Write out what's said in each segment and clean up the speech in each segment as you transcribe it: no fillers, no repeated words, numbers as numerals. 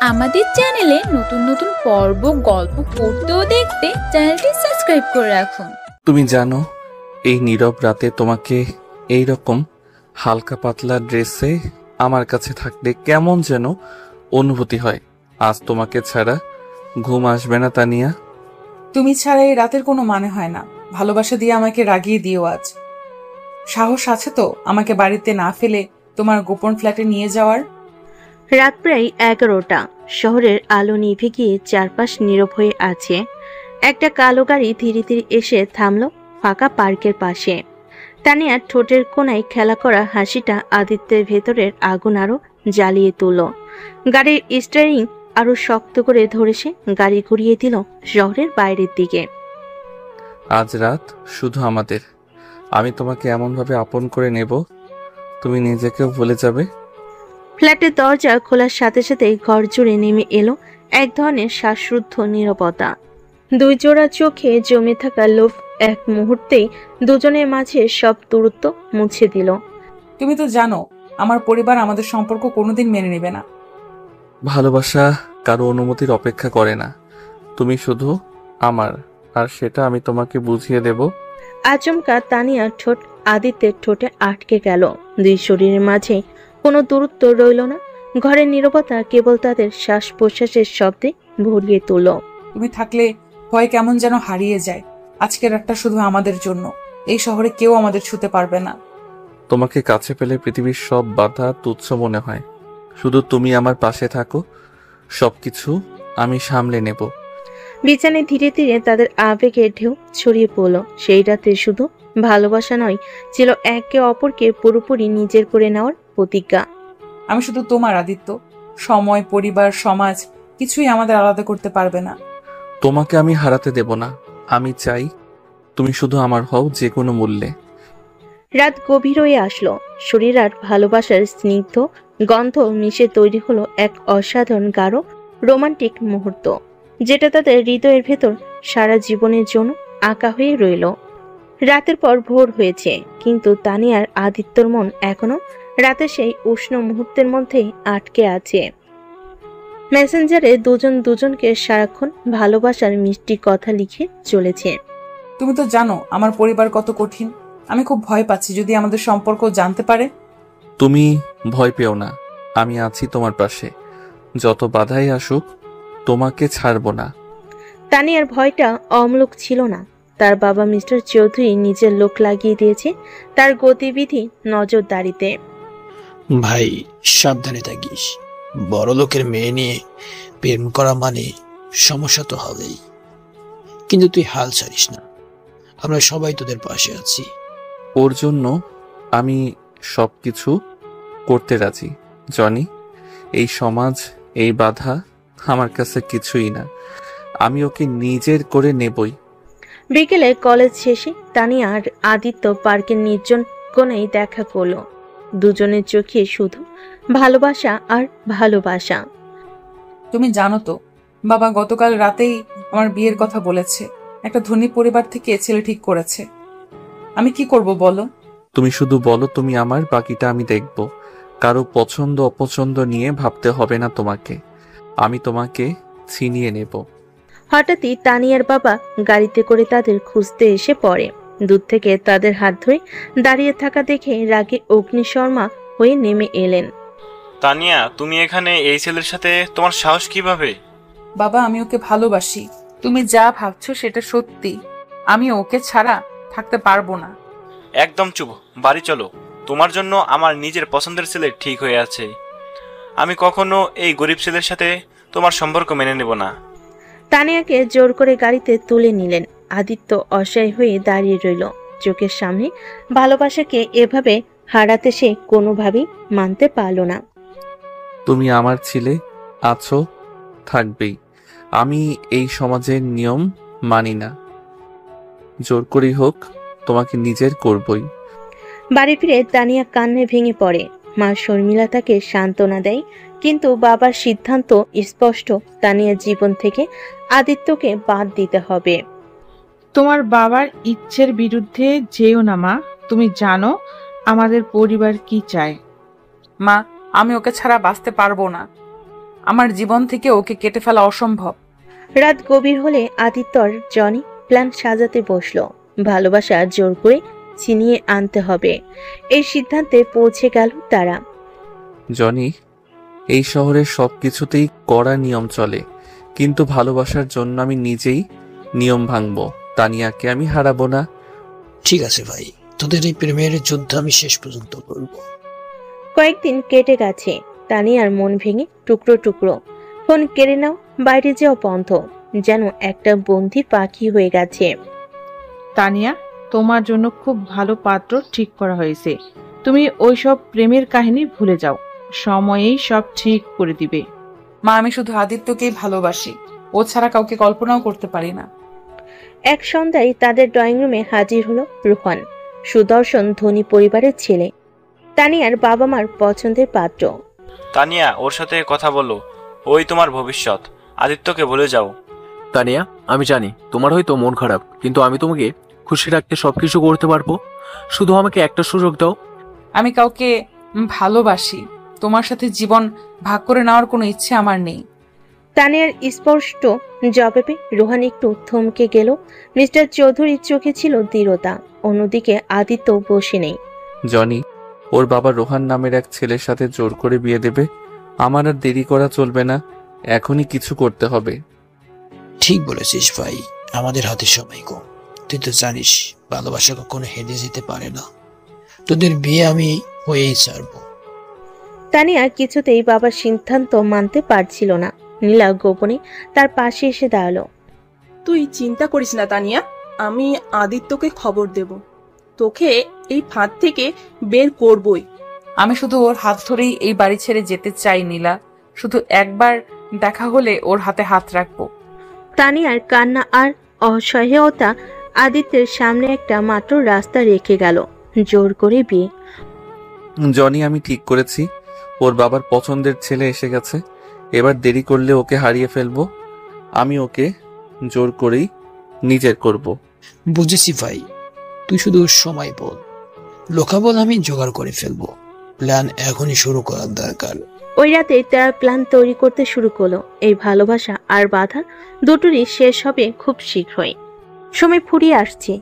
আমাদের চ্যানেলে নতুন নতুন পর্ব গল্প পড়তে ও দেখতে চ্যানেলটি সাবস্ক্রাইব করে রাখুন। তুমি জানো, এই নীরব রাতে তোমাকে এই রকম হালকা পাতলা ড্রেসে আমার কাছে থাকলে কেমন যেন অনুভূতি হয়। আজ তোমাকে ছাড়া ঘুম আসবে না তানিয়া। তুমি ছাড়া এই রাতের কোনো মানে হয় না। ভালোবাসা দিয়ে আমাকে রাগিয়ে দিও আজ। সাহস আছে তো আমাকে বাড়িতে না ফেলে তোমার গোপন ফ্ল্যাটে নিয়ে যাওয়ার? রাত প্রায় 11টা। শহরের আলো নিভে গিয়ে চারপাশ নীরব হয়ে আছে। একটা কালো গাড়ি ধীরে ধীরে এসে থামলো ফাঁকা পার্কের পাশে। তানিয়া ঠোঁটের কোণায় খেলা করা হাসিটা আদিত্যের ভেতরের আগুন আরো জ্বালিয়ে তুলল। গাড়ির স্টিয়ারিং আরো শক্ত করে ধরে সে গাড়ি ঘুরিয়ে দিল শহরের বাইরের দিকে। আজ রাত শুধু আমাদের। আমি তোমাকে এমনভাবে আপন করে নেব, তুমি নিজেকেও ভুলে যাবে। ফ্ল্যাটের দরজা খোলার সাথে সাথে ঘর জুড়ে নেমে এলো এক ধরনের শ্বাসরুদ্ধ নীরবতা। দুই জোড়া চোখে জমে থাকা লোভ এক মুহূর্তেই দুজনের মাঝে সব দূরত্ব মুছে দিল। তুমি তো জানো আমার পরিবার আমাদের সম্পর্ক কোনোদিন মেনে নেবে না। ভালোবাসা কারো অনুমতির অপেক্ষা করে না। তুমি শুধু আমার, আর সেটা আমি তোমাকে বুঝিয়ে দেব। আচমকা তানিয়ার ঠোঁট আদিত্যের ঠোঁটে আটকে গেল। দুই শরীরের মাঝে কোনো দূরত্ব রইল না। ঘরের নীরবতা কেবল তাদের শ্বাস প্রশ্বাসের শব্দে ভরিয়ে তুলল। তুমি থাকলে ভয় কেমন যেন হারিয়ে যায়। আজকের রাতটা শুধু আমাদের জন্য। এই শহরে কেউ আমাদের ছুতে পারবে না। তোমাকে কাছে পেলে পৃথিবীর সব বাধা তুচ্ছ মনে হয়। শুধু তুমি আমার পাশে থাকো, সবকিছু আমি সামলে নেব। বিছানায় ধীরে ধীরে তাদের আবেগের ঢেউ ছড়িয়ে পড়ল। সেই রাতে শুধু ভালোবাসা নয়, ছিল একে অপরকে পুরোপুরি নিজের করে নেওয়ার প্রতিজ্ঞা। আমি শুধু তোমার আদিত্য। সময়, পরিবার, সমাজ কিছুই আমাদের আলাদা করতে পারবে না। তোমাকে আমি হারাতে দেব না। আমি চাই তুমি শুধু আমার হও, যে কোনো মূল্যে। রাত গভীর হয়ে আসলো। শরীর আর ভালোবাসার স্নিগ্ধ গন্ধ মিশে তৈরি হলো এক অসাধারণ গাঢ় রোমান্টিক মুহূর্ত, যেটা তাদের হৃদয়ের ভেতর সারা জীবনের জন্য আঁকা হয়ে রইল। রাতের পর ভোর হয়েছে, কিন্তু তানিয়ার আদিত্যর মন এখনো রাতের সেই উষ্ণ মুহূর্তের মধ্যেই আটকে আছে। মেসেঞ্জারে দুজন দুজনকে সারাক্ষণ ভালোবাসার মিষ্টি কথা লিখে চলেছে। তুমি তো জানো আমার পরিবার কত কঠিন। আমি খুব ভয় পাচ্ছি যদি আমাদের সম্পর্ক জানতে পারে। তুমি ভয় পেও না, আমি আছি তোমার পাশে। যত বাধাই আসুক, তোমাকে ছাড়বো না। তানিয়ার ভয়টা অমূলক ছিল না। তার বাবা মিস্টার চৌধুরী নিজের লোক লাগিয়ে দিয়েছে তার গতিবিধি নজরদারিতে। ভাই সাবধানে থাকিস। বড় লোকের মেয়ে নিয়ে প্রেম করা মানে সমস্যা তো হবেই, কিন্তু তুই হাল ছাড়িস না। আমরা সবাই তোদের পাশে আছি। ওর জন্য আমি সবকিছু করতে রাজি। জনি, এই সমাজ, এই বাধা আমার কাছে কিছুই না। আমি ওকে নিজের করে নেবই। বিকেলে কলেজ শেষে তানিয়া আর আদিত্য পার্কের নির্জন কোণেই দেখা করলো। দুজনের চোখে শুধু ভালোবাসা আর ভালোবাসা। তুমি জানো তো বাবা গতকাল রাতেই আমার বিয়ের কথা বলেছে। একটা ধনী পরিবার থেকে ছেলে ঠিক করেছে। আমি কি করব বলো? তুমি শুধু বলো তুমি আমার, বাকিটা আমি দেখব। কারো পছন্দ অপছন্দ নিয়ে ভাবতে হবে না তোমাকে। আমি তোমাকে ছিনিয়ে নেব। হঠাৎই তানিয়ার বাবা গাড়িতে করে তাদের খুঁজতে এসে পড়ে। দূর থেকে তাদের হাত ধরে দাঁড়িয়ে থাকা দেখে রাগে অগ্নিশর্মা হয়ে নেমে এলেন। তানিয়া, তুমি এখানে এই ছেলের সাথে? তোমার সাহস কিভাবে? বাবা, আমি ওকে ভালোবাসি। তুমি যা ভাবছো সেটা সত্যি। আমি ওকে ছাড়া থাকতে পারবো না। একদম চুপ, বাড়ি চলো। তোমার জন্য আমার নিজের পছন্দের ছেলে ঠিক হয়ে আছে। আমি কখনো এই গরিব ছেলের সাথে তোমার সম্পর্ক মেনে নেব না। তানিয়াকে জোর করে গাড়িতে তুলে নিলেন। আদিত্য অসহায় হয়ে দাঁড়িয়ে রইল। চোখের সামনে ভালোবাসাকে এভাবে হারাতে সে কোনোভাবেই মানতে পারল না। তুমি আমার ছেলে, আছো, থাকবেই। আমি এই সমাজের নিয়ম মানি না। জোর করেই হোক তোমাকে নিজের করবই। বাড়ি ফিরে তানিয়া কান্নে ভেঙে পড়ে। মা শর্মিলা তাকে সান্ত্বনা দেয়, কিন্তু বাবার সিদ্ধান্ত স্পষ্ট। তানিয়ার জীবন থেকে আদিত্যকে বাদ দিতে হবে। তোমার বাবার ইচ্ছের বিরুদ্ধে যেও না মা। তুমি জানো আমাদের পরিবার কি চায়। মা, আমি ওকে ছাড়া বাঁচতে পারবো না। আমার জীবন থেকে ওকে কেটে ফেলা অসম্ভব। রাত গভীর হলে আদিত্য আর জনি প্ল্যান সাজাতে বসলো। ভালোবাসা জোর করে ছিনিয়ে আনতে হবে, এই সিদ্ধান্তে পৌঁছে গেল তারা। জনি, এই শহরের সবকিছুতেই কড়া নিয়ম চলে, কিন্তু ভালোবাসার জন্য আমি নিজেই নিয়ম ভাঙবো। তানিয়াকে আমি হারাবো না। ঠিক আছে ভাই, তোদের এই প্রেমের যুদ্ধ আমি শেষ পর্যন্ত করব। কয়েকদিন কেটে গেছে, তানিয়ার মন ভেঙে টুকরো টুকরো। ফোন কেড়ে নাও, বাইরে যাওয়া বন্ধ, যেন একটা বন্দি পাখি হয়ে গেছে। তানিয়া, তোমার জন্য খুব ভালো পাত্র ঠিক করা হয়েছে। তুমি ওইসব প্রেমের কাহিনী ভুলে যাও, সময়েই সব ঠিক করে দিবে। মা, আমি শুধু আদিত্যকেই ভালোবাসি, ও ছাড়া কাউকে কল্পনাও করতে পারি না। এক সন্ধ্যায় তাদের ড্রয়িং রুমে হাজির হলো রোহান, সুদর্শন ধনী পরিবারের ছেলে, তানিয়ার বাবা মার পছন্দের পাত্র। তানিয়া, ওর সাথে কথা বলো, ওই তোমার ভবিষ্যৎ। আদিত্যকে ভুলে যাও। তানিয়া, আমি জানি তোমার হয়তো মন খারাপ, কিন্তু আমি তোমাকে খুশি রাখতে সবকিছু করতে পারবো। শুধু আমাকে একটা সুযোগ দাও। আমি কাউকে ভালোবাসি, তোমার সাথে জীবন ভাগ করে নেওয়ার কোনো ইচ্ছে আমার নেই। তানিয়ার স্পষ্ট জবাবে রোহান একটু থমকে গেল। মিস্টার চৌধুরীর চোখে ছিল দৃঢ়তা, অন্যদিকে আদিত্য বসে নেই। জনি, ওর বাবা রোহান নামের এক ছেলের সাথে জোর করে বিয়ে দেবে। আমার আর দেরি করা চলবে না, এখনই কিছু করতে হবে। ঠিক বলেছিস ভাই, আমাদের হাতে সময় কম। তুই তো জানিস ভালোবাসা কখনো হেরে যেতে পারে না। তোদের বিয়ে আমি হয়েই ছাড়বো। তানিয়া কিছুতেই বাবার সিদ্ধান্ত মানতে পারছিল না। নীলা গোপনে তার পাশে এসে দাঁড়ালো। তুই চিন্তা করিস না তানিয়া, আমি আদিত্যকে খবর দেব, তোকে এই ফাঁদ থেকে বের করবই। আমি শুধু ওর হাত ধরেই এই বাড়ি ছেড়ে যেতে চাই নীলা, শুধু একবার দেখা হলে ওর হাতে হাত রাখবো। তানিয়ার কান্না আর অসহায়তা আদিত্যের সামনে একটা মাত্র রাস্তা রেখে গেল, জোর করে বিয়ে। জনি, আমি ঠিক করেছি, ওর বাবার পছন্দের ছেলে এসে গেছে। এবার দেরি করলে ওকে হারিয়ে ফেলবো। আমি ওকে জোর করেই নিজের করব। বুঝেছি ভাই, তুই শুধু সময় বল, লোকাবল আমি জোগাড় করে ফেলবো। প্ল্যান এখনই শুরু করার দরকার। ওই রাতে তারা প্ল্যান তৈরি করতে শুরু করলো। এই ভালোবাসা আর বাধা দুটোরই শেষ হবে খুব শীঘ্রই। সময় ফুরিয়ে আসছে।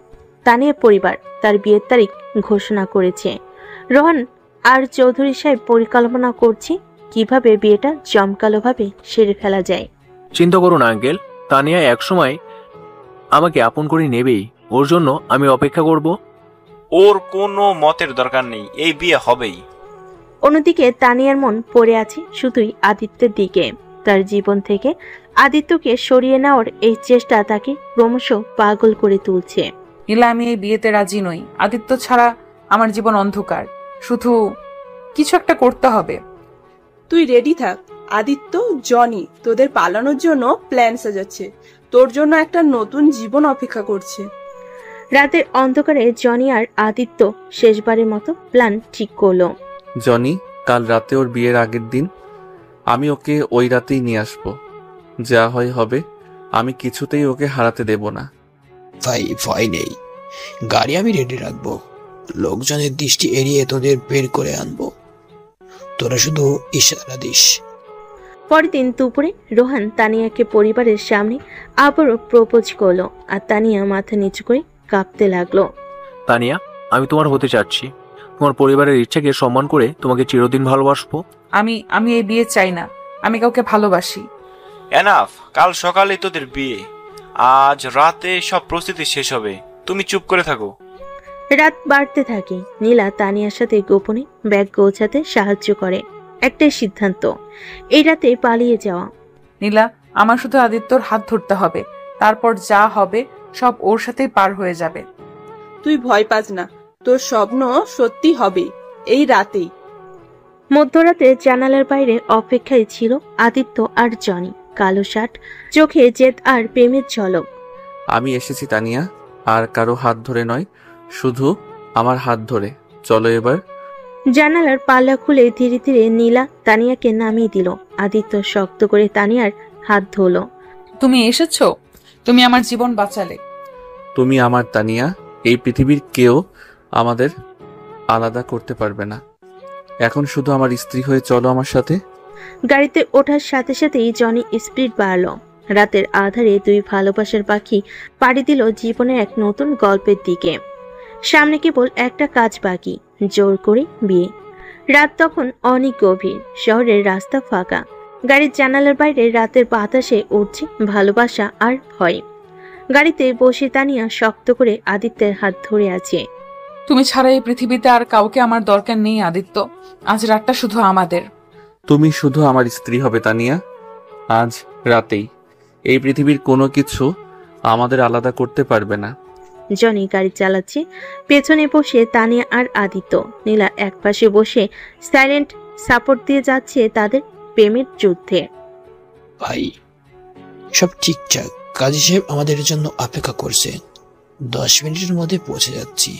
তানিয়ার পরিবার তার বিয়ের তারিখ ঘোষণা করেছে। রোহান আর চৌধুরী সাহেব পরিকল্পনা করছে কিভাবে বিয়েটা জমকালোভাবে সেরে ফেলা যায়। চিন্তা করো না আঙ্কেল, তানিয়া একসময় আমাকে আপন করে নেবেই। ওর জন্য আমি অপেক্ষা করব। ওর কোনো মতের দরকার নেই, এই বিয়ে হবেই। অন্যদিকে তানিয়ার মন পড়ে আছে শুধুই আদিত্যের দিকে। তার জীবন থেকে আদিত্যকে সরিয়ে নেওয়ার এই চেষ্টা তাকে ক্রমশ পাগল করে তুলছে। নীলা, আমি এই বিয়েতে রাজি নই। আদিত্য ছাড়া আমার জীবন অন্ধকার। শুধু কিছু একটা করতে হবে। তুই রেডি থাক, আদিত্য জনি তোদের পালানোর জন্য প্ল্যান সাজাচ্ছে, তোর জন্য একটা নতুন জীবন অপেক্ষা করছে। রাতের অন্ধকারে জনি আর আদিত্য শেষবারের মতো প্ল্যান ঠিক করলো। জনি, কাল রাতে ওর বিয়ের আগের দিন আমি ওকে ওই রাতেই নিয়ে আসবো। যা হয় হবে, আমি কিছুতেই ওকে হারাতে দেব না। ভাই ভয় নেই, গাড়ি আমি রেডি রাখবো, লোকজনের দৃষ্টি এড়িয়ে তোদের বের করে আনবো। তোরা শুধু ইশারা দিস। পরের দিন দুপুরে রোহান তানিয়াকে পরিবারের সামনে আবারও প্রপোজ করলো, আর তানিয়া মাথা নিচু করে কাঁপতে লাগলো। তানিয়া, আমি তোমার হতে চাচ্ছি। তোমার পরিবারের ইচ্ছাকে সম্মান করে তোমাকে চিরদিন ভালোবাসবো। আমি এই বিয়ে চাই না, আমি কাউকে ভালোবাসি। এনাফ, কাল সকালে তোদের বিয়ে, আজ রাতে সব প্রস্তুতি শেষ হবে, তুমি চুপ করে থাকো। রাত বাড়তে থাকে। নীলা তানিয়ার সাথে গোপনে ব্যাগ গোছাতে সাহায্য করে। একটাই সিদ্ধান্ত, এই রাতে পালিয়ে যাওয়া। নীলা, আমার শুধু আদিত্যর হাত ধরতে হবে, তারপর যা হবে সব ওর সাথেই পার হয়ে যাবে। তুই ভয় পাস না, তোর স্বপ্ন সত্যি হবে এই রাতেই। মধ্যরাতে জানালার বাইরে অপেক্ষায় ছিল আদিত্য আর জনি। কালো শার্ট, চোখে জেদ আর প্রেমের ঝলক। আমি এসেছি তানিয়া, আর কারো হাত ধরে নয়, শুধু আমার হাত ধরে চলো এবার। জানালার পাল্লা খুলে ধীরে ধীরে নীলা তানিয়াকে নামিয়ে দিল। আদিত্য শক্ত করে তানিয়ার হাত ধরল। তুমি এসেছো, তুমি আমার জীবন বাঁচালে। তুমি আমার তানিয়া, এই পৃথিবীর কেউ আমাদের আলাদা করতে পারবে না। এখন শুধু আমার স্ত্রী হয়ে চলো আমার সাথে। গাড়িতে ওঠার সাথে সাথেই জনি স্পিড বাড়ালো। রাতের আধারে দুই ভালোবাসার পাখি পাড়ি দিল জীবনের এক নতুন গল্পের দিকে। সামনে কেবল একটা কাজ বাকি, জোর করে বিয়ে। রাত তখন অনেক গভীর, শহরের রাস্তা ফাঁকা। গাড়ির জানালার বাইরে রাতের বাতাসে উঠছে ভালোবাসা আর ভয়। গাড়িতে বসে তানিয়া শক্ত করে আদিত্যের হাত ধরে আছে। তুমি ছাড়া এই পৃথিবীতে আর কাউকে আমার দরকার নেই আদিত্য। আজ রাতটা শুধু আমাদের। তুমি শুধু আমার স্ত্রী হবে তানিয়া, আজ রাতেই। এই পৃথিবীর কোনো কিছু আমাদের আলাদা করতে পারবে না। জনি গাড়ি চালাচ্ছে, পেছনে বসে তানিয়া আর আদিত্য। নীলা একপাশে বসে সাইলেন্ট সাপোর্ট দিয়ে যাচ্ছে তাদের প্রেমের যুদ্ধে। ভাই, সব ঠিকঠাক। কাজী সাহেব আমাদের জন্য অপেক্ষা করছে, 10 মিনিটের মধ্যে পৌঁছে যাচ্ছি।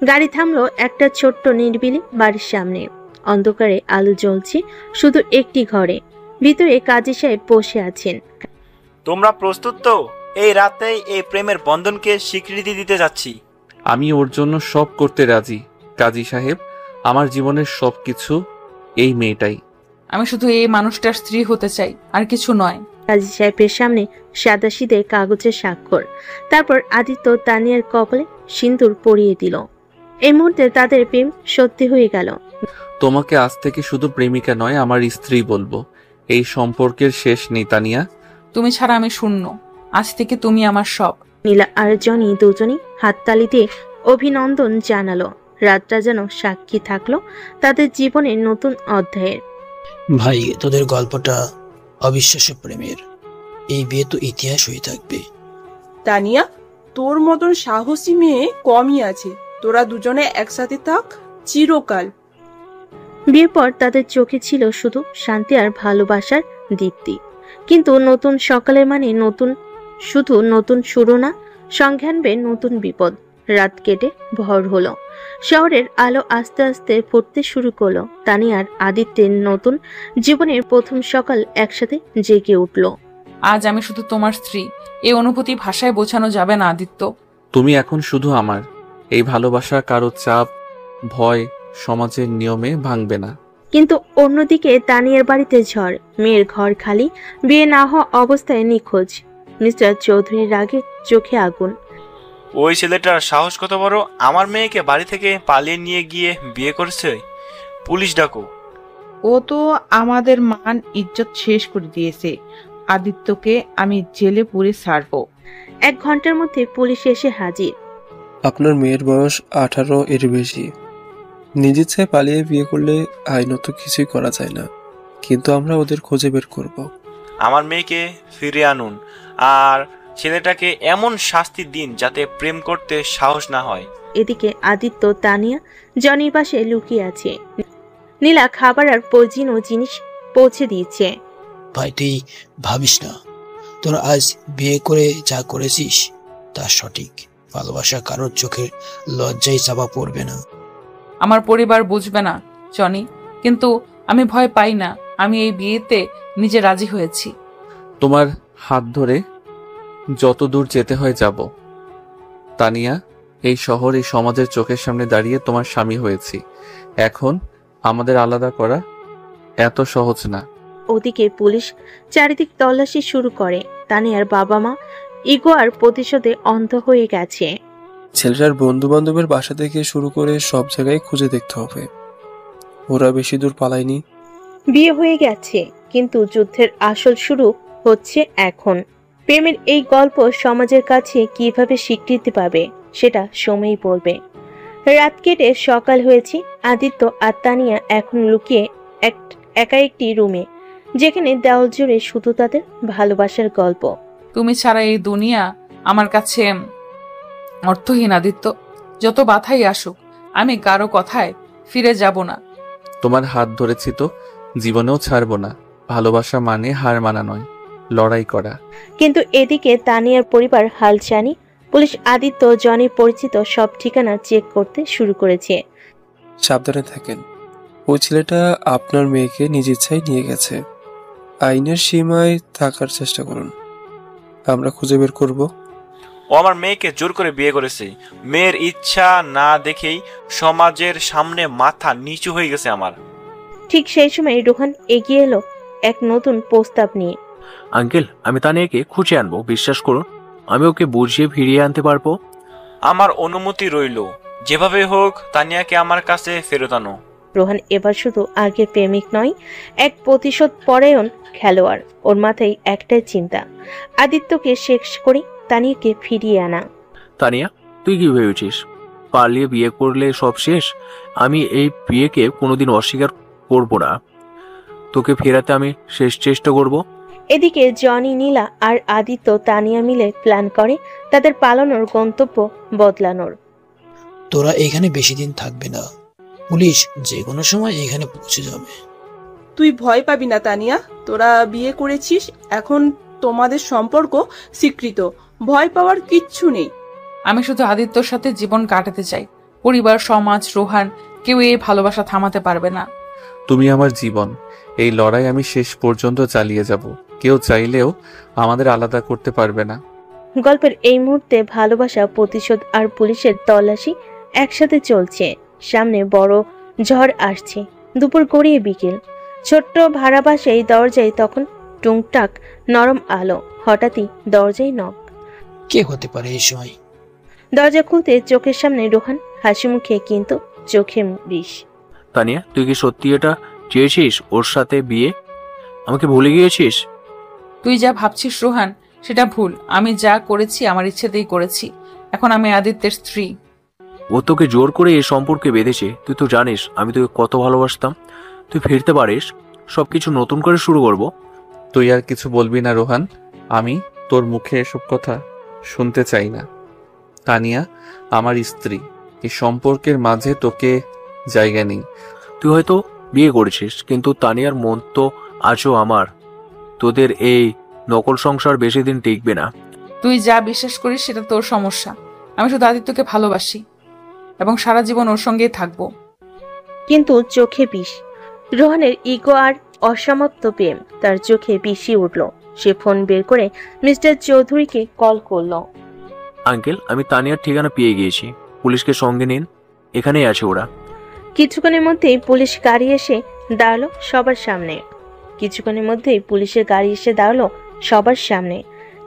গাড়ি থামলো একটা ছোট্ট নিরিবিলি বাড়ির সামনে। অন্ধকারে আলো জ্বলছে শুধু একটি ঘরে। ভিতরে কাজী সাহেব বসে আছেন। তোমরা প্রস্তুত তো? এই রাতেই এই প্রেমের বন্ধনকে স্বীকৃতি দিতে যাচ্ছি। আমি ওর জন্য সব করতে রাজি কাজী সাহেব। আমার জীবনের সবকিছু এই মেয়েটাই। আমি শুধু এই মানুষটার স্ত্রী হতে চাই, আর কিছু নয়। কাজী সাহেবের সামনে সাদাসিধে কাগজের স্বাক্ষর। তারপর আদিত্য তানিয়ার কপালে সিন্দুর পরিয়ে দিল। এই মুহূর্তে তাদের প্রেম সত্যি হয়ে গেল। তোমাকে আজ থেকে শুধু প্রেমিকা নয়, আমার স্ত্রী বলবো। এই সম্পর্কের শেষ নেই তানিয়া। তুমি ছাড়া আমি শূন্য। আজ থেকে তুমি আমার সব। নীলা আর জনি দুজনেই হাততালি দিয়ে অভিনন্দন জানালো। রাতটা যেন সাক্ষী থাকলো তাদের জীবনের নতুন অধ্যায়ের। ভাই, তোদের গল্পটা অবিশ্বাস্য প্রেমের। এই বিয়ে তো ইতিহাস হয়ে থাকবে। তানিয়া, তোর মতন সাহসী মেয়ে কমই আছে। তোরা দুজনে একসাথে থাক চিরকাল। বিয়ের পর তাদের চোখে ছিল শুধু শান্তি আর ভালোবাসার দীপ্তি। কিন্তু নতুন সকালের মানে শুধু নতুন শুরু না, সঙ্গে আনবে নতুন বিপদ। রাত কেটে ভোর হলো। শহরের আলো আস্তে আস্তে ফুটতে শুরু করলো। তানিয়ার আদিত্যের নতুন জীবনের প্রথম সকাল একসাথে জেগে উঠল। আজ আমি শুধু তোমার স্ত্রী। এই অনুভূতি ভাষায় বোঝানো যাবে না আদিত্য। তুমি এখন শুধু আমার। এই ভালোবাসা কারো চাপ, ভয়, সমাজের নিয়মে ভাঙবে না। কিন্তু অন্যদিকে তানিয়ার বাড়িতে ঝড়। মেয়ের ঘর খালি, বিয়ে না হওয়া অবস্থায় নিখোঁজ। মিস্টার চৌধুরীর রাগে চোখে আগুন। ওই ছেলেটার সাহস কত বড়! আমার মেয়েকে বাড়ি থেকে পালিয়ে নিয়ে গিয়ে বিয়ে করছে। পুলিশ ডাকো। ও তো আমাদের মান ইজ্জত শেষ করে দিয়েছে। আদিত্যকে আমি জেলে পুরে ছাড়বো। 1 ঘন্টার মধ্যে পুলিশ এসে হাজির। আপনার মেয়ের বয়স 18 এর বেশি। নিজ ইচ্ছায় পালিয়ে বিয়ে করলে আইনত কিছুই করা যায় না, কিন্তু আমরা ওদের খুঁজে বের করব। আমার মেয়েকে ফিরে আনুন, আর ছেলেটাকে এমন শাস্তি দিন যাতে প্রেম করতে সাহস না হয়। এদিকে আদিত্য তানিয়া জনির পাশে লুকিয়ে আছে। নীলা খাবার আর প্রয়োজনীয় জিনিস পৌঁছে দিয়েছে। ভাই, তুই ভাবিস না, তোরা আজ বিয়ে করে যা করেছিস তা সঠিক। ভালোবাসা কারোর চোখের লজ্জায় চাপা পড়বে না। আমার পরিবার বুঝবে না জনি, কিন্তু আমি ভয় পাই না। আমি এই বিয়েতে নিজে রাজি হয়েছি। তোমার হাত ধরে যত দূর যেতে হয় যাব। তানিয়া, এই শহর, এই সমাজের চোখের সামনে দাঁড়িয়ে তোমার স্বামী হয়েছি। এখন আমাদের আলাদা করা এত সহজ না। ওদিকে পুলিশ চারিদিক তল্লাশি শুরু করে। তানিয়ার বাবা মা ইগো আর প্রতিশোধে অন্ধ হয়ে গেছে। ছেলেটার বন্ধু বান্ধবের বাসা থেকে শুরু করে সব জায়গায় খুঁজে দেখতে হবে। ওরা বেশি দূর পালায়নি। বিয়ে হয়ে গেছে, কিন্তু যুদ্ধের আসল শুরু হচ্ছে এখন। প্রেমের এই গল্প সমাজের কাছে কিভাবে স্বীকৃতি পাবে সেটা সময়ই বলবে। রাত কেটে সকাল হয়েছে। আদিত্য আর তানিয়া এখন লুকিয়ে একা একটি রুমে, যেখানে দেওয়াল জুড়ে শুধু তাদের ভালোবাসার গল্প। তুমি ছাড়া এই দুনিয়া আমার কাছে অর্থহীন আদিত্য। যত বাধাই আসুক, আমি কারো কথায় ফিরে যাব না। তোমার হাত ধরেছি তো জীবনেও ছাড়বো না। ভালোবাসা মানে হার মানা নয়, লড়াই করা। কিন্তু এদিকে তানিয়ার পরিবার হালচানি। পুলিশ আদিত্য জনির পরিচিত সব ঠিকানা চেক করতে শুরু করেছে। সাবধানে থাকেন। ওই ছেলেটা আপনার মেয়েকে নিজ ইচ্ছায় নিয়ে গেছে। আইনের সীমায় থাকার চেষ্টা করুন, আমরা খুঁজে বের করব। ও আমার মেয়েকে জোর করে বিয়ে করেছে। মেয়ের ইচ্ছা না দেখেই সমাজের সামনে মাথা নিচু হয়ে গেছে আমার। ঠিক সেই সময় রোহান এগিয়ে এলো এক নতুন প্রস্তাব নিয়ে। আঙ্কেল, আমি তানিয়াকে খুঁজে আনবো, বিশ্বাস করুন। আমি ওকে বুঝিয়ে ফিরিয়ে আনতে পারবো। আমার অনুমতি রইল, যেভাবে হোক তানিয়াকে আমার কাছে ফেরত আনো। রোহান এবার শুধু আগের প্রেমিক নয়, এক প্রতিশোধ পরায়ণ খেলোয়াড়। ওর মাথায় একটাই চিন্তা, আদিত্যকে শেষ করে তানিয়াকে ফিরিয়ে আনা। তানিয়া, তুই কি ভেবেছিস পালিয়ে বিয়ে করলে সব শেষ? আমি এই বিয়েকে কোনোদিন অস্বীকার করব না। তোকে ফেরাতে আমি শেষ চেষ্টা করব। এদিকে জনি, নীলা আর আদিত্য তানিয়া মিলে প্ল্যান করে তাদের পালানোর গন্তব্য বদলানোর। তোরা এখানে বেশি দিন থাকবে না, পুলিশ যে কোনো সময় এখানে পৌঁছে যাবে। তুই ভয় পাবি না তানিয়া, তোরা বিয়ে করেছিস, এখন তোমাদের সম্পর্ক স্বীকৃত, ভয় পাওয়ার কিচ্ছু নেই। আমি শুধু আদিত্যর সাথে জীবন কাটাতে চাই। পরিবার, সমাজ, রোহান, কেউ এই ভালোবাসা থামাতে পারবে না। তুমি আমার জীবন, এই লড়াই আমি শেষ পর্যন্ত চালিয়ে যাব। কেউ চাইলেও আমাদের আলাদা করতে পারবে না। গল্পের এই মুহূর্তে ভালোবাসা, প্রতিশোধ আর পুলিশের তল্লাশি একসাথে চলছে। সামনে বড় ঝড় আসছে। দুপুর গড়িয়ে বিকেল। ছোট্ট ভাড়া বাসায় দরজায় তখন টুংটাক নরম আলো। হঠাৎই দরজায় নক। কে হতে পারে এই সময়? দরজা খুলতে চোখের সামনে রোহান, হাসি মুখে কিন্তু চোখে বিষ। তানিয়া, তুই কি সত্যি এটা চেয়েছিস, ওর সাথে বিয়ে? আমাকে ভুলে গিয়েছিস? তুই যা ভাবছিস রোহান, সেটা ভুল। আমি যা করেছি আমার ইচ্ছেতেই করেছি। এখন আমি আদিত্যের স্ত্রী। ও তোকে জোর করে এই সম্পর্কে বেঁধেছে। তুই তো জানিস আমি তোকে কত ভালোবাসতাম। তুই ফিরতে পারিস, সবকিছু নতুন করে শুরু করব। তুই আর কিছু বলবি না রোহান, আমি তোর মুখে এসব কথা শুনতে চাই না। তানিয়া আমার স্ত্রী, এই সম্পর্কের মাঝে তোকে জায়গা নেই। তুই হয়তো বিয়ে করেছিস, কিন্তু তানিয়ার মন তো আজও আমার। তোদের এই নকল সংসার বেশি দিন টিকবে না। তুই যা বিশ্বাস করিস সেটা তোর সমস্যা। আমি শুধু আদিত্যকে ভালোবাসি এবং সারা জীবন ওর সঙ্গেই থাকবো। কিন্তু চোখে বিষ। রোহানের ইগো আর অসমাপ্ত প্রেম তার চোখে বিষি উঠল। সে ফোন বের করে মিস্টার চৌধুরীকে কল করলো। আঙ্কেল, আমি তানিয়ার ঠিকানা পেয়ে গিয়েছি। পুলিশকে সঙ্গে নিন, এখানেই আছে ওরা। কিছুক্ষণের মধ্যেই পুলিশ গাড়ি এসে দাঁড়ালো সবার সামনে।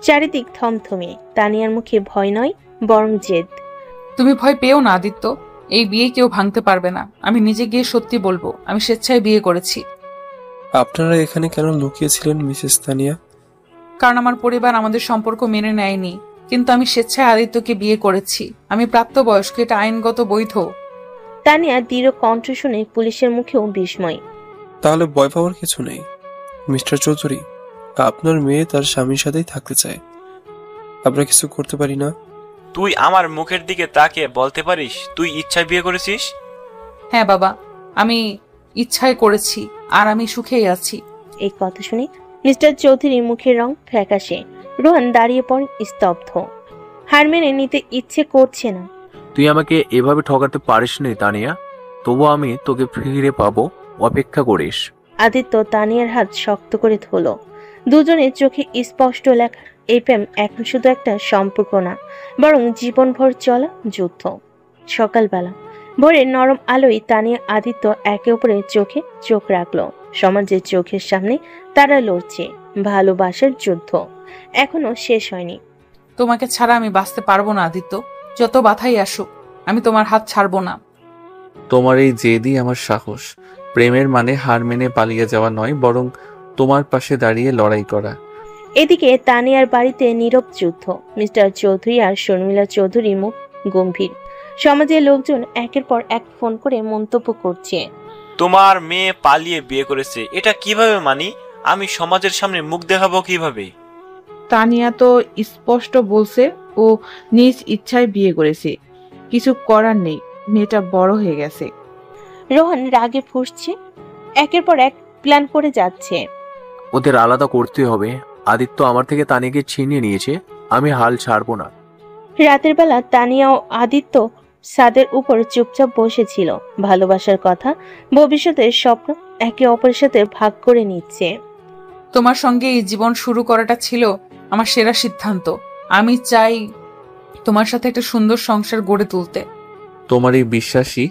চারিদিক থমথমে। তানিয়ার মুখে ভয় নয়, বরং জেদ। তুমি ভয় পেও না আদিত্য, এই বিয়ে কেউ ভাঙতে পারবে না। আমি নিজে গিয়ে সত্যি বলবো, আমি স্বেচ্ছায় বিয়ে করেছি। আপনারা এখানে কেন লুকিয়েছিলেন মিসেস তানিয়া? কারণ আমার পরিবার আমাদের সম্পর্ক মেনে নেয়নি, কিন্তু আমি স্বেচ্ছায় আদিত্যকে বিয়ে করেছি। আমি প্রাপ্তবয়স্ক, এটা আইনগত বৈধ। তানিয়া দৃঢ় কণ্ঠ শুনে পুলিশের মুখেও বিস্ময়। তাহলে ভয় পাওয়ার কিছু নেই মিস্টার চৌধুরী। আপনার মেয়ে তার স্বামীর সাথেই থাকতে চায়, আমরা কিছু করতে পারি না। তুই আমার মুখের দিকে তাকিয়ে বলতে পারিস তুই ইচ্ছায় বিয়ে করেছিস? হ্যাঁ বাবা, আমি ইচ্ছায় করেছি, আর আমি সুখেই আছি। এই কথা শুনে মিস্টার চৌধুরীর মুখের রং ফ্যাকাশে। রোহান দাঁড়িয়ে পড়ে স্তব্ধ। হার মেনে নিতে ইচ্ছে করছে না। তুই আমাকে এভাবে ঠকাতে পারিস নি তানিয়া, তবু আমি তোকে ফিরে পাবো, অপেক্ষা করিস। আদিত্য তানিয়ার হাত শক্ত করে ধরল। দুজনের চোখে স্পষ্ট লেখা, এই প্রেম এখন শুধু একটা সম্পর্ক না, বরং জীবনভর চলা যুদ্ধ। সকালবেলা ভোরের নরম আলোয় তানিয়া আদিত্য একে অপরের চোখে চোখ রাখলো। সমাজের চোখের সামনে তারা লড়ছে। ভালোবাসার যুদ্ধ এখনো শেষ হয়নি। তোমাকে ছাড়া আমি বাঁচতে পারবো না আদিত্য, যত বাধাই আসুক আমি তোমার হাত ছাড়বো না। তোমার এই জেদই আমার সাহস। প্রেমের মানে হার মেনে পালিয়ে যাওয়া নয়, বরং তোমার পাশে দাঁড়িয়ে লড়াই করা। এদিকে তানিয়ার বাড়িতে নীরব যুদ্ধ। মিস্টার চৌধুরী আর শর্মিলা চৌধুরী মুখ গম্ভীর। সমাজের লোকজন একের পর এক ফোন করে মন্তব্য করছে। তোমার মেয়ে পালিয়ে বিয়ে করেছে, এটা কিভাবে মানি? আমি সমাজের সামনে মুখ দেখাবো কিভাবে? তানিয়া তো স্পষ্ট বলছে ও নিজ ইচ্ছায় বিয়ে করেছে, কিছু করার নেই, মেয়েটা বড় হয়ে গেছে। রোহন রাগে ফুঁসছে। একের পর এক প্ল্যান করে যাচ্ছে। ওদের আলাদা করতে হবে। আদিত্য আমার থেকে তানিয়াকে ছিনিয়ে নিয়েছে, আমি হাল ছাড়বো না। রাতের বেলা তানিয়া ও আদিত্য ছাদের উপর চুপচাপ বসেছিল। ভালোবাসার কথা, ভবিষ্যতের স্বপ্ন একে অপরের সাথে ভাগ করে নিচ্ছে। তোমার সঙ্গে এই জীবন শুরু করাটা ছিল আমার সেরা সিদ্ধান্ত। আমি চাই তোমার সাথে একটা সুন্দর সংসার গড়ে তুলতে। তোমার এই বিশ্বাসই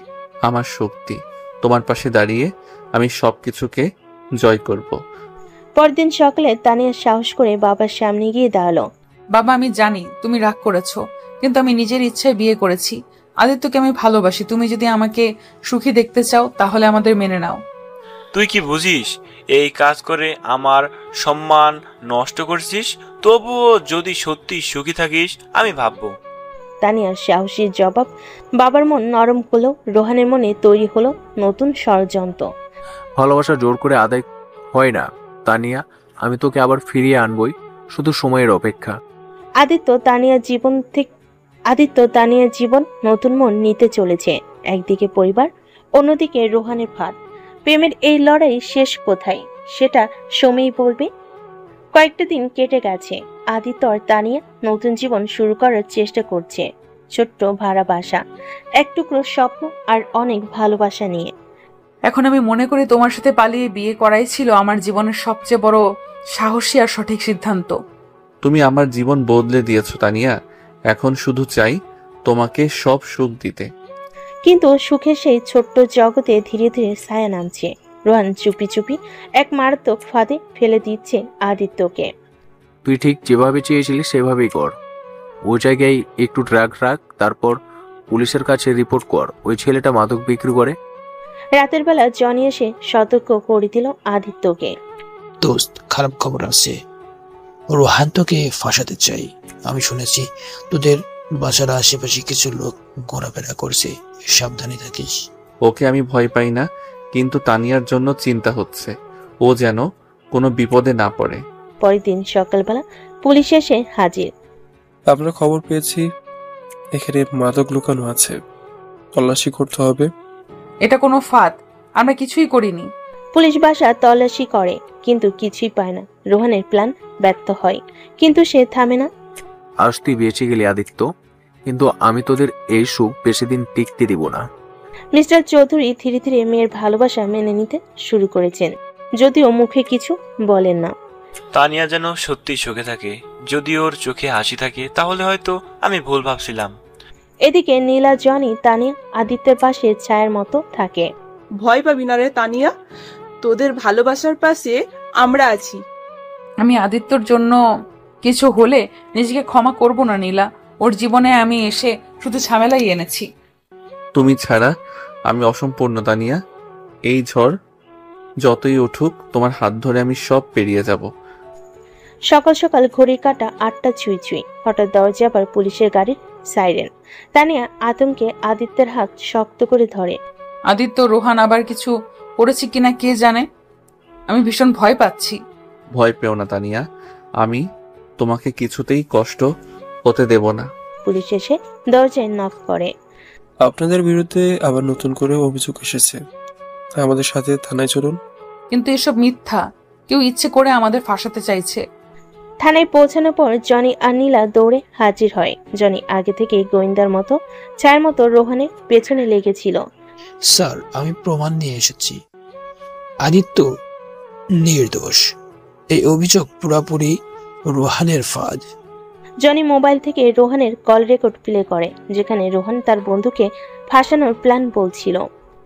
আমার শক্তি। তোমার পাশে দাঁড়িয়ে আমি সবকিছুকে জয় করব। পরদিন সকালে তানিয়া সাহস করে বাবার সামনে গিয়ে দাঁড়ালো। বাবা, আমি জানি তুমি রাগ করেছো, কিন্তু আমি নিজের ইচ্ছায় বিয়ে করেছি। আদিত্যকে আমি ভালোবাসি। তুমি যদি আমাকে সুখী দেখতে চাও তাহলে আমাদের মেনে নাও। তুই কি বুঝিস? এই কাজ করে আমার সম্মান নষ্ট করছিস। তবুও যদি সত্যি সুখী থাকিস আমি ভাববো। তানিয়ার সাহসী জবাব বাবার মন নরম হলো। রোহানের মনে তৈরি হলো নতুন ষড়যন্ত্র। ভালোবাসা জোর করে আদায় হয় না তানিয়া, আমি তোকে আবার ফিরিয়ে আনবই, শুধু সময়ের অপেক্ষা। আদিত্য তানিয়ার জীবন নতুন মন নিতে চলেছে। একদিকে পরিবার, অন্যদিকে রোহানের ফাঁদ। প্রেমের এই লড়াই শেষ কোথায় সেটা সময়ই বলবে। কয়েকটা দিন কেটে গেছে। আদিত্য আর তানিয়া নতুন জীবন শুরু করার চেষ্টা করছে, ছোট্ট ভাড়া বাসা, এক টুকরো স্বপ্ন আর অনেক ভালোবাসা নিয়ে। এখন আমি মনে করি তোমার সাথে পালিয়ে বিয়ে করাই ছিল আমার জীবনের সবচেয়ে বড় সাহসী আর সঠিক সিদ্ধান্ত। তুমি আমার জীবন বদলে দিয়েছো তানিয়া। এখন শুধু চাই তোমাকে সব সুখ দিতে। কিন্তু সুখের সেই ছোট্ট জগতে ধীরে ধীরে ছায়া নামছে। রোহান চুপি চুপি এক মারাত্মক ফাঁদে ফেলে দিচ্ছে আদিত্যকে। তুই ঠিক যেভাবে চেয়েছিলি সেভাবেই কর। ওই জায়গায় একটু ড্রাগ রাখ, তারপর পুলিশের কাছে রিপোর্ট কর। ওই ছেলেটা মাদক বিক্রি করে। রাতের বেলা জনি এসে সতর্ক করে দিল আদিত্যকে। দোস্ত, খারাপ খবর আছে। রোহান তোকে ফাঁসাতে চাই। আমি শুনেছি তোদের বাসার আশেপাশে কিছু লোক ঘোরাফেরা করছে, সাবধানে থাকিস। ওকে আমি ভয় পাই না, কিন্তু তানিয়ার জন্য চিন্তা হচ্ছে। ও যেন কোনো বিপদে না পড়ে। পরের দিন সকালবেলা পুলিশ এসে হাজির। আমরা খবর পেয়েছি এখানে মাদক লুকানো আছে, তল্লাশি করতে হবে। এটা কোনো ফাঁদ, আমরা কিছুই করিনি। পুলিশ বাসা তল্লাশি করে কিন্তু কিছুই পায় না। রোহানের প্ল্যান ব্যর্থ হয়, কিন্তু সে থামে না। আজ তুই বেঁচে গেলি আদিত্য, কিন্তু আমি তোদের এই সুখ বেশি দিন টিকতে দিব না। মিস্টার চৌধুরী ধীরে ধীরে মেয়ের ভালোবাসা মেনে নিতে শুরু করেছেন, যদিও মুখে কিছু বলেন না। তানিয়া যেন সত্যি সুখে থাকে। যদি ওর চোখে হাসি থাকে তাহলে হয়তো আমি ভুল ভাবছিলাম। এদিকে নীলা, জনি, তানিয়া আদিত্যের পাশে ছায়ার মতো থাকে। ভয় পাবি না রে তানিয়া, তোদের ভালোবাসার পাশে আমরা আছি। আমি আদিত্যর জন্য কিছু হলে নিজেকে ক্ষমা করব না নীলা। ওর জীবনে আমি এসে শুধু ঝামেলাই এনেছি। তুমি ছাড়া আমি অসম্পূর্ণ তানিয়া। এই ঝড় যতই উঠুক তোমার হাত ধরে আমি সব পেরিয়ে যাব। সকাল সকাল ঘড়ির কাঁটা 8টা ছুঁই ছুঁই। হঠাৎ দরজা আবার পুলিশের গাড়ির সাইরেন। তানিয়া আতঙ্কে আদিত্যের হাত শক্ত করে ধরে। আদিত্য, রোহান আবার কিছু করেছে কিনা কে জানে। আমি ভীষণ ভয় পাচ্ছি। ভয় পেও না তানিয়া, আমি তোমাকে কিছুতেই কষ্ট হতে দেব না। পুলিশ এসে দরজায় নক করে। আপনাদের বিরুদ্ধে আবার নতুন করে অভিযোগ এসেছে, আমাদের সাথে থানায় চলুন। কিন্তু এসব মিথ্যা। কেউ ইচ্ছে করে আমাদের ফাঁসাতে চাইছে। থানায় পৌঁছানোর পর জনি আর নীলা দৌড়ে হাজির হয়। জনি আগে থেকে গোয়েন্দার মতো ছায়ার মতো রোহানের পেছনে লেগেছিল। স্যার, আমি প্রমাণ নিয়ে এসেছি। আদিত্য নির্দোষ। এই অভিযোগ পুরোপুরি রোহানের ফাঁদ। জনি মোবাইল থেকে রোহানের কল রেকর্ড প্লে করে, যেখানে রোহান তার বন্ধুকে ফাঁসানোর প্ল্যান বলছিল।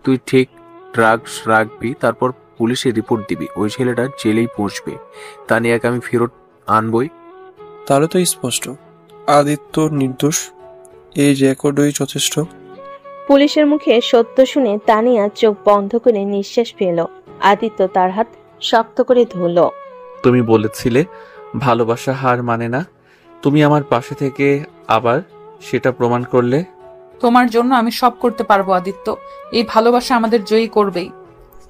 তুই ঠিক ড্রাগস রাখবি, তারপর পুলিশে রিপোর্ট দিবি। ওই ছেলেটা জেলেই পৌঁছবে। তানিয়াকে আমি ফেরত আনবই। তাহলে তো স্পষ্ট আদিত্য নির্দোষ। এই রেকর্ডই যথেষ্ট। পুলিশের মুখে সত্য শুনে তানিয়া চোখ বন্ধ করে নিঃশ্বাস ফেল। আদিত্য তার হাত শক্ত করে ধরল। তুমি বলেছিলে ভালোবাসা হার মানে না। তুমি আমার পাশে থেকে আবার সেটা প্রমাণ করলে। তোমার জন্য আমি সব করতে পারবো আদিত্য। এই ভালোবাসা আমাদের জয়ী করবেই।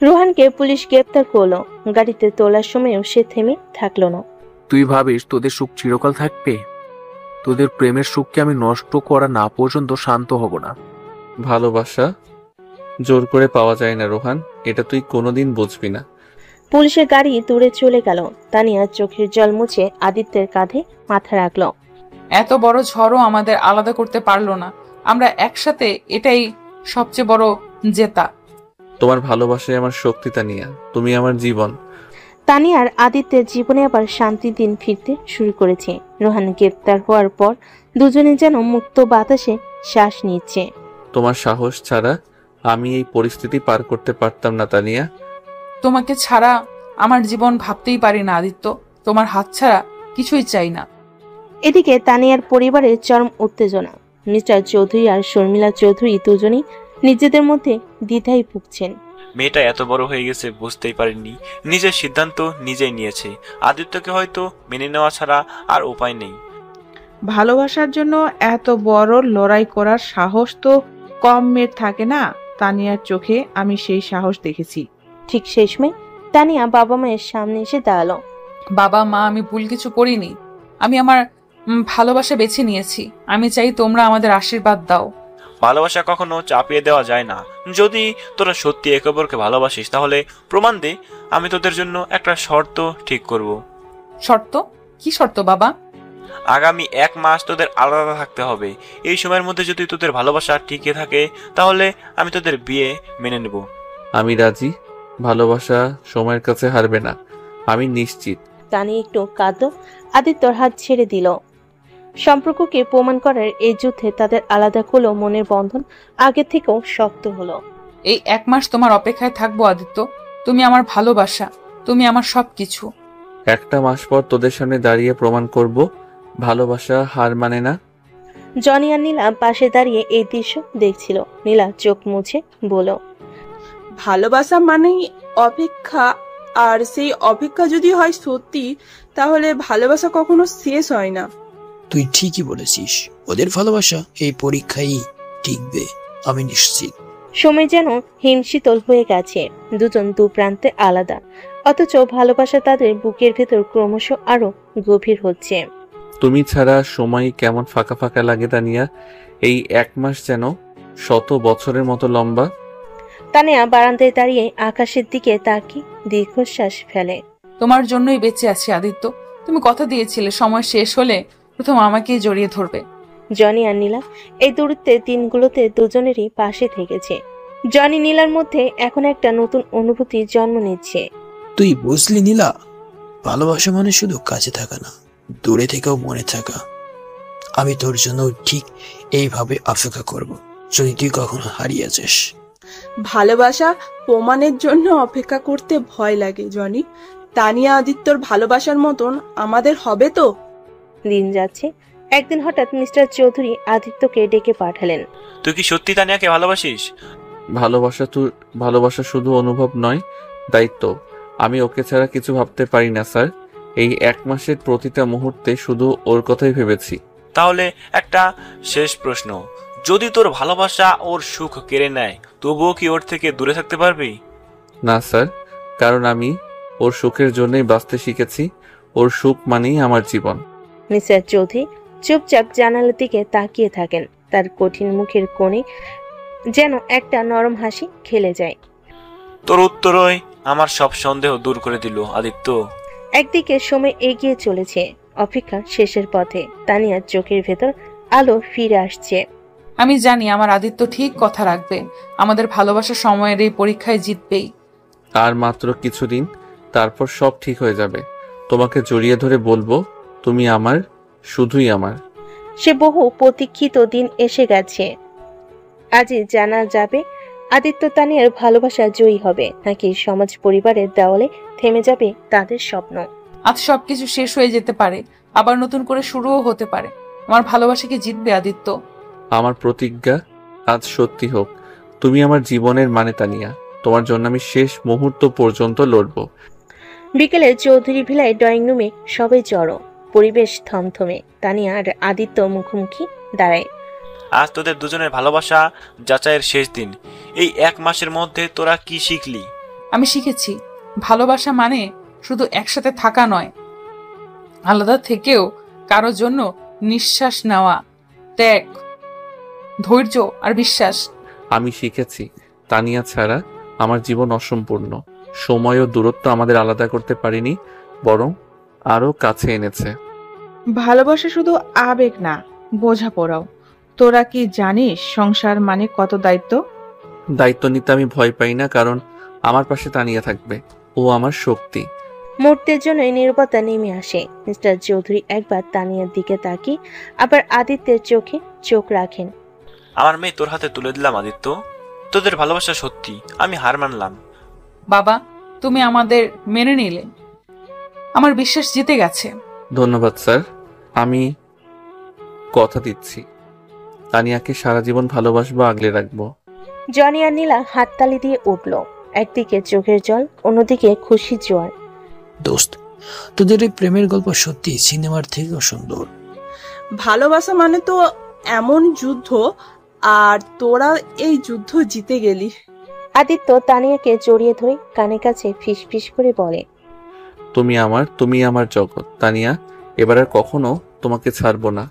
রোহানকে পুলিশ গ্রেপ্তার করলো। গাড়িতে তোলার সময়ও সে থেমে থাকলো না। তুই ভাবিস তোদের সুখ চিরকাল থাকবে? তোদের প্রেমের সুখকে আমি নষ্ট করা না পর্যন্ত শান্ত হব না। ভালোবাসা জোর করে পাওয়া যায় না রোহান, এটা তুই কোনোদিন বুঝবি না। পুলিশের গাড়ি দূরে চলে গেল। তানিয়া চোখের জল মুছে আদিত্যের কাঁধে মাথা রাখলো। এত বড় ঝড়ও আমাদের আলাদা করতে পারলো না। আমরা একসাথে, এটাই সবচেয়ে বড় জেতা। তোমার ভালোবাসায় আমার শক্তি তানিয়া, তুমি আমার জীবন। তানিয়ার আদিত্যের জীবনে আবার শান্তির দিন ফিরতে শুরু করেছে। রোহান গ্রেপ্তার হওয়ার পর দুজনে যেন মুক্ত বাতাসে শ্বাস নিচ্ছে। তোমার সাহস ছাড়া আমি এই পরিস্থিতি পার করতে পারতাম না তানিয়া। তোমাকে ছাড়া আমার জীবন ভাবতেই পারি না আদিত্য। তোমার হাত ছাড়া কিছুই চাই না। এদিকে তানিয়ার পরিবারের চরম উত্তেজনা। মিস্টার চৌধুরী আর শর্মিলা চৌধুরী দুজনেই নিজেদের মধ্যে দ্বিধায় ভুগছেন। মেয়েটা এত বড় হয়ে গেছে বুঝতেই পারেনি, নিজের সিদ্ধান্ত নিজেই নিয়েছে। আদিত্যকে হয়তো মেনে নেওয়া ছাড়া আর উপায় নেই। ভালোবাসার জন্য এত বড় লড়াই করার সাহস তো কম মেয়ের থাকে না। তানিয়ার চোখে আমি সেই সাহস দেখেছি। ঠিক সেই সময় তানিয়া বাবা মায়ের সামনে এসে দাঁড়ালো। বাবা মা, আমি ভুল কিছু করিনি। আমি আমার ভালোবাসা বেছে নিয়েছি। আমি চাই তোমরা আমাদের আশীর্বাদ দাও। ভালোবাসা কখনো চাপিয়ে দেওয়া যায় না। যদি তোরা সত্যি একে অপরকে ভালোবাসিস তাহলে প্রমাণ দে। আমি তোদের জন্য একটা শর্ত ঠিক করব। শর্ত? কি শর্ত বাবা? আগামী 1 মাস তোদের আলাদা থাকতে হবে। এই সময়ের মধ্যে যদি তোদের ভালোবাসা টিকে থাকে তাহলে আমি তোদের বিয়ে মেনে নেব। আমি রাজি। ভালোবাসা সময়ের কাছে হারবে না, আমি নিশ্চিত। তানিয়া একটু কাঁদল। আদিত্যর হাত ছেড়ে দিল। সম্পর্ককে প্রমাণ করার এই যুদ্ধে তাদের আলাদা হলো মনের বন্ধন আগে থেকেও শক্ত হলো। এই 1 মাস তোমার অপেক্ষায় থাকবো আদিত্য। তুমি আমার ভালোবাসা, তুমি আমার সবকিছু। 1 মাস পর তোদের সামনে দাঁড়িয়ে প্রমাণ করব ভালোবাসা হার মানে না। জনি আর নীলা পাশে দাঁড়িয়ে এই দৃশ্য দেখছিল। নীলা চোখ মুছে বলল, ভালোবাসা মানেই অপেক্ষা, আর সেই অপেক্ষা যদি হয় সত্যি তাহলে ভালোবাসা কখনো শেষ হয় না। তুই ঠিকই বলেছিস, ওদের ভালোবাসা এই পরীক্ষায় টিকবে, আমি নিশ্চিত। সময় যেন হিমশীতল হয়ে গেছে। দুজন দু প্রান্তে আলাদা, অথচ ভালোবাসা তাদের বুকের ভেতর ক্রমশ আরো গভীর হচ্ছে। তুমি ছাড়া সময় কেমন ফাঁকা ফাঁকা লাগে তানিয়া। এই 1 মাস যেন 100 বছরের মতো লম্বা। তানিয়া বারান্দায় দাঁড়িয়ে আকাশের দিকে তাকিয়ে দীর্ঘশ্বাস ফেলে। তোমার জন্যই বেঁচে আছি আদিত্য। তুমি কথা দিয়েছিলে সময় শেষ হলে প্রথম আমাকেই জড়িয়ে ধরবে। জনি আর নীলা এই দূরত্বের দিনগুলোতে দুজনেরই পাশে থেকেছে। জনি নীলার মধ্যে এখন একটা নতুন অনুভূতি জন্ম নিচ্ছে। তুই বুঝলি নীলা, ভালোবাসা মানে শুধু কাছে থাকা না, দূরে থেকেও মনে থাকা। আমি তোর জন্য ঠিক এইভাবে অপেক্ষা করব যদি তুই কখনো হারিয়ে যাস। ভালোবাসা প্রমাণের জন্য অপেক্ষা করতে ভয় লাগে জনি। তানিয়া আদিত্যর ভালোবাসার মতন আমাদের হবে তো? দিন যাচ্ছে। একদিন হঠাৎ মিস্টার চৌধুরী আদিত্যকে ডেকে পাঠালেন। তুই কি সত্যি তানিয়াকে ভালোবাসিস? ভালোবাসা শুধু অনুভব নয়, দায়িত্ব। আমি ওকে ছাড়া কিছু ভাবতে পারি না স্যার। এই 1 মাসের প্রতিটা মুহূর্তে শুধু ওর কথাই ভেবেছি। তাহলে একটা শেষ প্রশ্ন, যদি তোর ভালোবাসা ওর সুখ কেড়ে নেয় তবুও কি ওর থেকে দূরে থাকতে পারবি? না স্যার, কারণ আমি ওর সুখের জন্যই বাঁচতে শিখেছি। ওর সুখ মানেই আমার জীবন। মিস্টার চৌধুরী চুপচাপ জানালার দিকে তাকিয়ে থাকেন। তার কঠিন মুখের কোণে যেন একটা নরম হাসি খেলে যায়। তোর উত্তরই আমার সব সন্দেহ দূর করে দিল আদিত্য। একদিকে সময় এগিয়ে চলেছে, অপেক্ষা শেষের পথে। তানিয়ার চোখের ভেতর আলো ফিরে আসছে। আমি জানি আমার আদিত্য ঠিক কথা রাখবে। আমাদের ভালোবাসা সময়ের এই পরীক্ষায় জিতবেই। আর মাত্র কিছুদিন, তারপর সব ঠিক হয়ে যাবে। তোমাকে জড়িয়ে ধরে বলবো, তুমি আমার, শুধুই আমার। সে বহু প্রতীক্ষিত দিন এসে গেছে। আজই জানা যাবে আদিত্য তানিয়ার ভালোবাসা জয়ী হবে নাকি সমাজ পরিবারের দেওয়ালে থেমে যাবে তাদের স্বপ্ন। আজ সবকিছু শেষ হয়ে যেতে পারে, আবার নতুন করে শুরুও হতে পারে। আমার ভালোবাসা কি জিতবে আদিত্য? আমার প্রতিজ্ঞা আজ সত্যি হোক। তুমি আমার জীবনের মানে তানিয়া। তোমার জন্য আমি শেষ মুহূর্ত পর্যন্ত লড়বো। বিকেলে চৌধুরী ভিলায় ড্রয়িং রুমে সবাই জড়ো। পরিবেশ থমথমে। তানিয়া আর আদিত্য মুখোমুখি দাঁড়ায়। আজ তোদের দুজনের ভালোবাসা যাচাইয়ের শেষ দিন। এই 1 মাসের মধ্যে তোরা কি শিখলি? আমি শিখেছি ভালোবাসা মানে শুধু একসাথে থাকা নয়, আলাদা থেকেও কারোর জন্য নিঃশ্বাস নেওয়া, ত্যাগ, ধৈর্য আর বিশ্বাস। আমি শিখেছি তানিয়া ছাড়া আমার জীবন অসম্পূর্ণ। সময় ও দূরত্ব আমাদের আলাদা করতে পারিনি, বরং আরো কাছে এনেছে। ভালোবাসা শুধু আবেগ না, বোঝাপড়াও। তোরা কি জানিস সংসার মানে কত দায়িত্ব? দায়িত্ব নিতে আমি ভয় পাই না, কারণ আমার পাশে তানিয়া থাকবে। ও আমার শক্তি। মুহূর্তের জন্য নীরবতা নেমে আসে। মিস্টার চৌধুরী একবার তানিয়ার দিকে তাকিয়ে আবার আদিত্যের চোখে চোখ রাখেন। আমার মেয়ে তোর হাতে তুলে দিলাম আদিত্য। তোদের ভালোবাসা সত্যি, আমি হার মানলাম। বাবা, তুমি আমাদের মেনে নিলে। আমার বিশ্বাস জিতে গেছে। ধন্যবাদ স্যার। আমি কথা দিচ্ছি তানিয়াকে সারা জীবন ভালোবাসবো, আগলে রাখবো। জনি আর নীলা হাততালি দিয়ে উঠল। একদিকে চোখের জল, অন্যদিকে খুশি জোয়ার। দোস্ত, তোদের এই প্রেমের গল্প সত্যি সিনেমার থেকেও সুন্দর। ভালোবাসা মানে তো এমন যুদ্ধ, আর তোরা এই যুদ্ধ জিতে গেলি। আদিত্য তানিয়াকে জড়িয়ে ধরে কানে কাছে ফিস ফিস করে বলে, তুমি আমার জগৎ তানিয়া, এবার আর কখনো তোমাকে ছাড়বো না।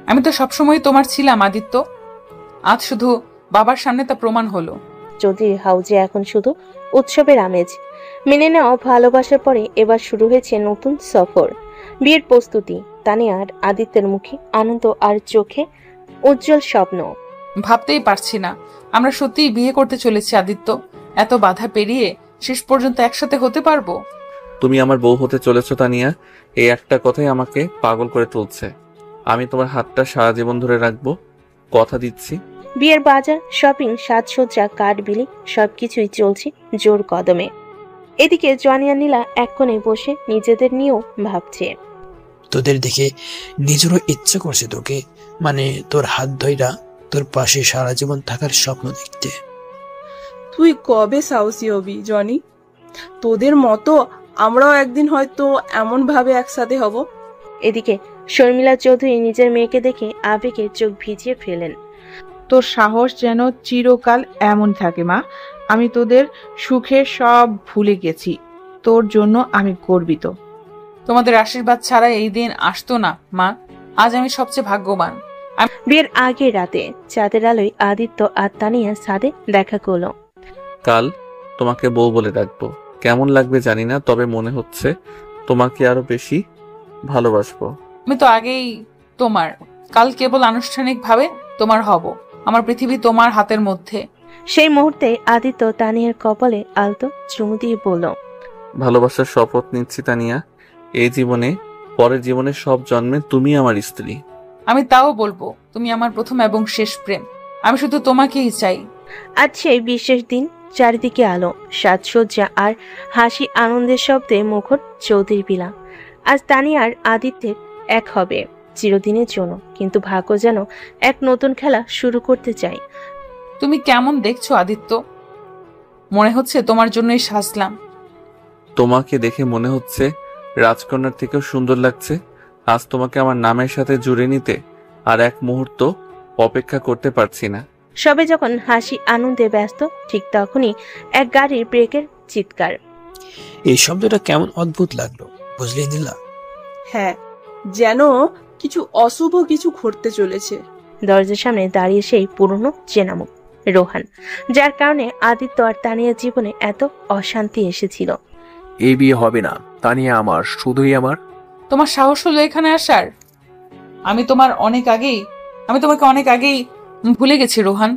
আমি তো সবসময় তোমার ছিলাম আদিত্য, আজ শুধু বাবার সামনে তা প্রমাণ হলো। চৌধুরীর হাউজে এখন শুধু উৎসবের আমেজ। মেনে নেওয়া ভালোবাসার পরে এবার শুরু হয়েছে নতুন সফর, বিয়ের প্রস্তুতি। তানিয়া আর আদিত্যের মুখে আনন্দ আর চোখে উজ্জ্বল স্বপ্ন। ভাবতেই পারছি না আমরা সত্যিই বিয়ে করতে চলেছি আদিত্য। এত বাধা পেরিয়ে শেষ পর্যন্ত একসাথে হতে পারবো। তুমি আমার বউ হতে চলেছো তানিয়া, এই একটা কথাই আমাকে পাগল করে তুলছে। আমি তোমার হাতটা সারা জীবন ধরে রাখবো, কথা দিচ্ছি। বিয়ের বাজার, শপিং, সাজসজ্জা, কাঠ বিলি সবকিছুই চলছে জোর কদমে। এদিকে জনি আর নীলা এক কোণে বসে নিজেদের নিয়েও ভাবছে। তোদের দেখে নিজেরও ইচ্ছা করছে তোকে, মানে তোর হাত ধইরা তোর পাশে সারা জীবন থাকার স্বপ্ন দেখতে। তুই কবে সাহসী হবি জনি? তোদের মতো আমরাও একদিন হয়তো এমন ভাবে একসাথে হব। এদিকে শর্মিলা চৌধুরী নিজের মেয়েকে দেখে আবেগে চোখ ভিজিয়ে ফেলেন। তোর সাহস যেন চিরকাল এমন থাকে মা। আমি তোদের সুখে সব ভুলে গেছি, তোর জন্য আমি গর্বিত। তোমাদের আশীর্বাদ ছাড়া এই দিন আসতো না মা। আজ আমি সবচেয়ে ভাগ্যবান। বিয়ের আগের রাতে চাঁদের আলোয় আদিত্য আর তানিয়া ছাদে দেখা করলো। কাল তোমাকে বউ বলে ডাকবো, কেমন লাগবে জানি না, তবে মনে হচ্ছে তোমাকে আরো বেশি ভালোবাসবো। আমি তো আগেই তোমার, কাল কেবল আনুষ্ঠানিকভাবে তোমার হব। আমার পৃথিবী তোমার হাতের মধ্যে। সেই মুহূর্তে আদিত্য তানিয়ার কপালে আলতো চুমু দিয়ে বলল, ভালোবাসার শপথ নিচ্ছি তানিয়া, এই জীবনে পরের জীবনে সব জন্মে তুমি আমার স্ত্রী। আমি তাও বলবো তুমি আমার প্রথম এবং শেষ প্রেম। আমি শুধু তোমাকেই চাই। আজ সেই বিশেষ দিন, চারিদিকে আলো, সাজসজ্জা আর হাসি আনন্দের শব্দে মুখর চৌধুরী বিলা। আজ তানিয়া আর আদিত্যের এক হবে চিরদিনের জন্য, কিন্তু ভাগ্য যেন এক নতুন খেলা শুরু করতে চাই। তুমি কেমন দেখছো আদিত্য? মনে হচ্ছে তোমার জন্যই সাজলাম। তোমাকে দেখে মনে হচ্ছে রাজকন্যার থেকেও সুন্দর লাগছে। আজ তোমাকে আমার নামের সাথে জুড়ে নিতে আর এক মুহূর্ত অপেক্ষা করতে পারছি না। সবে যখন হাসি আনন্দে ব্যস্ত, ঠিক তখনই এক গাড়ির ব্রেকের চিৎকার। এই শব্দটা কেমন অদ্ভুত লাগলো, বুঝলি নীলা? হ্যাঁ, যেন কিছু অশুভ কিছু ঘটতে চলেছে। দরজার সামনে দাঁড়িয়ে সেই পুরনো চেনামুখ রোহান, যার কারণে আদিত্য আর তানিয়ার জীবনে এত অশান্তি এসেছিল। এই বিয়ে হবে না, তানিয়া আমার, শুধুই আমার। তোমার সাহস হলো এখানে আসার? আমি তোমাকে অনেক আগেই ভুলে গেছি রোহান।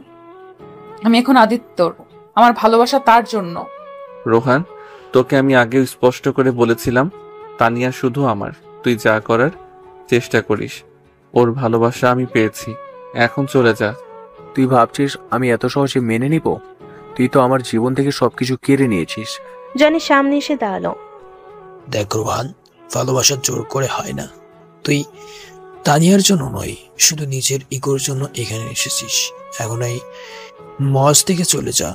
আমি এখন আদিত্যর, আমার ভালোবাসা তার জন্য। রোহান, তোকে আমি আগেও স্পষ্ট করে বলেছিলাম তানিয়া শুধু আমার, তুই যা করার চেষ্টা করিস। ওর ভালোবাসা আমি পেয়েছি, এখন চলে যা। তুই ভাবছিস আমি এত সহজে মেনে নিব? তুই তো আমার জীবন থেকে সবকিছু কেড়ে নিয়েছিস। জনি সামনে এসে দাঁড়ালো। দেখ রোহান, ভালোবাসা জোর করে হয় না। তুই তানিয়ার জন্য নয়, শুধু নিজের ইগোর জন্য এখানে এসেছিস। এখন এই মজ থেকে চলে যা।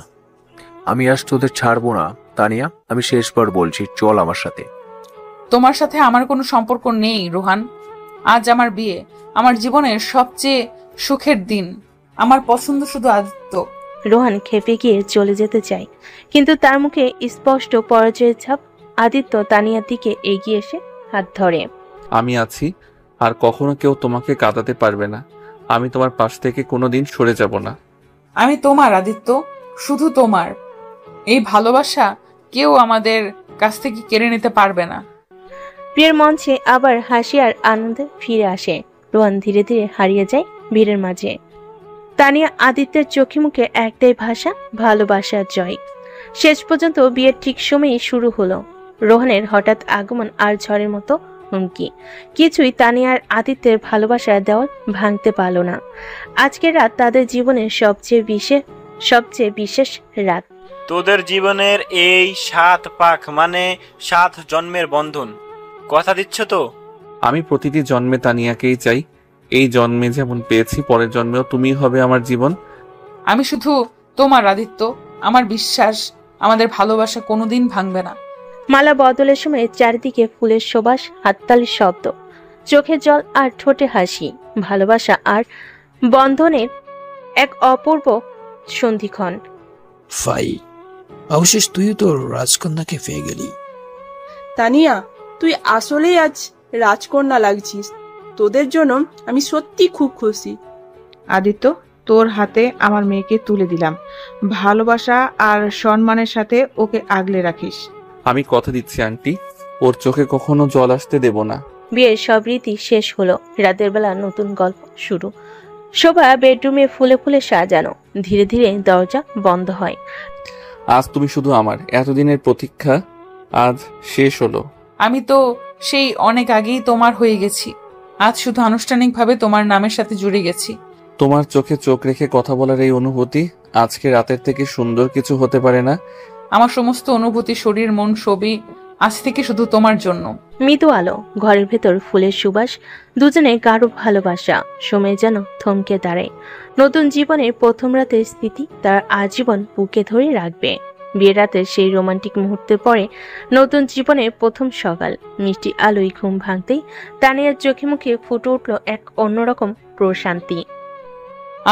আমি আজ তোদের ছাড়বো না তানিয়া, আমি শেষবার বলছি, চল আমার সাথে। তোমার সাথে আমার কোনো সম্পর্ক নেই রোহান। আজ আমার বিয়ে, আমার জীবনের সবচেয়ে সুখের দিন। আমার পছন্দ শুধু আদিত্য। রোহান খেপে গিয়ে চলে যেতে চায়, কিন্তু তার মুখে স্পষ্ট পরাজয়ের ছাপ। আদিত্য তানিয়ার দিকে এগিয়ে এসে হাত ধরে। আমি আছি, আর কখনো কেউ তোমাকে কাঁদাতে পারবে না। আমি তোমার পাশ থেকে কোনোদিন সরে যাব না। আমি তোমার আদিত্য, শুধু তোমার। এই ভালোবাসা কেউ আমাদের কাছ থেকে কেড়ে নিতে পারবে না। বিয়ের মঞ্চে আবার হাসি আর আনন্দে ফিরে আসে। রোহান ধীরে ধীরে হারিয়ে যায় ভিড়ের মাঝে। তানিয়া আদিত্যের চোখে মুখে একটাই ভাষা, ভালোবাসার জয়। শেষ পর্যন্ত বিয়ের ঠিক সময়ই শুরু হলো। রোহানের হঠাৎ আগমন আর ঝড়ের মতো হুমকি কিছুই তানিয়ার আদিত্যের ভালোবাসার দেওয়াল ভাঙতে পারল না। আজকের রাত তাদের জীবনের সবচেয়ে বিশেষ রাত। তোদের জীবনের এই 7 পাক মানে 7 জন্মের বন্ধন, কথা দিচ্ছ তো? আমি প্রতিটি জন্মে তানিয়াকেই চাই। এই জন্মে যেমন পেয়েছি, পরের জন্মেও তুমিই হবে আমার জীবন। আমি শুধু তোমার আদিত্য, আমার বিশ্বাস আমাদের ভালোবাসা কোনোদিন ভাঙবে না। মালা বদলের সময় চারিদিকে ফুলের সুবাস, হাততালির শব্দ, চোখে জল আর ঠোঁটে হাসি। ভালোবাসা আর বন্ধনের এক অপূর্ব সন্ধিক্ষণ। ফাই, অবশেষ তুইও তোর রাজকন্যাকে পেয়ে গেলি। তানিয়া, তুই আসলেই আজ রাজকন্যা লাগছিস। তোদের জন্য আমি সত্যি খুব খুশি। আদিত্য, তোর হাতে আমার মেয়েকে তুলে দিলাম। ভালোবাসা আর সম্মানের সাথে ওকে আগলে রাখিস। আমি কথা দিচ্ছি আন্টি, ওর চোখে কখনো জল আসতে দেব না। বিয়ের সব রীতি শেষ হলো। রাতের বেলা নতুন গল্প শুরু। শোভা বেডরুমে ফুলে ফুলে সাজানো। ধীরে ধীরে দরজা বন্ধ হয়। আজ তুমি শুধু আমার, এতদিনের প্রতীক্ষা আজ শেষ হলো। আমি তো সেই অনেক আগেই তোমার হয়ে গেছি। আজ শুধু আনুষ্ঠানিকভাবে তোমার নামের সাথে জুড়ে গেছি। তোমার চোখে চোখ রেখে কথা বলার এই অনুভূতি আজকে রাতের থেকে সুন্দর কিছু হতে পারে না। আমার সমস্ত অনুভূতি, শরীর, মন সবই আজ থেকে শুধু তোমার জন্য। মৃদু আলো, ঘরের ভেতর ফুলের সুবাস, দুজনে গাঢ় ভালোবাসা। সময় যেন থমকে দাঁড়ায়। নতুন জীবনের প্রথম রাতের স্মৃতি তার আজীবন বুকে ধরে রাখবে। বিয়ের রাতের সেই রোমান্টিক মুহূর্তের পরে নতুন জীবনের প্রথম সকাল। মিষ্টি আলোয় ঘুম ভাঙতেই তানিয়ার চোখে মুখে ফুটে উঠল এক অন্যরকম প্রশান্তি।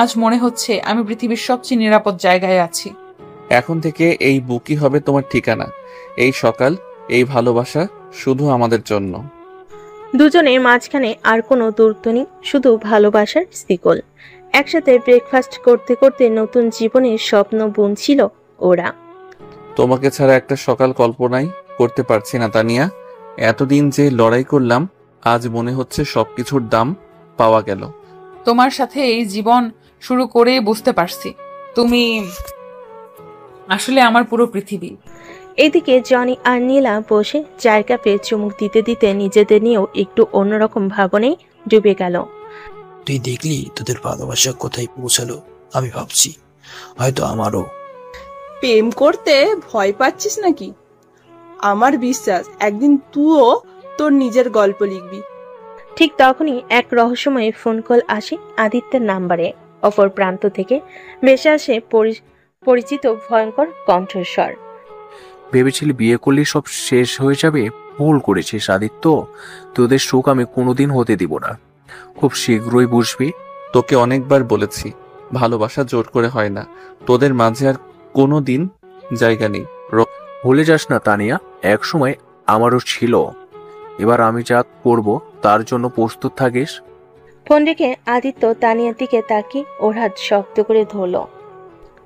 আজ মনে হচ্ছে আমি পৃথিবীর সবচেয়ে নিরাপদ জায়গায় আছি। এখন থেকে এই বুকই হবে তোমার ঠিকানা। এই সকাল, এই ভালোবাসা শুধু আমাদের জন্য। দুজনের মাঝখানে আর কোনো দূরত্ব নেই, শুধু ভালোবাসার শিকল। একসাথে ব্রেকফাস্ট করতে করতে নতুন জীবনের স্বপ্ন বুনছিল ওরা। তোমাকে ছাড়া একটা সকাল কল্পনাই করতে পারছি না তানিয়া। এতদিন যে লড়াই করলাম, আজ মনে হচ্ছে সবকিছুর দাম পাওয়া গেল। তোমার সাথে এই জীবন শুরু করে বুঝতে পারছি তুমি আসলে আমার পুরো পৃথিবী। এদিকে জনি আর নীলা বসে চায়ের কাপে চুমুক দিতে দিতে নিজেদের নিয়েও একটু অন্যরকম ভাবনায় ডুবে গেল। তুই দেখলি তোদের ভালোবাসা কোথায় পৌঁছালো? আমি ভাবছি হয়তো আমারও। প্রেম করতে ভয় পাচ্ছিস নাকি? আমার বিশ্বাস একদিন তুইও তোর নিজের গল্প লিখবি। ঠিক তখনই এক রহস্যময় ফোন কল আসে আদিত্যের নাম্বারে। অপর প্রান্ত থেকে ভেসে আসে পরিচিত ভয়ঙ্কর কণ্ঠস্বর। ভেবেছিলি বিয়ে করলে সব শেষ হয়ে যাবে? ভুল করেছিস আদিত্য। তোদের সুখ আমি কোনোদিন হতে দিব না। খুব শীঘ্রই বুঝবি। তোকে অনেকবার বলেছি, ভালোবাসা জোর করে হয় না। তোদের মাঝে আর কোনো দিন জায়গা নেই। ভুলে যাস না তানিয়া, এক সময় আমারও ছিল। এবার আমি যা করব তার জন্য প্রস্তুত থাকিস। ফোন রেখে আদিত্য তানিয়ার দিকে তাকিয়ে ওর হাত শক্ত করে ধরল।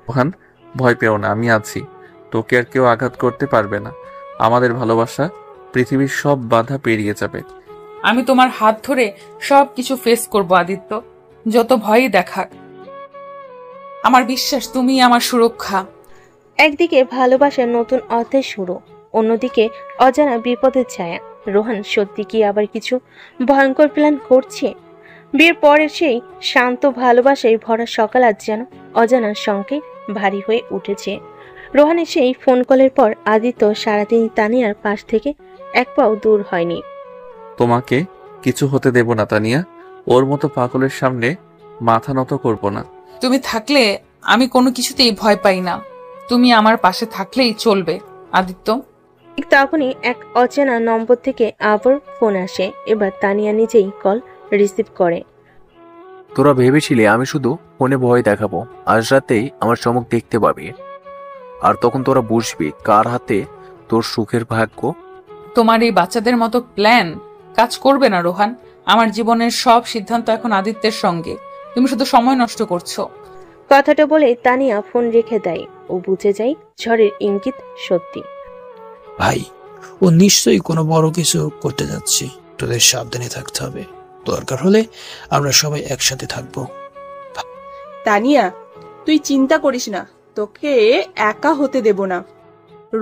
রোহান, ভয় পেও না, আমি আছি। তোকে আর কেউ আঘাত করতে পারবে না। আমাদের ভালোবাসা পৃথিবীর সব বাধা পেরিয়ে যাবে। আমি তোমার হাত ধরে সবকিছু ফেস করব আদিত্য, যত ভয়ই দেখাক। আমার বিশ্বাস তুমি আমার সুরক্ষা। একদিকে ভালোবাসার নতুন অধ্যায় শুরু, অন্যদিকে অজানা বিপদের ছায়া। রোহান সত্যি কি আবার কিছু ভয়ঙ্কর প্ল্যান করছে? বিয়ের পরে সেই শান্ত ভালোবাসায় ভরা সকাল আজ যেন অজানা সংকেত ভারী হয়ে উঠেছে। রোহানের সেই ফোন কলের পর আদিত্য সারাদিন তানিয়ার পাশ থেকে এক পাও দূর হয়নি। তোমাকে কিছু হতে দেব না তানিয়া। ওর মতো পাগলের সামনে মাথা নত করব না। তুমি থাকলে আমি কোনো কিছুতেই ভয় পাই না। তুমি আমার পাশে থাকলেই চলবে আদিত্য। ঠিক তখনই এক অচেনা নম্বর থেকে আবার ফোন আসে। এবার তানিয়া নিজেই কল রিসিভ করে। তোরা ভেবেছিলি আমি শুধু ফোনে ভয় দেখাবো, আজ রাতেই আমার চমক দেখতে পাবি। আর তখন তোরা বুঝবি কার হাতে তোর সুখের ভাগ্য। তোমার এই বাচ্চাদের মতো প্ল্যান কাজ করবে না রোহান। আমার জীবনের সব সিদ্ধান্ত এখন আদিত্যের সঙ্গে। তুমি শুধু সময় নষ্ট করছো। কথাটা বলে তানিয়া ফোন রেখে দেয়। ও বুঝে যায় ঝড়ের ইঙ্গিত সত্যি। ভাই, ও নিশ্চয়ই কোনো বড় কিছু করতে যাচ্ছে। তোদের সাবধানে থাকতে হবে। দরকার হলে আমরা সবাই একসাথে থাকবো। তানিয়া, তুই চিন্তা করিস না, তোকে একা হতে দেব না।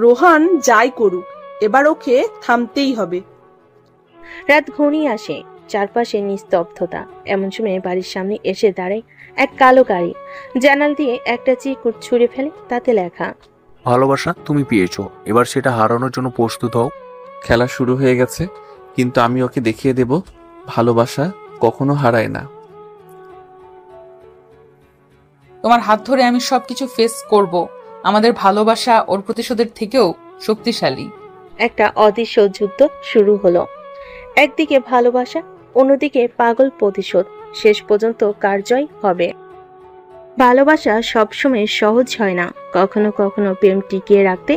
রোহান যাই করুক, এবার ওকে থামতেই হবে। রাত ঘনিয়ে আসে, চারপাশে নিস্তব্ধতা। এমন সময় বাড়ির সামনে এসে দাঁড়ায় এক কালো গাড়ি। জানাল দিয়ে একটা চিরকুট ছুঁড়ে ফেলে, তাতে লেখা ভালোবাসা তুমি পেয়েছো, এবার সেটা হারানোর জন্য প্রস্তুত হও। খেলা শুরু হয়ে গেছে, কিন্তু আমি ওকে দেখিয়ে দেব ভালোবাসা কখনো হারায় না। তোমার হাত ধরে আমি সবকিছু ফেস করব। আমাদের ভালোবাসা ওর প্রতিশোধের থেকেও শক্তিশালী। একটা অদৃশ্য যুদ্ধ শুরু হলো। একদিকে ভালোবাসা, অন্যদিকে পাগল প্রতিশোধ। শেষ পর্যন্ত কার জয় হবে? ভালোবাসা সবসময় সহজ হয় না, কখনো কখনো প্রেম টিকিয়ে রাখতে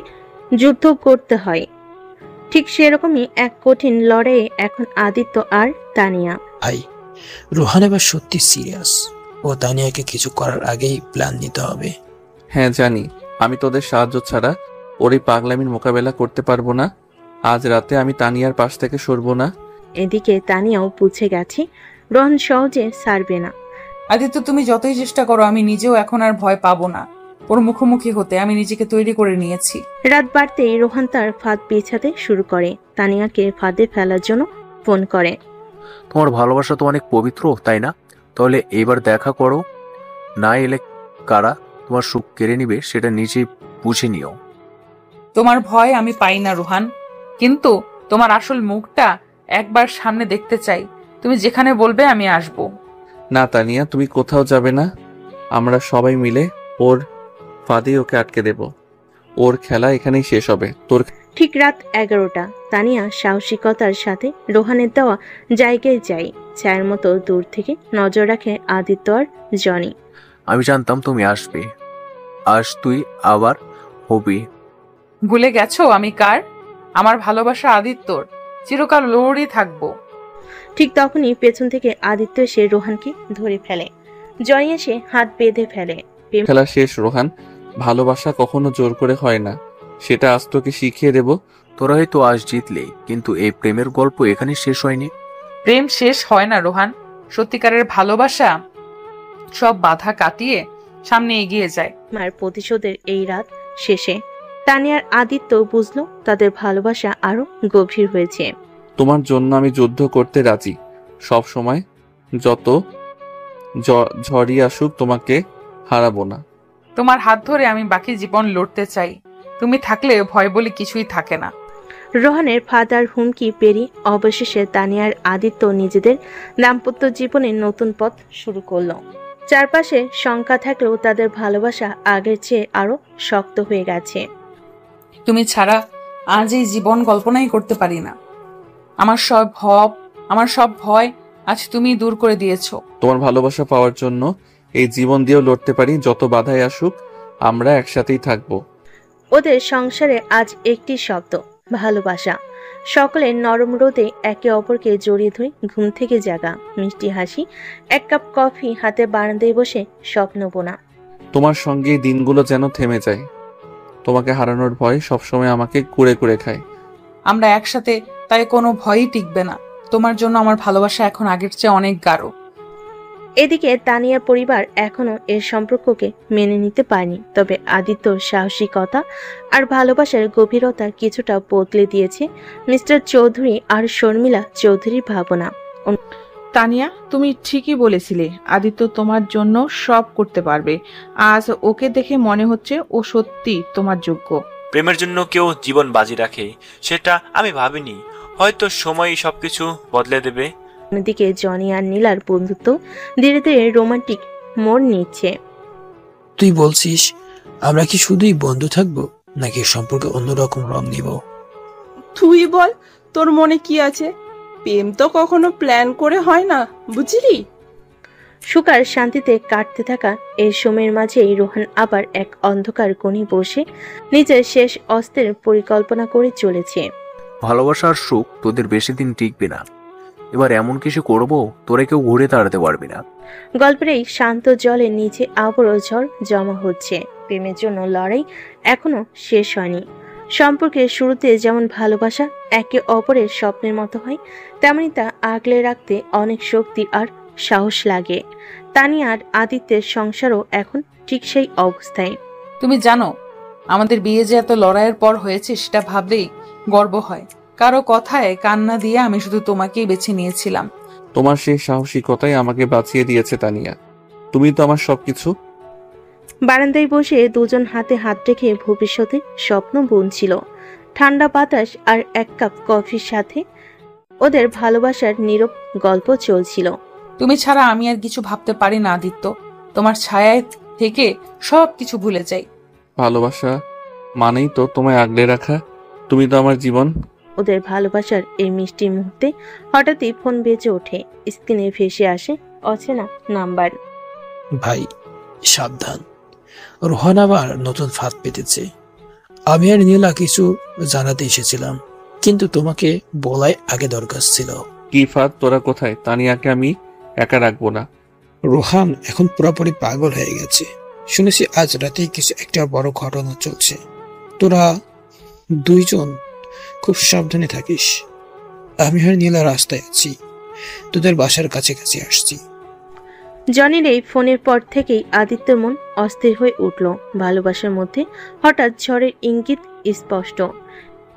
যুদ্ধ করতে হয়। ঠিক সেরকমই এক কঠিন লড়াইয়ে এখন আদিত্য আর তানিয়া। ভাই, রোহান এবার সত্যি সিরিয়াস। ও তানিয়াকে কিছু করার আগেই প্ল্যান নিতে হবে। হ্যাঁ জানি, আমি তোদের সাহায্য ছাড়া ওর এই পাগলামির মোকাবেলা করতে পারবো না। আজ রাতে আমি তানিয়ার পাশ থেকে সরবো না। এদিকে তানিয়াও বুঝে গেছে রোহন সহজে ছাড়বে না। আদিত্য, তুমি যতই চেষ্টা করো, আমি নিজেও এখন আর ভয় পাবো না। ওর মুখোমুখি হতে আমি নিজেকে তৈরি করে নিয়েছি। রাত বাড়তেই রোহান তার ফাঁদ বিছাতে শুরু করে। তানিয়াকে ফাঁদে ফেলার জন্য ফোন করে। তোমার ভালোবাসা তো অনেক পবিত্র, তাই না? তাহলে এবার দেখা করো। না এলে কারা তোমার সুখ কেড়ে নিবে সেটা নিজেই বুঝে নিও। তোমার ভয় আমি পাই না রোহান, কিন্তু তোমার আসল মুখটা একবার সামনে দেখতে চাই। তুমি যেখানে বলবে আমি আসব। না তানিয়া, তুমি কোথাও যাবে না। আমরা সবাই মিলে ওর ফাঁদে ওকে আটকে দেব। ওর খেলা এখানেই শেষ হবে। তোর ঠিক রাত 11টা। তানিয়া সাহসিকতার সাথে রোহানের দেওয়া জায়গায় যায়। ছায়ের মতো দূর থেকে নজর রাখে আদিত্য আর জনি। আমি জানতাম তুমি আসবে। আজ তুই আবার হবি। ভুলে গেছো আমি কার? আমার ভালোবাসা আদিত্যর। চিরকাল লড়ি থাকবো। ঠিক তখনই পেছন থেকে আদিত্য এসে রোহানকে ধরে ফেলে। জনি এসে হাত বেঁধে ফেলে। খেলা শেষ রোহান। ভালোবাসা কখনো জোর করে হয় না, সেটা আজ তোকে শিখিয়ে দেব। তোরা হয়তো আজ জিতলে, কিন্তু এই প্রেমের গল্প এখানে শেষ হয়নি। প্রেম শেষ হয় না রোহান। সত্যিকারের ভালোবাসা সব বাধা কাটিয়ে সামনে এগিয়ে যায়। মার প্রতিশোধের এই রাত শেষে তানিয়ার আদিত্য বুঝলো তাদের ভালোবাসা আরো গভীর হয়েছে। তোমার জন্য আমি যুদ্ধ করতে রাজি। সব সময় যত ঝড়ই আসুক তোমাকে হারাবো না। তোমার হাত ধরে আমি বাকি জীবন লড়তে চাই। তুমি থাকলে ভয় বলে কিছুই থাকে না। রোহানের ফাদার হুমকি পেরিয়ে অবশেষে তানিয়ার আদিত্য নিজেদের দাম্পত্য জীবনের নতুন পথ শুরু করলো। চারপাশে শঙ্কা থাকলেও তাদের ভালোবাসা আগের চেয়ে আরো শক্ত হয়ে গেছে। তুমি ছাড়া আজ এই জীবন কল্পনাই করতে পারি না। আমার সব ভয় আজ তুমি দূর করে দিয়েছো। তোমার ভালোবাসা পাওয়ার জন্য এই জীবন দিয়েও লড়তে পারি। যত বাধাই আসুক আমরা একসাথেই থাকবো। ওদের সংসারে আজ একটি শব্দ, ভালোবাসা। সকলে নরম রোদে একে অপরকে জড়িয়ে ধরে ঘুম থেকে জাগা, মিষ্টি হাসি, এক কাপ কফি হাতে বারান্দায় বসে স্বপ্ন বোনা। তোমার সঙ্গে এই দিনগুলো যেন থেমে যায়। তোমাকে হারানোর ভয় সবসময় আমাকে কুড়ে কুড়ে খায়। আমরা একসাথে, তাই কোনো ভয়ই টিকবে না। তোমার জন্য আমার ভালোবাসা এখন আগের চেয়ে অনেক গাঢ়। এদিকে তানিয়ার পরিবার এখনো এর সম্পর্ককে মেনে নিতে পারেনি, তবে আদিত্যর সাহসিকতা আর ভালোবাসার গভীরতা কিছুটা বদলে দিয়েছে মিস্টার চৌধুরী আর শর্মিলা চৌধুরীর ভাবনা। তানিয়া, তুমি ঠিকই বলেছিলে, আদিত্য তোমার জন্য সব করতে পারবে। আজ ওকে দেখে মনে হচ্ছে ও সত্যি তোমার যোগ্য। প্রেমের জন্য কেউ জীবন বাজি রাখে সেটা আমি ভাবিনি। হয়তো সময়ই সবকিছু বদলে দেবে। অন্যদিকে জনি আর নীলার বন্ধুত্ব ধীরে ধীরে রোমান্টিক মোড় নিচ্ছে। তুই বলছিস আমরা কি শুধুই বন্ধু থাকবো, নাকি সম্পর্কে অন্যরকম রং নিব? তুই বল, তোর মনে কি আছে? প্রেম তো কখনো প্ল্যান করে হয় না, বুঝলি? সুখ আর শান্তিতে কাটতে থাকা এই সময়ের মাঝেই রোহান আবার এক অন্ধকার কোণে বসে নিজের শেষ অস্ত্রের পরিকল্পনা করে চলেছে। ভালোবাসার সুখ তোদের বেশি দিন টিকবে না। এবার এমন কিছু করবো তোরে কেউ ঘুরে দাঁড়াতে পারবি না। গল্পের এই শান্ত জলের নিচে আবারও ঝড় জমা হচ্ছে। প্রেমের জন্য লড়াই এখনো শেষ হয়নি। সম্পর্কের শুরুতে যেমন ভালোবাসা একে অপরের স্বপ্নের মতো হয়, তেমনি তা আগলে রাখতে অনেক শক্তি আর সাহস লাগে। তানিয়া আর আদিত্যের সংসারও এখন ঠিক সেই অবস্থায়। তুমি জানো, আমাদের বিয়ে যে এত লড়াইয়ের পর হয়েছে সেটা ভাবলেই গর্ব হয়। কারো কথায় কান্না দিয়ে আমি শুধু তোমাকেই বেছে নিয়েছিলাম। তোমার সেই সাহসিকতাই আমাকে বাঁচিয়ে দিয়েছে তানিয়া। তুমি তো আমার সবকিছু। বারান্দায় বসে দুজন হাতে হাত রেখে ভবিষ্যতে স্বপ্ন বুনছিল। ঠান্ডা বাতাস আর এক কাপ কফির সাথে ওদের ভালোবাসার নীরব গল্প চলছিল। তুমি ছাড়া আমি আর কিছু ভাবতে পারি না আদিত্য। তোমার ছায়ায় থেকে সব কিছু ভুলে যাই। ভালোবাসা মানেই তো তোমায় আগলে রাখা। তুমি তো আমার জীবন। ওদের ভালোবাসার এই মিষ্টি মুহূর্তে হঠাৎই ফোন বেজে ওঠে। স্ক্রিনে ভেসে আসে অচেনা নাম্বার। ভাই সাবধান, রোহান আবার নতুন ফাঁদ পেতেছে। আমি আর নীলা কিছু জানাতে এসেছিলাম, কিন্তু তোমাকে বলাই আগে দরকার ছিল। কি ফাঁদ? তোরা কোথায়? তানিয়াকে আমি একা রাখবো না। রোহান এখন পুরোপুরি পাগল হয়ে গেছে। শুনেছি আজ রাতে কিছু একটা বড় ঘটনা চলছে। তোরা দুইজন খুব সাবধানে থাকিস। আমি আর নীলা রাস্তায় আছি, তোদের বাসার কাছাকাছি আসছি। জনির এই ফোনের পর থেকেই আদিত্যের মন অস্থির হয়ে উঠল। ভালোবাসার মধ্যে হঠাৎ ঝড়ের ইঙ্গিত স্পষ্ট।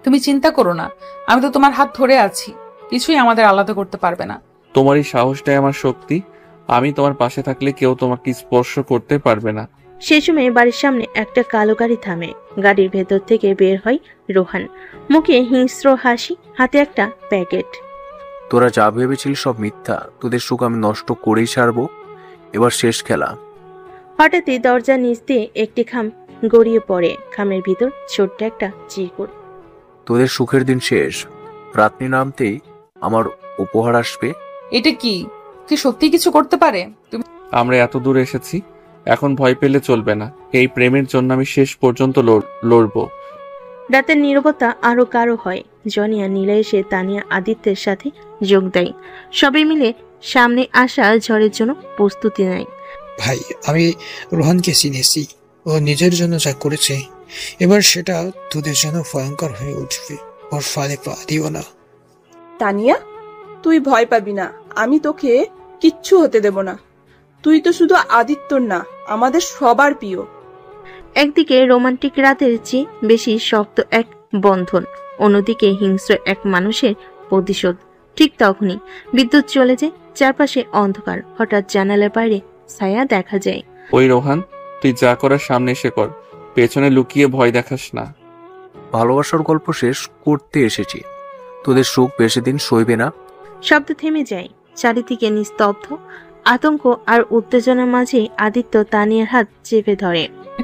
তুমি চিন্তা করো না, আমি তো তোমার হাত ধরে আছি। কিছুই আমাদের আলাদা করতে পারবে না। তোমার এই সাহসটাই আমার শক্তি। আমি তোমার পাশে থাকলে কেউ তোমাকে স্পর্শ করতে পারবে না। সে সময় বাড়ির সামনে একটা কালো গাড়ি থামে। গাড়ির ভেতর থেকে বের হয় রোহান, মুখে হিংস্র হাসি, হাতে একটা প্যাকেট। তোরা যা ভেবেছিলি সব মিথ্যা। তোদের সুখ আমি নষ্ট করেই ছাড়বো। এবার শেষ খেলা। হঠাৎই দরজার নিচ দিয়ে একটি খাম গড়িয়ে পড়ে। খামের ভিতর ছোট্ট একটা চিরকুট। তোদের সুখের দিন শেষ। রাত্রি নামতেই আমার উপহার আসবে। এটা কি? কি সত্যি কিছু করতে পারে? তুমি আমরা এত দূর এসেছি, এখন ভয় পেলে চলবে না। এই প্রেমের জন্য আমি শেষ পর্যন্ত লড়বো। রাতের নীরবতা আরো গাঢ় হয়। জনি আর নীলা এসে তানিয়া আদিত্যের সাথে যোগ দেয়। সবাই মিলে সামনে আসা ঝড়ের জন্য প্রস্তুতি নেয়। ভাই, আমি রোহানকে চিনেছি। ও নিজের জন্য যা করেছে, এবার সেটা তোদের জন্য ভয়ঙ্কর হয়ে উঠবে। ওর ফালে পা দিও না। তানিয়া, তুই ভয় পাবি না। আমি তোকে কিচ্ছু হতে দেব না। তুই তো শুধু আদিত্যর না, আমাদের সবার প্রিয়। একদিকে রোমান্টিক রাতের চেয়ে বেশি শক্ত এক বন্ধন, অন্যদিকে হিংস্র এক মানুষের প্রতিশোধ। ঠিক তখনই বিদ্যুৎ চলে যায়, চারপাশে অন্ধকার। হঠাৎ জানালার বাইরে ছায়া দেখা যায়। ওই রোহান, তুই যা করার সামনে এসে কর, পেছনে লুকিয়ে ভয় দেখাস না। ভালোবাসার গল্প শেষ করতে এসেছি। তোদের সুখ বেশি দিন সইবে না। শব্দ থেমে যায়। চারিদিকে নিস্তব্ধ। আতঙ্ক আর উত্তেজনার মাঝে আদিত্য তানিয়ার হাত চেপে ধরে।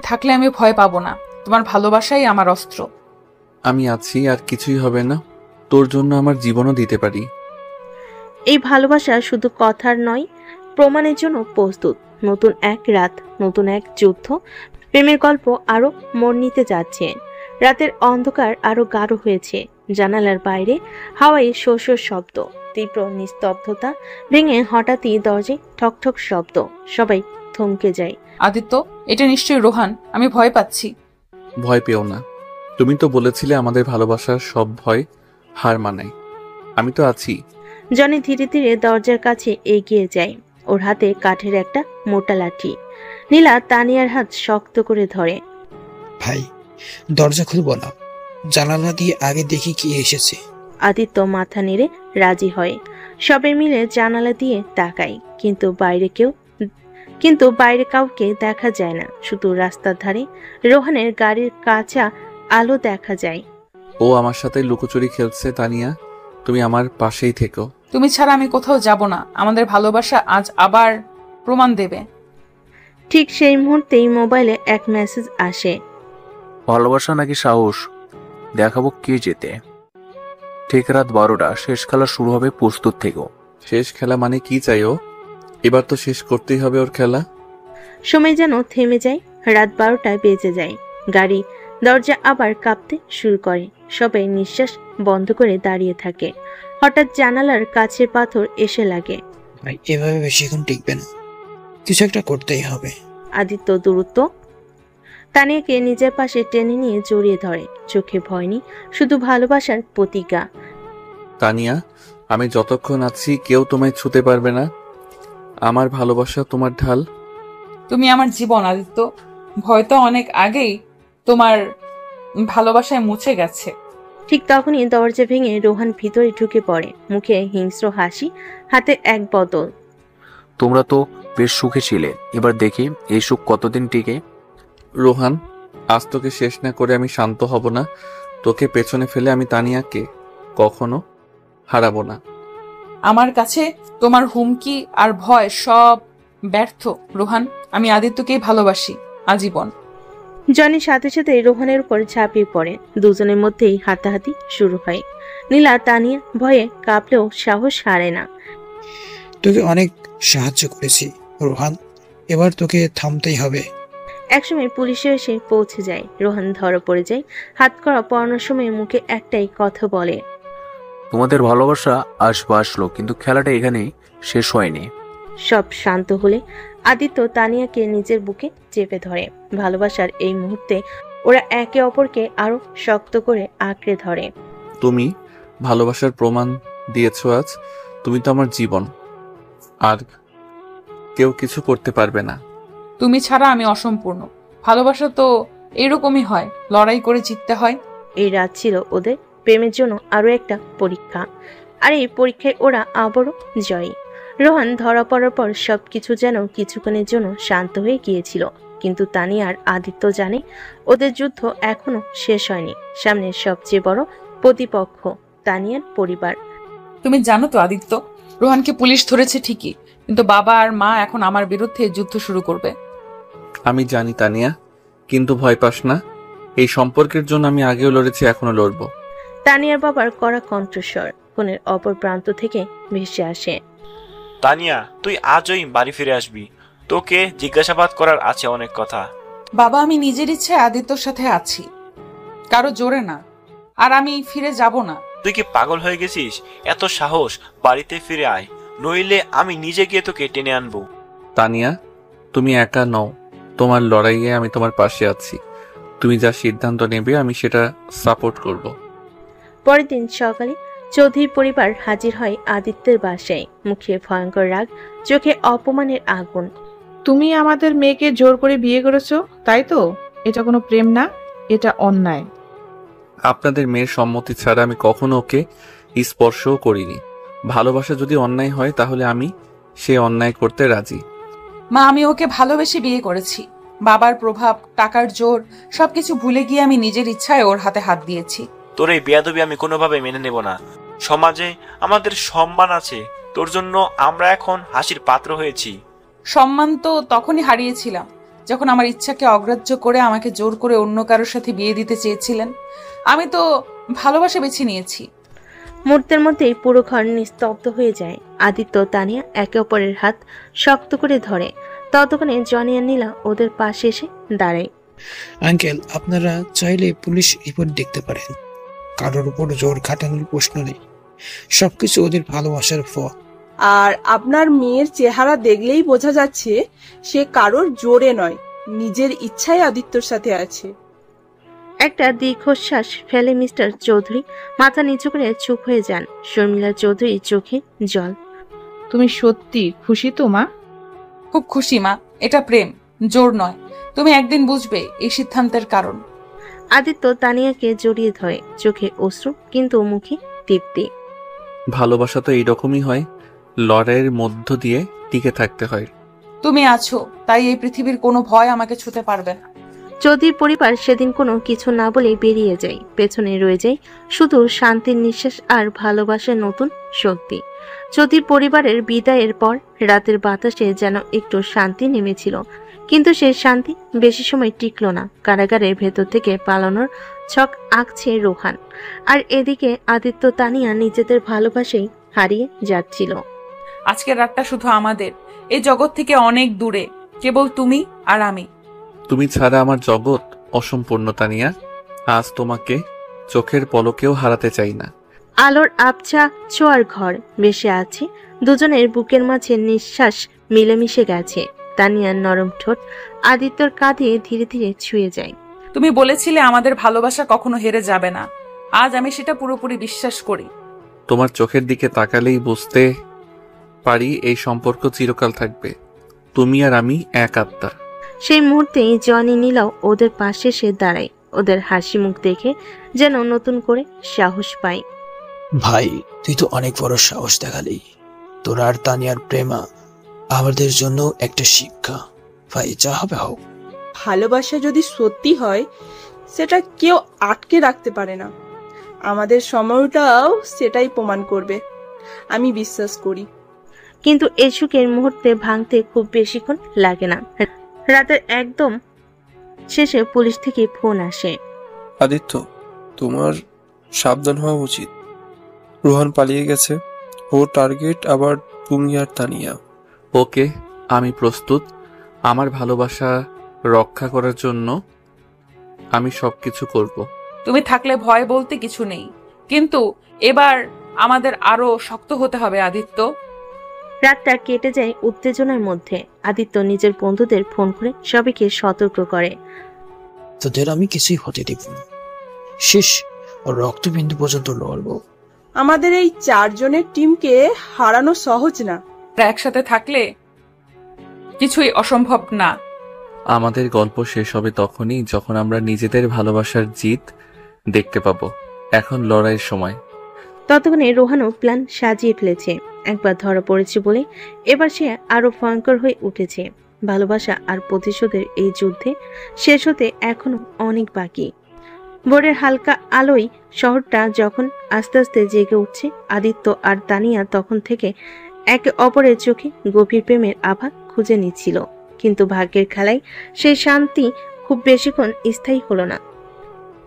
থাকলে আমি ভয় পাবো না। তোমার ভালোবাসাই আমার অস্ত্র। আমি আছি, আর কিছুই হবে না। তোর জন্য আমার জীবনও দিতে পারি। এই ভালোবাসা শুধু কথার নয়, প্রমাণের জন্য প্রস্তুত। নতুন এক রাত, নতুন এক যুদ্ধ। প্রেমের গল্প আরো মোড় নিতে যাচ্ছে। রাতের অন্ধকার আরো গাঢ় হয়েছে। জানালার বাইরে হাওয়ায় শোষর শব্দ, তীব্র নিস্তব্ধতা ভেঙে হঠাৎই দরজায় ঠকঠক শব্দ। সবাই থমকে যায়। আদিত্য, এটা নিশ্চয়ই রোহান। আমি ভয় পাচ্ছি। ভয় পেও না। তুমি তো বলেছিলে আমাদের ভালোবাসার সব ভয় হার মানায়। আমি তো আছি। জনি ধীরে ধীরে দরজার কাছে এগিয়ে যায়। ওর হাতে কাঠের একটা মোটা লাঠি। নীলা তানিয়ার হাত শক্ত করে ধরে। ভাই, দরজা খুলবো না, জানালা দিয়ে আগে দেখি কি এসেছে। আদিত্য মাথা নেড়ে রাজি হয়। সবাই মিলে জানালা দিয়ে তাকায়, কিন্তু বাইরে কাউকে দেখা যায় না। শুধু রাস্তার ধারে রোহানের গাড়ির কাঁচা আলো দেখা যায়। ও আমার সাথে লুকোচুরি খেলছে। তানিয়া, তুমি আমার পাশেই থেকো। তুমি ছাড়া আমি কোথাও যাব না। আমাদের ভালোবাসা আজ আবার প্রমাণ দেবে। ঠিক সেই মুহূর্তেই মোবাইলে এক মেসেজ আসে। ভালোবাসা নাকি সাহস, দেখাবো কে জেতে। ঠিক রাত 12টা, শেষ খেলা শুরু হবে, প্রস্তুত থেকো। শেষ খেলা মানে কি চাই ও? এবার তো শেষ করতেই হবে ওর খেলা। সময় যেন থেমে যায়। রাত 12টায় বেজে যায়। গাড়ি দরজা আবার কাঁপতে শুরু করে। সবাই নিঃশ্বাস বন্ধ করে দাঁড়িয়ে থাকে। হঠাৎ জানালার কাছের পাথর এসে লাগে। ভাই, এভাবে বেশিক্ষণ টিকবে না, কিছু একটা করতেই হবে। আদিত্য দূরত্ব তানিয়াকে নিজের পাশে টেনে নিয়ে জড়িয়ে ধরে। চোখে ভয় নেই, শুধু ভালোবাসার প্রতিজ্ঞা। তানিয়া, আমি যতক্ষণ আছি কেউ তোমায় ছুতে পারবে না। আমার ভালোবাসা তোমার ঢাল। তুমি আমার জীবন আদিত্য। ভয় তো অনেক আগেই তোমার ভালোবাসায় মুছে গেছে। ঠিক তখনই দরজা ভেঙে রোহান ভিতরে ঢুকে পড়ে। মুখে হিংস্র হাসি, হাতে এক বোতল। তোমরা তো বেশ সুখে ছিলে, এবার দেখি এই সুখ কতদিন টিকে। রোহান, আজ তোকে শেষ না করে আমি শান্ত হব না। তোকে পেছনে ফেলে আমি তানিয়াকে কখনো হারাবো না। আমার কাছে তোমার হুমকি আর ভয় সব ব্যর্থ রোহান। আমি আদিত্যকেই ভালোবাসি আজীবন। জনি সাথে সাথে রোহানের উপর ঝাঁপিয়ে পড়ে। দুজনের মধ্যেই হাতাহাতি শুরু হয়। নীলা তানিয়া ভয়ে কাঁপলেও সাহস হারে না। তোকে অনেক সাহায্য করেছি রোহান, এবার তোকে থামতেই হবে। একসময় পুলিশে এসে পৌঁছে যায়। রোহান ধরা পড়ে যায়। হাত করা পড়ানোর সময় মুখে একটাই কথা বলে, তোমাদের ভালোবাসা আসলো, কিন্তু খেলাটা এখানেই শেষ হয়নি। সব শান্ত হলে আদিত্য তানিয়াকে নিজের বুকে চেপে ধরে। ভালোবাসার এই মুহূর্তে ওরা একে অপরকে আরো শক্ত করে আঁকড়ে ধরে। তুমি ভালোবাসার প্রমাণ দিয়েছ আজ। তুমি তো আমার জীবন, আর কেউ কিছু করতে পারবে না। তুমি ছাড়া আমি অসম্পূর্ণ। ভালোবাসা তো এরকমই হয়, লড়াই করে জিততে হয়। এই রাত ছিল ওদের প্রেমের জন্য আরো একটা পরীক্ষা, আর এই পরীক্ষায় ওরা আবারও জয়ী। রোহান ধরা পড়ার পর সবকিছু যেন কিছুক্ষণের জন্য শান্ত হয়ে গিয়েছিল, কিন্তু তানিয়া আর আদিত্য জানে ওদের যুদ্ধ এখনো শেষ হয়নি। সামনে সবচেয়ে বড় প্রতিপক্ষ তানিয়ার পরিবার। তুমি জানো তো আদিত্য, রোহানকে পুলিশ ধরেছে ঠিকই, কিন্তু বাবা আর মা এখন আমার বিরুদ্ধে যুদ্ধ শুরু করবে। আমি জানি তানিয়া, কিন্তু ভয় পাস না। এই সম্পর্কের জন্য আমি আগেও লড়েছি, এখনো লড়বো। তানিয়ার বাবার কড়া কণ্ঠস্বর ফোনের অপর প্রান্ত থেকে ভেসে আসে। তানিয়া, তুই আজই বাড়ি ফিরে আসবি। তোকে জিজ্ঞাসাবাদ করার আছে অনেক কথা। বাবা, আমি নিজের ইচ্ছায় আদিত্যর সাথে আছি, কারো জোরে না, আর আমি ফিরে যাব না। তুই কি পাগল হয়ে গেছিস? এত সাহস, বাড়িতে ফিরে আয়, নইলে আমি নিজে গিয়ে তোকে টেনে আনবো। তানিয়া, তুমি একা নও। তোমার লড়াইয়ে আমি তোমার পাশে আছি। তুমি যা সিদ্ধান্ত নেবে আমি সেটা সাপোর্ট করব। পরের দিন সকালে চৌধুরী পরিবার হাজির হয় আদিত্যের বাসায়। মুখে ভয়ঙ্কর রাগ, চোখে অপমানের আগুন। তুমি আমাদের মেয়েকে জোর করে বিয়ে করেছো, তাই তো? এটা কোনো প্রেম না, এটা অন্যায়। আপনাদের মেয়ের সম্মতি ছাড়া আমি কখনো ওকে স্পর্শও করিনি। ভালোবাসা যদি অন্যায় হয় তাহলে আমি সে অন্যায় করতে রাজি। মা, আমি ওকে ভালোবেসে বিয়ে করেছি। বাবার প্রভাব, টাকার জোর সবকিছু ভুলে গিয়ে আমি নিজের ইচ্ছায় ওর হাতে হাত দিয়েছি। তোর এই বেয়াদবি আমি কোনোভাবে মেনে নেব না। সমাজে আমাদের সম্মান আছে, তোর জন্য আমরা এখন হাসির পাত্র হয়েছি। সম্মান তো তখনই হারিয়েছিলাম যখন আমার ইচ্ছাকে অগ্রাহ্য করে আমাকে জোর করে অন্য কারোর সাথে বিয়ে দিতে চেয়েছিলেন। আমি তো ভালোবাসা বেছে নিয়েছি। মুহূর্তের মধ্যেই পুরো ঘর নিস্তব্ধ হয়ে যায়। আদিত্য তানিয়া একে অপরের হাত শক্ত করে ধরে। ততক্ষণে জনি আর নীলা ওদের পাশে এসে দাঁড়ায়। আঙ্কেল, আপনারা চাইলে পুলিশ রিপোর্ট দেখতে পারেন। কারোর উপর জোর খাটানোর প্রশ্ন নেই, সবকিছু ওদের ভালোবাসার ফল। আর আপনার মেয়ের চেহারা দেখলেই বোঝা যাচ্ছে সে কারোর জোরে নয়, নিজের ইচ্ছায় আদিত্যর সাথে আছে। একটা দীর্ঘশ্বাস ফেলে মিস্টার চৌধুরী মাথা নিচু করে চুপ হয়ে যান। শর্মিলা চৌধুরী চোখে জল। তুমি সত্যি খুশি তো মা? খুব খুশি মা, এটা প্রেম, জোর নয়। তুমি একদিন বুঝবে এই সিদ্ধান্তের কারণ। আদিত্য তানিয়াকে জড়িয়ে ধরে, চোখে অশ্রু কিন্তু মুখে তৃপ্তি। ভালোবাসা তো এইরকমই হয়, লড়াইয়ের মধ্য দিয়ে টিকে থাকতে হয়। তুমি আছো, তাই এই পৃথিবীর কোনো ভয় আমাকে ছুতে পারবে না। চৌধুরী পরিবার সেদিন কোনো কিছু না বলে বেরিয়ে যায়। পেছনে রয়ে যায় শুধু শান্তির নিঃশ্বাস আর ভালোবাসার নতুন শক্তি। চৌধুরী পরিবারের বিদায়ের পর রাতের বাতাসে যেন একটু শান্তি নেমেছিল, কিন্তু সেই শান্তি বেশি সময় টিকল না। কারাগারের ভেতর থেকে পালানোর ছক আঁকছে রোহান, আর এদিকে আদিত্য তানিয়া নিজেদের ভালোবাসাই হারিয়ে যাচ্ছিল। আজকের রাতটা শুধু আমাদের, এই জগৎ থেকে অনেক দূরে, কেবল তুমি আর আমি। তুমি ছাড়া আমার জগৎ অসম্পূর্ণ তানিয়া। আজ তোমাকে চোখের পলকেও হারাতে চাই না। আলোর আবছা ছোঁয়ার ঘর বেশে আছে, দুজনের বুকের মাঝে নিঃশ্বাস মিলেমিশে গেছে। তানিয়ার নরম ঠোঁট আদিত্যর কাঁধে ধীরে ধীরে ছুঁয়ে যায়। তুমি বলেছিলে আমাদের ভালোবাসা কখনো হেরে যাবে না, আজ আমি সেটা পুরোপুরি বিশ্বাস করি। তোমার চোখের দিকে তাকালেই বুঝতে পারি এই সম্পর্ক চিরকাল থাকবে। তুমি আর আমি এক আত্মা। সেই মুহূর্তেই জনি নীলাও ওদের পাশে এসে দাঁড়ায়। ওদের হাসি মুখ দেখে যেন নতুন করে সাহস পায়। ভাই, তুই তো অনেক বড় সাহস দেখালি। তোর আর তানিয়ার প্রেমা আমাদের জন্য একটা শিক্ষা। ভাই, যা হবে হোক, ভালোবাসা যদি সত্যি হয় সেটা কেউ আটকে রাখতে পারে না। আমাদের সময়টাও সেটাই প্রমাণ করবে, আমি বিশ্বাস করি। কিন্তু এই সুখের মুহূর্তে ভাঙতে খুব বেশিক্ষণ লাগে না। রাতের একদম শেষে পুলিশ থেকে ফোন আসে। আদিত্য, তোমার সাবধান হওয়া উচিত। রোহান পালিয়ে গেছে। ও টার্গেট আবার তুমি আর তানিয়া। ওকে, আমি প্রস্তুত। আমার ভালোবাসা রক্ষা করার জন্য আমি সবকিছু করব। তুমি থাকলে ভয় বলতে কিছু নেই, কিন্তু এবার আমাদের আরো শক্ত হতে হবে আদিত্য। রাতটা কেটে যায় উত্তেজনার মধ্যে। আদিত্য নিজের বন্ধুদের ফোন করে সবাইকে সতর্ক করে। তোদের আমি কিছুই হতে দেব না, শেষ রক্তবিন্দু পর্যন্ত লড়বো। আমাদের এই 4 জনের টিমকে হারানো সহজ না। আমরা একসাথে থাকলে কিছুই অসম্ভব না। আমাদের গল্প শেষ হবে তখনই যখন আমরা নিজেদের ভালোবাসার জিত দেখতে পাবো। এখন লড়াইয়ের সময়। ততক্ষণে রোহানও প্ল্যান সাজিয়ে ফেলেছে। একবার ধরা পড়েছে বলে এবার সে আরো ভয়ঙ্কর হয়ে উঠেছে। ভালোবাসা আর প্রতিশোধের এই যুদ্ধে শেষ হতে এখনো অনেক বাকি। ভোরের হালকা আলোয় শহরটা যখন আস্তে আস্তে জেগে উঠছে, আদিত্য আর তানিয়া তখন থেকে একে অপরের চোখে গভীর প্রেমের আভা খুঁজে নিচ্ছিল। কিন্তু ভাগ্যের খেলায় সেই শান্তি খুব বেশিক্ষণ স্থায়ী হলো না।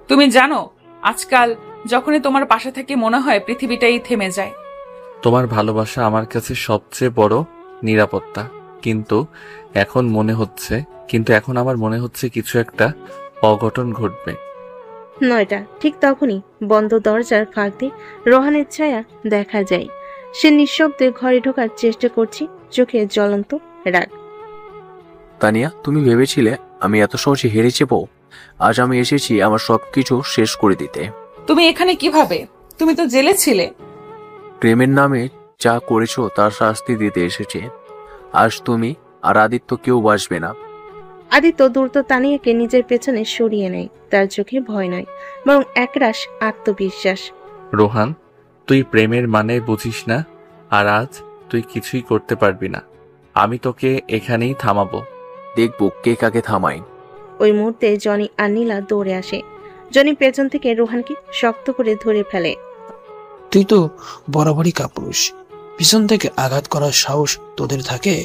তুমি জানো, আজকাল যখনই তোমার পাশে থেকে মনে হয় পৃথিবীটাই থেমে যায়। তোমার ভালোবাসা আমার কাছে সবচেয়ে বড় নিরাপত্তা। কিন্তু এখন আমার মনে হচ্ছে কিছু একটা অঘটন ঘটবে। 9টা ঠিক তখনই বন্ধ দরজার ফাঁক দিয়ে রোহানের ছায়া দেখা যায়। সে নিঃশব্দে ঘরে ঢোকার চেষ্টা করছে, চোখে জ্বলন্ত রাগ। তানিয়া, তুমি ভেবেছিলে আমি এত সহজে হেরে যাব? আজ আমি এসেছি আমার সবকিছু শেষ করে দিতে। তুমি এখানে কিভাবে? তুমি তো জেলে ছিলে। প্রেমের নামে যা করেছো তার শাস্তি দিতে এসেছে। আজ তুমি আর আদিত্য কেউ বাঁচবে না। আদিত্য দ্রুত তানিয়াকে নিজের পেছনে সরিয়ে নেয়। তার চোখে ভয় নয়, বরং একরাশ আত্মবিশ্বাস। রোহান, তুই প্রেমের মানে বুঝিস না, আর আজ তুই কিছুই করতে পারবি না। আমি তোকে এখানেই থামাবো। দেখবো কে কাকে থামায়। ওই মুহূর্তে জনি আর নীলা দৌড়ে আসে। জনি পেছন থেকে রোহানকে শক্ত করে ধরে ফেলে। তুই তো বরাবরই কাপুরুষ, পিছন থেকে আঘাত করার সাহস তোদের থাকে?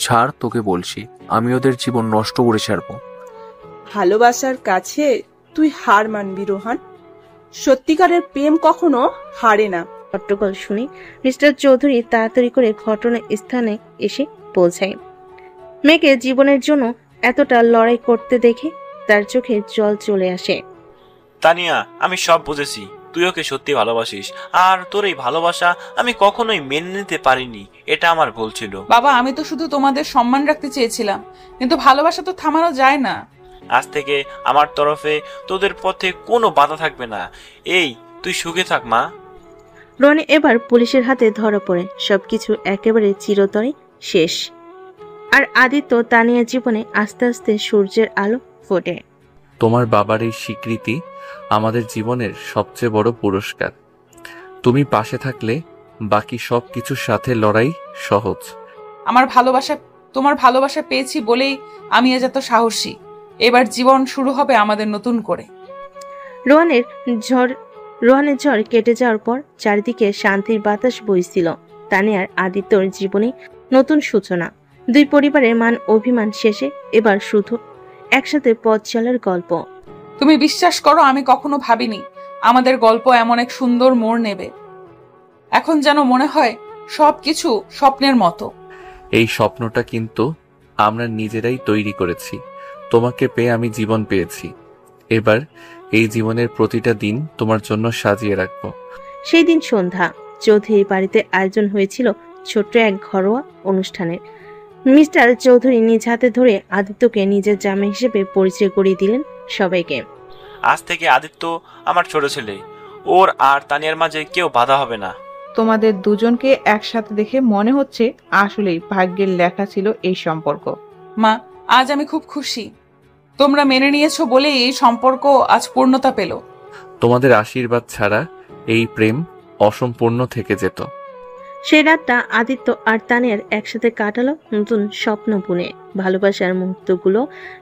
ছাড়, তোকে বলছি, আমি ওদের জীবন নষ্ট করে ছাড়বো। ভালোবাসার কাছে তুই হার মানবি রোহান। সত্যিকারের প্রেম কখনো হারে না। হট্টগোল শুনে মিস্টার চৌধুরী তাড়াতাড়ি করে ঘটনা স্থানে এসে পৌঁছায়। মেয়েকে জীবনের জন্য এতটা লড়াই করতে দেখে তার চোখে জল চলে আসে। তানিয়া, আমি সব বুঝেছি। তুই ওকে সত্যি ভালোবাসিস, আর তোর এই ভালোবাসা আমি কখনোই মেনে নিতে পারিনি। এটা আমার ভুল ছিল। বাবা, আমি তো শুধু তোমাদের সম্মান রাখতে চেয়েছিলাম, কিন্তু ভালোবাসা তো থামানো যায় না। আজ থেকে আমার তরফে তোদের পথে কোনো বাধা থাকবে না। এই, তুই সুখে থাক মা। রনি এবার পুলিশের হাতে ধরা পড়ে। সবকিছু একেবারে চিরতরে শেষ। আর আদিত্য তানিয়ার জীবনে আস্তে আস্তে সূর্যের আলো ফোটে। তোমার বাবার এই স্বীকৃতি আমাদের জীবনের সবচেয়ে বড় পুরস্কার। তুমি পাশে থাকলে বাকি সব কিছুর সাথে লড়াই সহজ। তোমার ভালোবাসা পেয়েছি বলেই আমি আজ এত সাহসী। এবার জীবন শুরু হবে আমাদের নতুন করে। রোহানের ঝড় কেটে যাওয়ার পর চারিদিকে শান্তির বাতাস বইছিল। তানিয়ার আদিত্যর জীবনে নতুন সূচনা। দুই পরিবারের মান অভিমান শেষে এবার শুধু একসাথে পথ চলার গল্প। তুমি বিশ্বাস করো, আমি কখনো ভাবিনি আমাদের গল্প এমন এক সুন্দর মোড় নেবে। এখন যেন মনে হয় সবকিছু স্বপ্নের মতো। এই স্বপ্নটা কিন্তু আমরা নিজেরাই তৈরি করেছি। তোমাকে পেয়ে আমি জীবন পেয়েছি। এবার এই জীবনের প্রতিটা দিন তোমার জন্য সাজিয়ে রাখবো। সেই দিন সন্ধ্যা। চৌধুরী বাড়িতে আয়োজন হয়েছিল ছোট্ট এক ঘরোয়া অনুষ্ঠানের। মিস্টার চৌধুরী নিজ হাতে ধরে আদিত্যকে নিজের জামাই হিসেবে পরিচয় করিয়ে দিলেন সবাইকে। আজ থেকে আদিত্য আমার ছোট ছেলে। ওর আর তানিয়ার মাঝে কেউ বাধা হবে না। তোমাদের দুজনকে একসাথে দেখে মনে হচ্ছে আসলেই ভাগ্যের লেখা ছিল এই সম্পর্ক। মা, আজ আমি খুব খুশি। তোমরা মেনে নিয়েছো বলেই এই সম্পর্ক আজ পূর্ণতা পেল। তোমাদের আশীর্বাদ ছাড়া এই প্রেম অসম্পূর্ণ থেকে যেত। সেই রাতটা আদিত্য আর তানিয়ার একসাথে কাটালো নতুন স্বপ্ন বুনে। ভালোবাসার মুহূর্তগুলো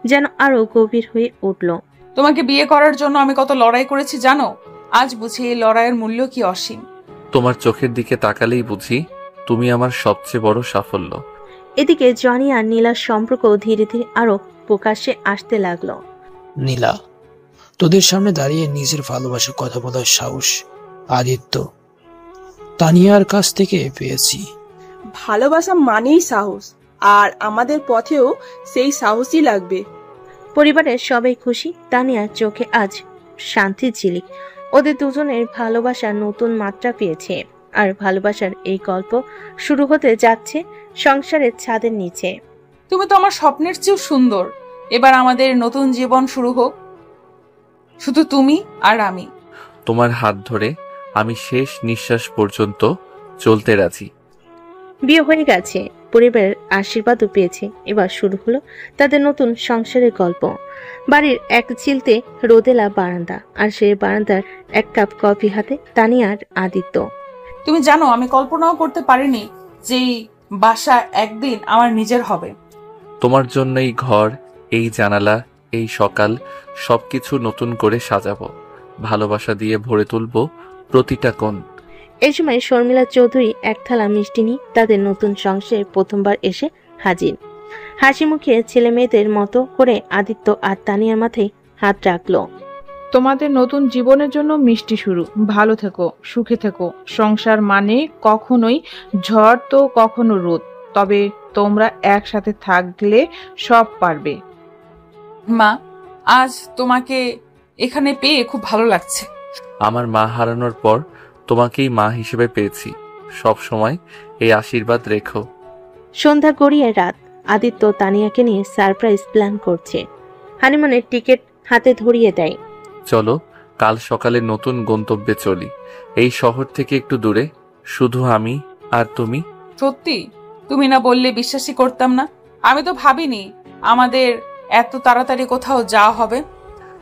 যেন আরো গভীর হয়ে উঠল। তোমাকে বিয়ে করার জন্য আমি কত লড়াই করেছি জানো? আজ বুঝি এই লড়াইয়ের মূল্য কি অসীম। তোমার চোখের দিকে তাকালেই বুঝি তুমি আমার সবচেয়ে বড় সাফল্য। এদিকে জনি আর নীলার সম্পর্ক ধীরে ধীরে আরো প্রকাশ্যে আসতে লাগলো। নীলা, তোদের সামনে দাঁড়িয়ে নিজের ভালোবাসার কথা বলার সাহস আদিত্য তানিয়ার কাছ থেকে পেয়েছি। ভালোবাসা মানেই সাহস, আর আমাদের পথেও সেই সাহসই লাগবে। পরিবারের সবাই খুশি। তানিয়ার চোখে আজ শান্তির ঝিলিক। ওদের দুজনের ভালোবাসা নতুন মাত্রা পেয়েছে, আর ভালোবাসার এই গল্প শুরু হতে যাচ্ছে সংসারের ছাদের নিচে। তুমি তো আমার স্বপ্নের চেয়েও সুন্দর। এবার আমাদের নতুন জীবন শুরু হোক, শুধু তুমি আর আমি। তোমার হাত ধরে আমি শেষ নিঃশ্বাস পর্যন্ত চলতে রাজি। বিয়ে হয়ে গেছে, পরিবারের আশীর্বাদও পেয়েছে। এবার শুরু হলো তাদের নতুন সংসারের গল্প। বাড়ির এক চিলতে রোদেলা বারান্দা, আর সেই বারান্দার এক কাপ কফি হাতে তানিয়া আর আদিত্য। তুমি জানো, আমি কল্পনাও করতে পারিনি যে এই বাসা একদিন আমার নিজের হবে। তোমার জন্য এই ঘর, এই জানালা, এই সকাল সবকিছু নতুন করে সাজাবো, ভালোবাসা দিয়ে ভরে তুলবো প্রতিটা কোণ। এই সময় শর্মিলা চৌধুরী এক থালা মিষ্টি নিয়ে তাদের নতুন সংসারে প্রথমবার এসে হাজির। হাসি মুখে ছেলে মেয়েদের মতো করে আদিত্য আর তানিয়ার মাথায় হাত রাখলো। তোমাদের নতুন জীবনের জন্য মিষ্টি শুরু। ভালো থেকো, সুখে থেকো। সংসার মানে কখনোই ঝড় তো কখনো রোদ, তবে তোমরা একসাথে থাকলে সব পারবে। মা, আজ তোমাকে এখানে পেয়ে খুব ভালো লাগছে। আমার মা হারানোর পর তোমাকেই মা হিসেবে পেয়েছি। সব সময় এই আশীর্বাদ রেখো। সন্ধ্যা গড়িয়ে রাত। আদিত্য তানিয়াকে নিয়ে সারপ্রাইজ প্ল্যান করছে। হানিমুনের টিকিট হাতে ধরিয়ে দেয়। চলো কাল সকালে নতুন গন্তব্যে চলি, এই শহর থেকে একটু দূরে, শুধু আমি আর তুমি। সত্যি? তুমি না বললে বিশ্বাসই করতাম না। আমি তো ভাবিনি আমাদের এত তাড়াতাড়ি কোথাও যাওয়া হবে।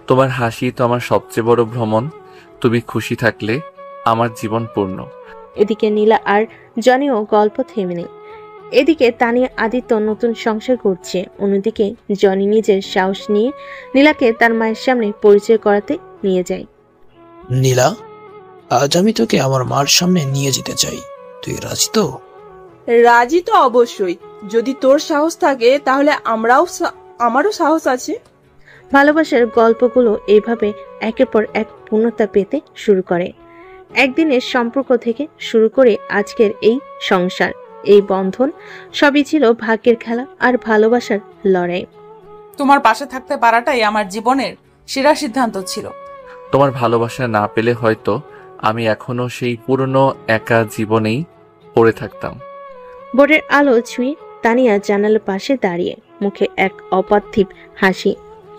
তোমার হাসি তো আমার সবচেয়ে বড় ভ্রমণ। তুমি খুশি থাকলে আমার জীবন পূর্ণ। এদিকে নীলা আর জনিও গল্প থেমে নেই। এদিকে তানিয়া আদিত্য নতুন সংসার করছে, অন্যদিকে জনি নিজের সাহস নিয়ে নীলাকে তার মায়ের সামনে পরিচয় করাতে নিয়ে যায়। নীলা, আজ আমি তোকে আমার মার সামনে নিয়ে যেতে চাই, তুই রাজি তো? রাজি তো অবশ্যই। যদি তোর সাহস থাকে তাহলে আমারও সাহস আছে। ভালোবাসার গল্পগুলো এইভাবে একের পর এক পূর্ণতা পেতে শুরু করে। একদিনের সম্পর্ক থেকে শুরু করে আজকের এই সংসার, এই বন্ধন, সবই ছিল ভাগ্যের খেলা আর ভালোবাসার লড়াই। তোমার পাশে থাকতে পারাটাই আমার জীবনের সেরা সিদ্ধান্ত ছিল। তোমার ভালোবাসা না পেলে হয়তো আমি এখনো সেই পুরনো একা জীবনেই পড়ে থাকতাম। বোর্ডের আলো ছুঁয়ে তানিয়া জানালার পাশে দাঁড়িয়ে, মুখে এক অপার্থিব হাসি।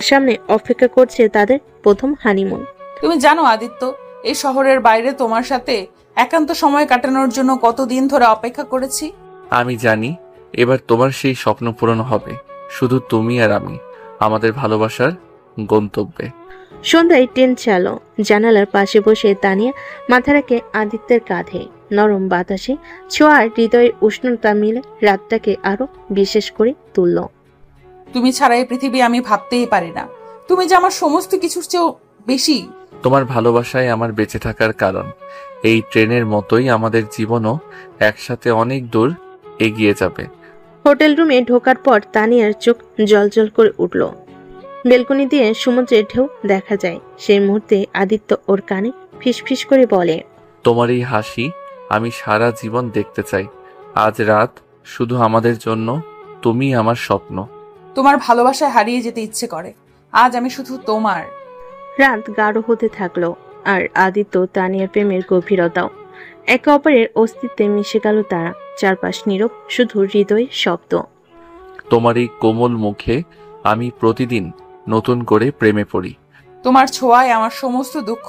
সামনে অপেক্ষা করছে তাদের প্রথম হানিমুন। তুমি জানো আদিত্য, এই শহরের বাইরে তোমার সাথে একান্ত সময় কাটানোর জন্য কতদিন ধরে অপেক্ষা করেছি। আমি জানি এবার তোমার সেই স্বপ্ন পূরণ হবে, শুধু তুমি আর আমি আমাদের ভালোবাসার গন্তব্যে। সন্ধ্যায় ট্রেন চালো। জানালার পাশে বসে তানিয়া মাথা রাখে আদিত্যের কাঁধে। নরম বাতাসে ছোঁয়ার হৃদয়ের উষ্ণতা মিলে রাতটাকে আরো বিশেষ করে তুলল। তুমি ছাড়া এই পৃথিবী আমি ভাবতেই পারি না। তুমি যে আমার সমস্ত কিছুর চেয়েও বেশি। তোমার ভালোবাসায় আমার বেঁচে থাকার কারণ। এই ট্রেনের মতোই আমাদের জীবনও একসাথে অনেক দূর এগিয়ে যাবে। হোটেল রুমে ঢোকার পর তানিয়ার চোখ জলজল করে উঠল। বেলকনি দিয়ে সমুদ্রের ঢেউ দেখা যায়। সেই মুহূর্তে আদিত্য ওর কানে ফিসফিস করে বলে, তোমার এই হাসি আমি সারা জীবন দেখতে চাই। আজ রাত শুধু আমাদের জন্য, তুমি আমার স্বপ্ন। তোমার ভালোবাসায় হারিয়ে যেতে ইচ্ছে করে। আজ আমি শুধু তোমার। রাত গাঢ় হতে থাকলো, আর আদিত্য তানিয়ার প্রেমের গভীরতাও। একে অপরের অস্তিত্বে মিশে গেল তারা। চারপাশ নীরব, শুধু হৃদয় শব্দ। তোমার এই কোমল মুখে আমি প্রতিদিন নতুন করে প্রেমে পড়ি। তোমার ছোঁয়ায় আমার সমস্ত দুঃখ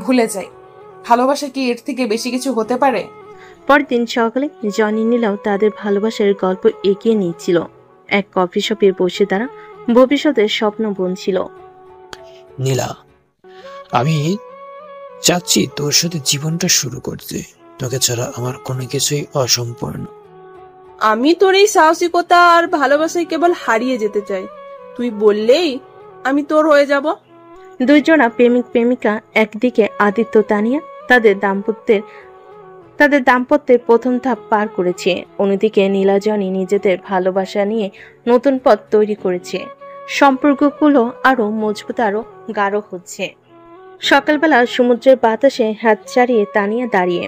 ভুলে যাই। ভালোবাসা কি এর থেকে বেশি কিছু হতে পারে? পরদিন সকালে জনি নীলাও তাদের ভালোবাসার গল্প এগিয়ে নিচ্ছিল। এক কফি শপে বসে তারা ভবিষ্যতের স্বপ্ন বুনছিল। নীলা, আমি চাচ্ছি তোর সাথে জীবনটা শুরু করতে, তোকে ছাড়া আমার কোনো কিছুই অসম্পূর্ণ। আমি তোর এই সাহসিকতা আর ভালোবাসায় কেবল হারিয়ে যেতে চাই। তুই বললেই আমি তোর হয়ে যাব। দুইজনা প্রেমিক প্রেমিকা, একদিকে আদিত্য তানিয়া তাদের দাম্পত্যের প্রথম ধাপ পার করেছে, অন্যদিকে নীলাজনি নিজেদের ভালোবাসা নিয়ে নতুন পথ তৈরি করেছে। সম্পর্কগুলো আরো মজবুত, আরো গাঢ় হচ্ছে। সকালবেলা সমুদ্রের বাতাসে হাত ছাড়িয়ে তানিয়া দাঁড়িয়ে।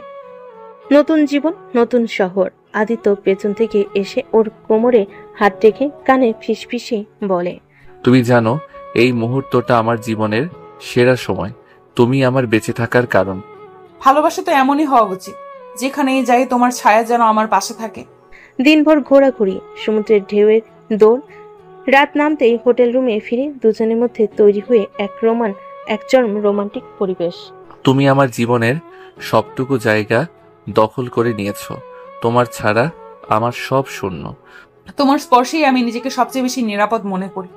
নতুন জীবন, নতুন শহর। আদিত্য পেছন থেকে এসে ওর কোমরে হাত রেখে কানে ফিসফিসে বলে, তুমি জানো এই মুহূর্তটা আমার জীবনের সেরা সময়। তুমি আমার বেঁচে থাকার কারণ। ভালোবাসা তো এমনই হওয়া উচিত, যেখানেই যাই তোমার ছায়া যেন আমার পাশে থাকে। দিনভর ঘোরাঘুরি, সমুদ্রের ঢেউয়ের দৌড়। রাত নামতেই হোটেল রুমে ফিরে দুজনের মধ্যে তৈরি হয়ে এক চরম রোমান্টিক পরিবেশ। তুমি আমার জীবনের সবটুকু জায়গা দখল করে নিয়েছো। তোমার ছাড়া আমার সব শূন্য। তোমার স্পর্শেই আমি নিজেকে সবচেয়ে বেশি নিরাপদ মনে করি।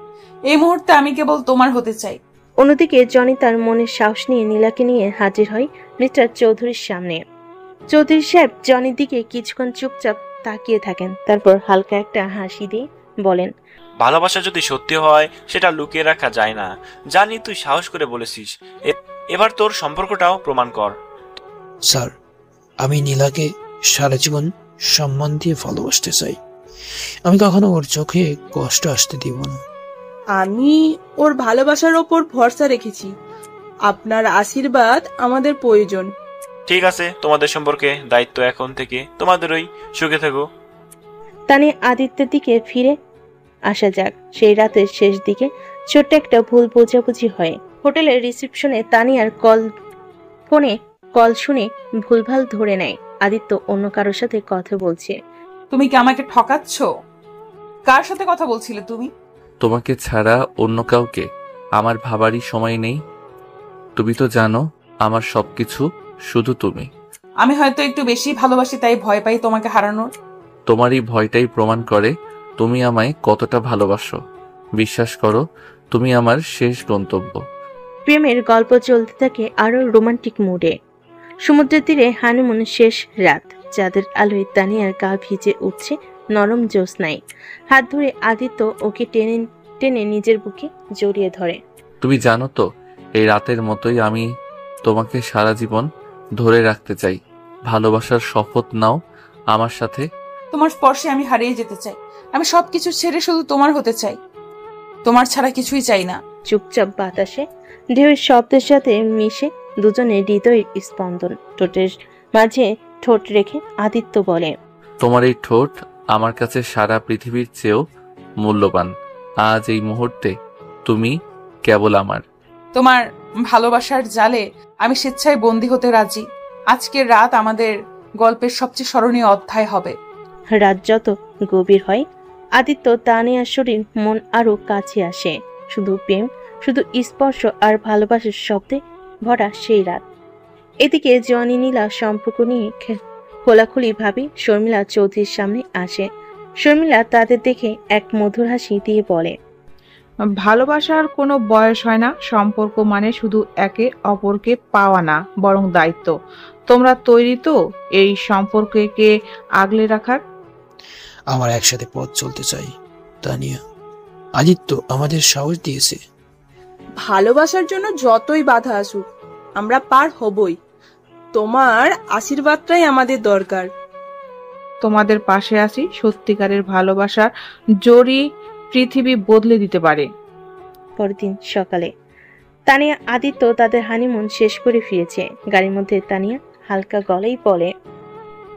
এই মুহূর্তে আমি কেবল তোমার হতে চাই। অন্যদিকে জনি তার মনের সাহস নিয়ে নীলাকে নিয়ে হাজির হয় মিস্টার চৌধুরীর সামনে। চৌধুরী সাহেব জনির দিকে কিছুক্ষণ চুপচাপ তাকিয়ে থাকেন, তারপর হালকা একটা হাসি দিয়ে বলেন, ভালোবাসা যদি সত্যি হয় সেটা লুকিয়ে রাখা যায় না। জানি তুই সাহস করে বলেছিস, এবার তোর সম্পর্কটাও প্রমাণ কর। স্যার, আমি নীলাকে সারা জীবন সম্মান দিয়ে ভালোবাসতে চাই। আমি কখনো ওর চোখে কষ্ট আসতে দিব না। আমি ওর ভালোবাসার ওপর ভরসা রেখেছি। আপনার আশীর্বাদ আমাদের প্রয়োজন। ঠিক আছে, তোমাদের সম্পর্কে দায়িত্ব এখন থেকে তোমাদেরই। সুখে থেকো। তানি আদিত্যের দিকে ফিরে আসা যাক। সেই রাতের শেষ দিকে ছোট্ট একটা ভুল বোঝাবুঝি হয় হোটেলের রিসেপশনে। তানিয়ার ফোনে কল শুনে ভুলভাল ধরে নেয় আদিত্য অন্য কারোর সাথে কথা বলছে। তুমি কি আমাকে ঠকাচ্ছ? কার সাথে কথা বলছিলে তুমি? তোমাকে ছাড়া অন্য কাউকে আমার ভাবারই সময় নেই। তুমি তো জানো আমার সবকিছু শুধু তুমি। আমি হয়তো একটু বেশি ভালোবাসি, তাই ভয় পাই তোমাকে হারানোর। তোমার এই ভয়টাই প্রমাণ করে তুমি আমায় কতটা ভালোবাসো। বিশ্বাস করো, তুমি আমার শেষ গন্তব্য। প্রেমের গল্প চলতে থাকে আরো রোমান্টিক মুডে। সমুদ্রের তীরে হানিমুন শেষ রাত। চাঁদের আলোয় তানিয়ার গা ভিজে উঠছে নরম জ্যোৎস্নায়। হাত ধরে আদিত্য ওকে টেনে টেনে নিজের বুকে জড়িয়ে ধরে। তুমি জানো তো, এই রাতের মতোই আমি তোমাকে সারা জীবন ধরে রাখতে চাই। ভালোবাসার শপথ নাও আমার সাথে। তোমার স্পর্শে আমি হারিয়ে যেতে চাই। আমি সবকিছু ছেড়ে শুধু তোমার হতে চাই। তোমার ছাড়া কিছুই চাই না। চুপচাপ বাতাসে ঢেউয়ের শব্দের সাথে মিশে দুজনের হৃদয়ের স্পন্দন। ঠোঁটের মাঝে ঠোঁট রেখে আদিত্য বলে, তোমার এই ঠোঁট আমার কাছে সারা পৃথিবীর চেয়েও মূল্যবান। আজ এই মুহূর্তে তুমি কেবল আমার। তোমার ভালোবাসার জালে আমি স্বেচ্ছায় বন্দী হতে রাজি। আজকের রাত আমাদের গল্পের সবচেয়ে স্মরণীয় অধ্যায় হবে। রাত যত গভীর হয় আদিত্য তানিয়ার শরীর মন আরো কাছে আসে। শুধু প্রেম, শুধু স্পর্শ আর ভালোবাসার শব্দে ভরা সেই রাত। এদিকে জনি নীলা সম্পর্ক নিয়ে খোলাখুলি ভাবে শর্মিলা চৌধুরীর সামনে আসে। শর্মিলা তাদের দেখে এক মধুর হাসি দিয়ে বলে, ভালোবাসার কোনো বয়স হয় না। সম্পর্ক মানে শুধু একে অপরকে পাওয়া না, বরং দায়িত্ব। তোমরা তৈরি তো এই সম্পর্ককে আগলে রাখার? আমার একসাথে পথ চলতে চাই তানিয়া। আদিত্য আমাদের সাহস দিয়েছে। ভালোবাসার জন্য যতই বাধা আসুক আমরা পার হবই। তোমার আশীর্বাদটাই আমাদের দরকার। তোমাদের পাশে আছি। সত্যিকারের ভালোবাসার জোরই পৃথিবী বদলে দিতে পারে। পরদিন সকালে তানিয়া আদিত্য তাদের হানিমুন শেষ করে ফিরেছে। গাড়ির মধ্যে তানিয়া হালকা গলায় বলে,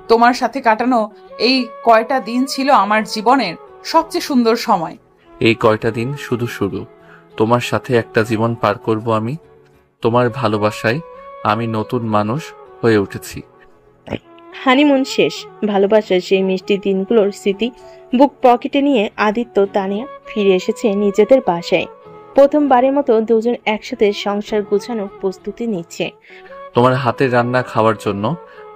তোমার সাথে কাটানো এই কয়টা দিন ছিল আমার জীবনের সবচেয়ে সুন্দর সময়। এই কয়টা দিন শুধু শুরু। তোমার সাথে একটা জীবন পার করব আমি। তোমার ভালোবাসায় আমি নতুন মানুষ হয়ে উঠেছি। হানিমুন শেষ। ভালোবাসার সেই মিষ্টি দিনগুলোর স্মৃতি বুক পকেটে নিয়ে আদিত্য তানিয়া ফিরে এসেছে নিজেদের বাসায়। প্রথমবারের মতো দুজন একসাথে সংসার গোছানোর প্রস্তুতি নিচ্ছে। তোমার হাতের রান্না খাওয়ার জন্য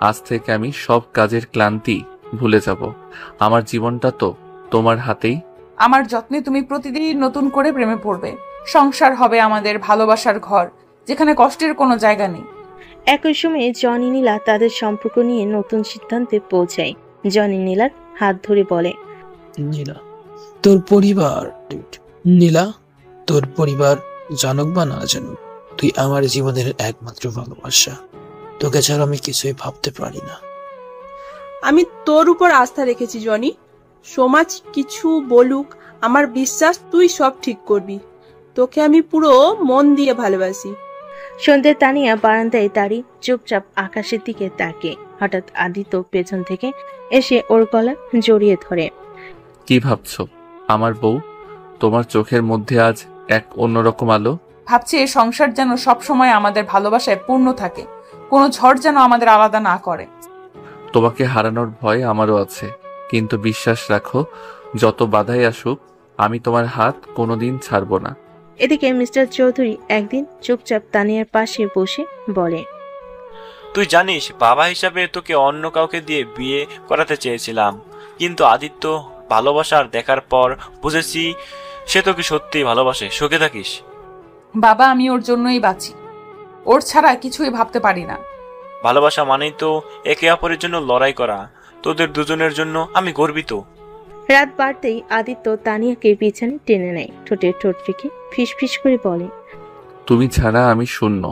আজ থেকে আমি সব কাজের ক্লান্তি ভুলে যাব। আমার জীবনটা তো তোমার হাতেই। আমার যত্নে তুমি প্রতিদিন নতুন করে প্রেমে পড়বে। সংসার হবে আমাদের ভালোবাসার ঘর, যেখানে কষ্টের কোনো জায়গা নেই। একই সময়ে জনি নীলা তাদের সম্পর্ক নিয়ে নতুন সিদ্ধান্তে পৌঁছায়। জনি নীলার হাত ধরে বলে, নীলা তোর পরিবার নীলা তোর পরিবার জানুক বা না জানুক, তুই আমার জীবনের একমাত্র ভালোবাসা। তোকে ছাড়া আমি কিছুই ভাবতে পারি না। আমি তোর উপর আস্থা রেখেছি জনি। সমাজ কিছু বলুক, আমার বিশ্বাস তুই সব ঠিক করবি। তোকে আমি পুরো মন দিয়ে ভালোবাসি। সন্ধ্যে তানিয়া বারান্দায় দাঁড়িয়ে চুপচাপ আকাশের দিকে তাকিয়ে হঠাৎ আদিত্য পেছন থেকে এসে ওর গলা জড়িয়ে ধরে। কি ভাবছো আমার বউ? তোমার চোখের মধ্যে আজ এক অন্যরকম আলো। ভাবছি এই সংসার যেন সবসময় আমাদের ভালোবাসায় পূর্ণ থাকে, কোনো ঝড় যেন আমাদের আলাদা না করে। তোমাকে হারানোর ভয় আমারও আছে, কিন্তু বিশ্বাস রাখো, যত বাধাই আসুক আমি তোমার হাত কোনোদিন ছাড়বো না। এদিকে মিস্টার চৌধুরী একদিন চুপচাপ তানিয়ার পাশে বসে বলে, তুই জানিস বাবা হিসাবে তোকে অন্য কাউকে দিয়ে বিয়ে করাতে চেয়েছিলাম, কিন্তু আদিত্য ভালোবাসার দেখার পর বুঝেছি সে তোকে সত্যিই ভালোবাসে। সুখে থাকিস বাবা, আমি ওর জন্যই বাঁচি, ওর ছাড়া কিছুই ভাবতে পারি না। ভালোবাসা মানেই তো একে অপরের জন্য লড়াই করা। তোদের দুজনের জন্য আমি গর্বিত। রাত বাড়তেই আদিত্য তানিয়াকে বিছানে টেনে নেয়, ঠোঁটে ঠোঁট রেখে ফিসফিস করে বলে, তুমি ছাড়া আমি শূন্য।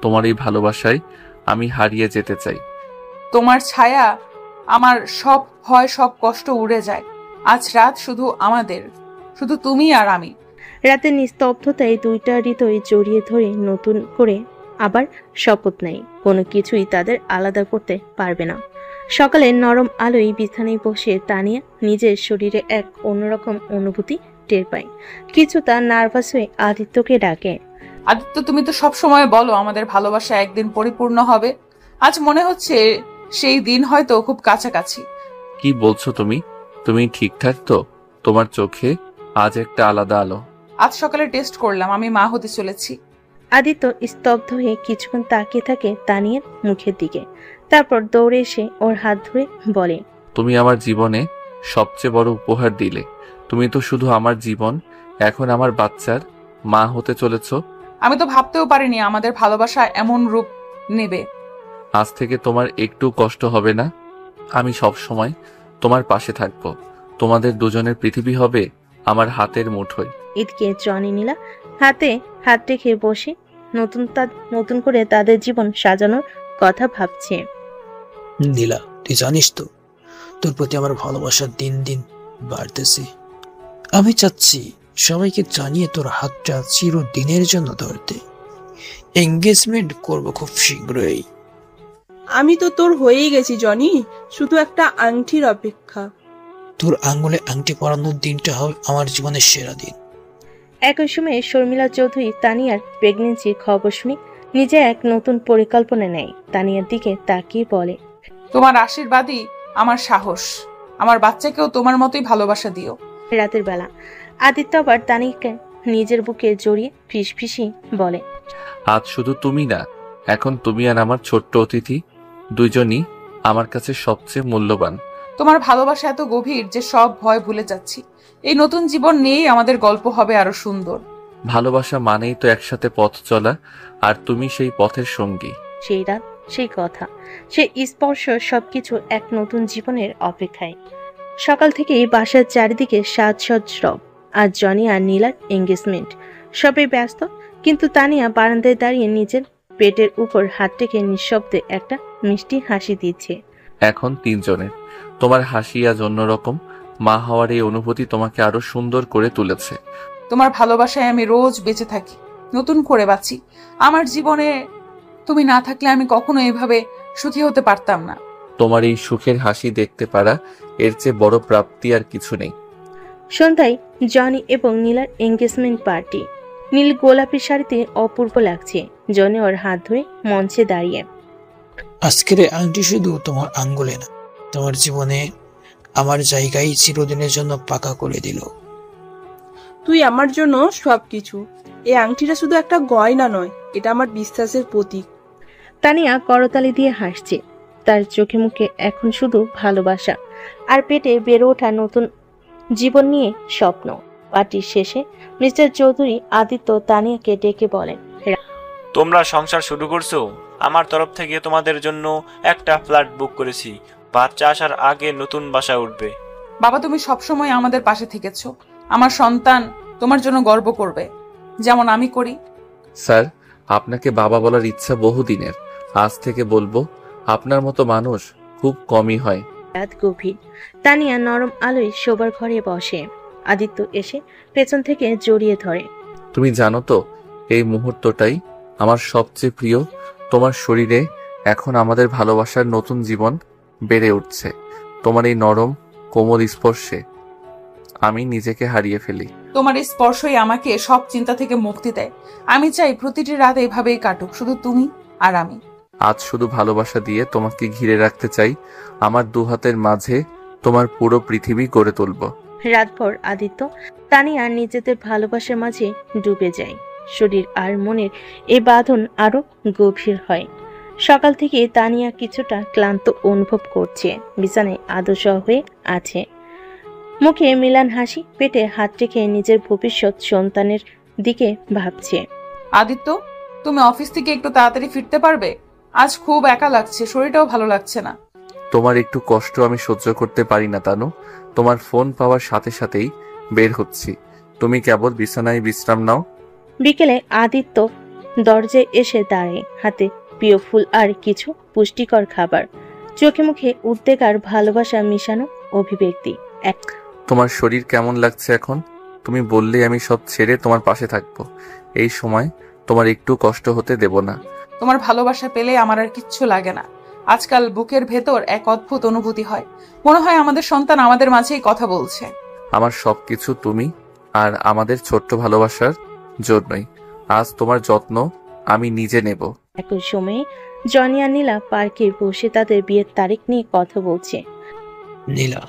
তোমার এই ভালোবাসায় আমি হারিয়ে যেতে চাই। তোমার ছায়া আমার সব ভয়, সব কষ্ট উড়ে যায়। আজ রাত শুধু আমাদের, শুধু তুমি আর আমি। রাতের নিস্তব্ধতায় দুইটা হৃদয় জড়িয়ে ধরে নতুন করে আবার শপথ নেয় কোনো কিছুই তাদের আলাদা করতে পারবে না। সকালে নরম আলোয় বিছানায় বসে তানিয়া নিজের শরীরে এক অন্যরকম অনুভূতি টের পায়। কিছুটা নার্ভাস হয়ে আদিত্যকে ডাকে, আদিত্য, তুমি তো সব সময় বলো আমাদের ভালোবাসা একদিন পরিপূর্ণ হবে। আজ মনে হচ্ছে সেই দিন হয়তো খুব কাছাকাছি। কি বলছো তুমি? তুমি ঠিকঠাক তো? তোমার চোখে আজ একটা আলাদা আলো। আজ সকালে টেস্ট করলাম, আমি মা হতে চলেছি। আদিত্য স্তব্ধ হয়ে কিছুক্ষণ তাকিয়ে থাকে তানিয়ার মুখের দিকে, তারপর দৌড়ে এসে ওর হাত ধরে বলে, তুমি আমার জীবনে সবচেয়ে বড় উপহার দিলে। তুমি তো শুধু আমার জীবন, এখন আমার বাচ্চার মা হতে চলেছো। আমি তো ভাবতেও পারিনি আমাদের ভালোবাসা এমন রূপ নেবে। আজ থেকে তোমার একটু কষ্ট হবে না। আমি সব সময় তোমার পাশে থাকবো। তোমাদের দুজনের পৃথিবী হবে আমার হাতের মুঠোয়। এদিকে জনি নীলা হাতে হাত রেখে বসে নতুন করে তাদের জীবন সাজানোর কথা ভাবছে। নীলা, তুই জানিস তো তোর প্রতি আমার ভালোবাসা দিন দিন বাড়তেছে। আমি চাচ্ছি সবাইকে জানিয়ে তোর হাতটা চিরদিনের জন্য ধরতে। এঙ্গেজমেন্ট করব খুব শীঘ্রই। আমি তো তোর হয়েই গেছি জনি, শুধু একটা আংটির অপেক্ষা। তোর আঙ্গুলে আংটি পরানোর দিনটা হবে আমার জীবনের সেরা দিন। একই সময়ে শর্মিলা চৌধুরী তানিয়ার প্রেগনেন্সির খবর শুনে নিজে এক নতুন পরিকল্পনা নেয়। তানিয়ার দিকে তাকিয়ে বলে, তোমার আশীর্বাদই আমার সাহস। আমার বাচ্চাকেও তোমার মতোই ভালোবাসা দিও। রাতের বেলা আদিত্য আবার তানিয়াকে নিজের বুকে জড়িয়ে ফিসফিসি বলে, আজ শুধু তুমি না, এখন তুমি আর আমার ছোট্ট অতিথি দুইজনই আমার কাছে সবচেয়ে মূল্যবান। তোমার ভালোবাসা এত গভীর যে সব ভয় ভুলে যাচ্ছি। এই নতুন জীবন নিয়েই আমাদের গল্প হবে আরো সুন্দর। ভালোবাসা মানেই তো একসাথে পথ চলা, আর তুমি সেই পথের সঙ্গী। সেই রাত, সেই কথা, সেই স্পর্শ, সবকিছু এক নতুন জীবনের অপেক্ষায়। সকাল থেকেই বাসার চারিদিকে সাজসজ্জ রব। আর জনি আর নীলার এঙ্গেজমেন্ট, সবাই ব্যস্ত, কিন্তু তানিয়া বারান্দায় দাঁড়িয়ে নিজের পেটের উপর হাত রেখে নিঃশব্দে একটা মিষ্টি হাসি দিচ্ছে। এখন তিনজনের। তোমার হাসি আজ অন্যরকম। মা হওয়ার এই অনুভূতি তোমাকে আরো সুন্দর করে তুলেছে। তোমার ভালোবাসায় আমি রোজ বেঁচে থাকি, নতুন করে বাঁচি। আমার জীবনে তুমি না থাকলে আমি কখনো এভাবে সুখী হতে পারতাম না। তোমার এই সুখের হাসি দেখতে পারা, এর চেয়ে বড় প্রাপ্তি আর কিছু নেই। সন্ধ্যায় জনি এবং নীলার এঙ্গেজমেন্ট পার্টি। নীল গোলাপি শাড়িতে অপূর্ব লাগছে। জনি ওর হাত ধরে মঞ্চে দাঁড়িয়ে, আজকের এই আংটি শুধু তোমার আঙ্গুলে না, তোমার জীবনে আমার জায়গায় চিরদিনের জন্য পাকা করে দিল। তুই আমার জন্য সবকিছু। এই আংটিটা শুধু একটা গয়না নয়, এটা আমার বিশ্বাসের প্রতীক। তানিয়া করতালি দিয়ে হাসছে। তার চোখে মুখে এখন শুধু ভালোবাসা আর পেটে বেড়ে ওঠা নতুন জীবন নিয়ে স্বপ্ন। পার্টির শেষে মিস্টার চৌধুরী আদিত্য তানিয়াকে ডেকে বলেন, তোমরা সংসার শুরু করছো, আমার তরফ থেকে তোমাদের জন্য একটা ফ্ল্যাট বুক করেছি। বাচ্চা আসার আগে নতুন বাসা উঠবে। বাবা, তুমি সবসময় আমাদের পাশে থেকেছো। আমার সন্তান তোমার জন্য গর্ব করবে, যেমন আমি করি। স্যার, আপনাকে বাবা বলার ইচ্ছা বহুদিনের। আজ থেকে বলবো, আপনার মতো মানুষ খুব কমই হয়। রাত গভীর। তানিয়া নরম আলোয় শোবার ঘরে বসে। আদিত্য এসে পেছন থেকে জড়িয়ে ধরে। তুমি জানো তো, এই মুহূর্তটাই আমার সবচেয়ে প্রিয়। তোমার শরীরে এখন আমাদের ভালোবাসার নতুন জীবন বেড়ে উঠছে। তোমার এই নরম কোমল স্পর্শে আমি নিজেকে হারিয়ে ফেলি। তোমার এই স্পর্শই আমাকে সব চিন্তা থেকে মুক্তি দেয়। আমি চাই প্রতিটি রাত এভাবেই কাটুক, শুধু তুমি আর আমি। আজ শুধু ভালোবাসা দিয়ে তোমাকে ঘিরে রাখতে চাই। আমার দু হাতের মাঝে তোমার পুরো পৃথিবী গড়ে তুলব। রাতভর আদিত্য তানিয়া নিজেদের ভালোবাসার মাঝে ডুবে যায়। শরীর আর মনের এই বাঁধন আরো গভীর হয়। সকাল থেকে তানিয়া কিছুটা ক্লান্ত অনুভব করছে। বিছানায় আদশা হয়ে আছে, মুখে মিলান হাসি, পেটে হাত রেখে নিজের ভবিষ্যৎ সন্তানের দিকে ভাবছে। আদিত্য, তুমি অফিস থেকে একটু তাড়াতাড়ি ফিরতে পারবে? আজ খুব একা লাগছে, শরীরটাও ভালো লাগছে না। তোমার একটু কষ্ট আমি সহ্য করতে পারি না তানু। তোমার ফোন পাওয়ার সাথে সাথেই বের হচ্ছি। তুমি কেবল বিছানায় বিশ্রাম নাও। বিকেলে আদিত্য দরজায় এসে দাঁড়ায়, হাতে প্রিয় ফুল আর কিছু পুষ্টিকর খাবার। চোখে মুখে উদ্বেগ আর ভালোবাসা মিশানো অভিব্যক্তি। তোমার শরীর কেমন লাগছে এখন? তুমি বললেই আমি সব ছেড়ে তোমার পাশে থাকবো। এই সময় তোমার একটু কষ্ট হতে দেব না। তোমার ভালোবাসা পেলে আমার আর কিচ্ছু লাগে না। আজকাল বুকের ভেতর এক অদ্ভুত অনুভূতি হয়, মনে হয় আমাদের সন্তান আমাদের মাঝেই কথা বলছে। আমার সবকিছু তুমি আর আমাদের ছোট্ট ভালোবাসার জন্যই। আজ তোমার যত্ন আমি নিজে নেব। একই সময়ে জনি আর নীলা পার্কে বসে তাদের বিয়ের তারিখ নিয়ে কথা বলছে। নীলা,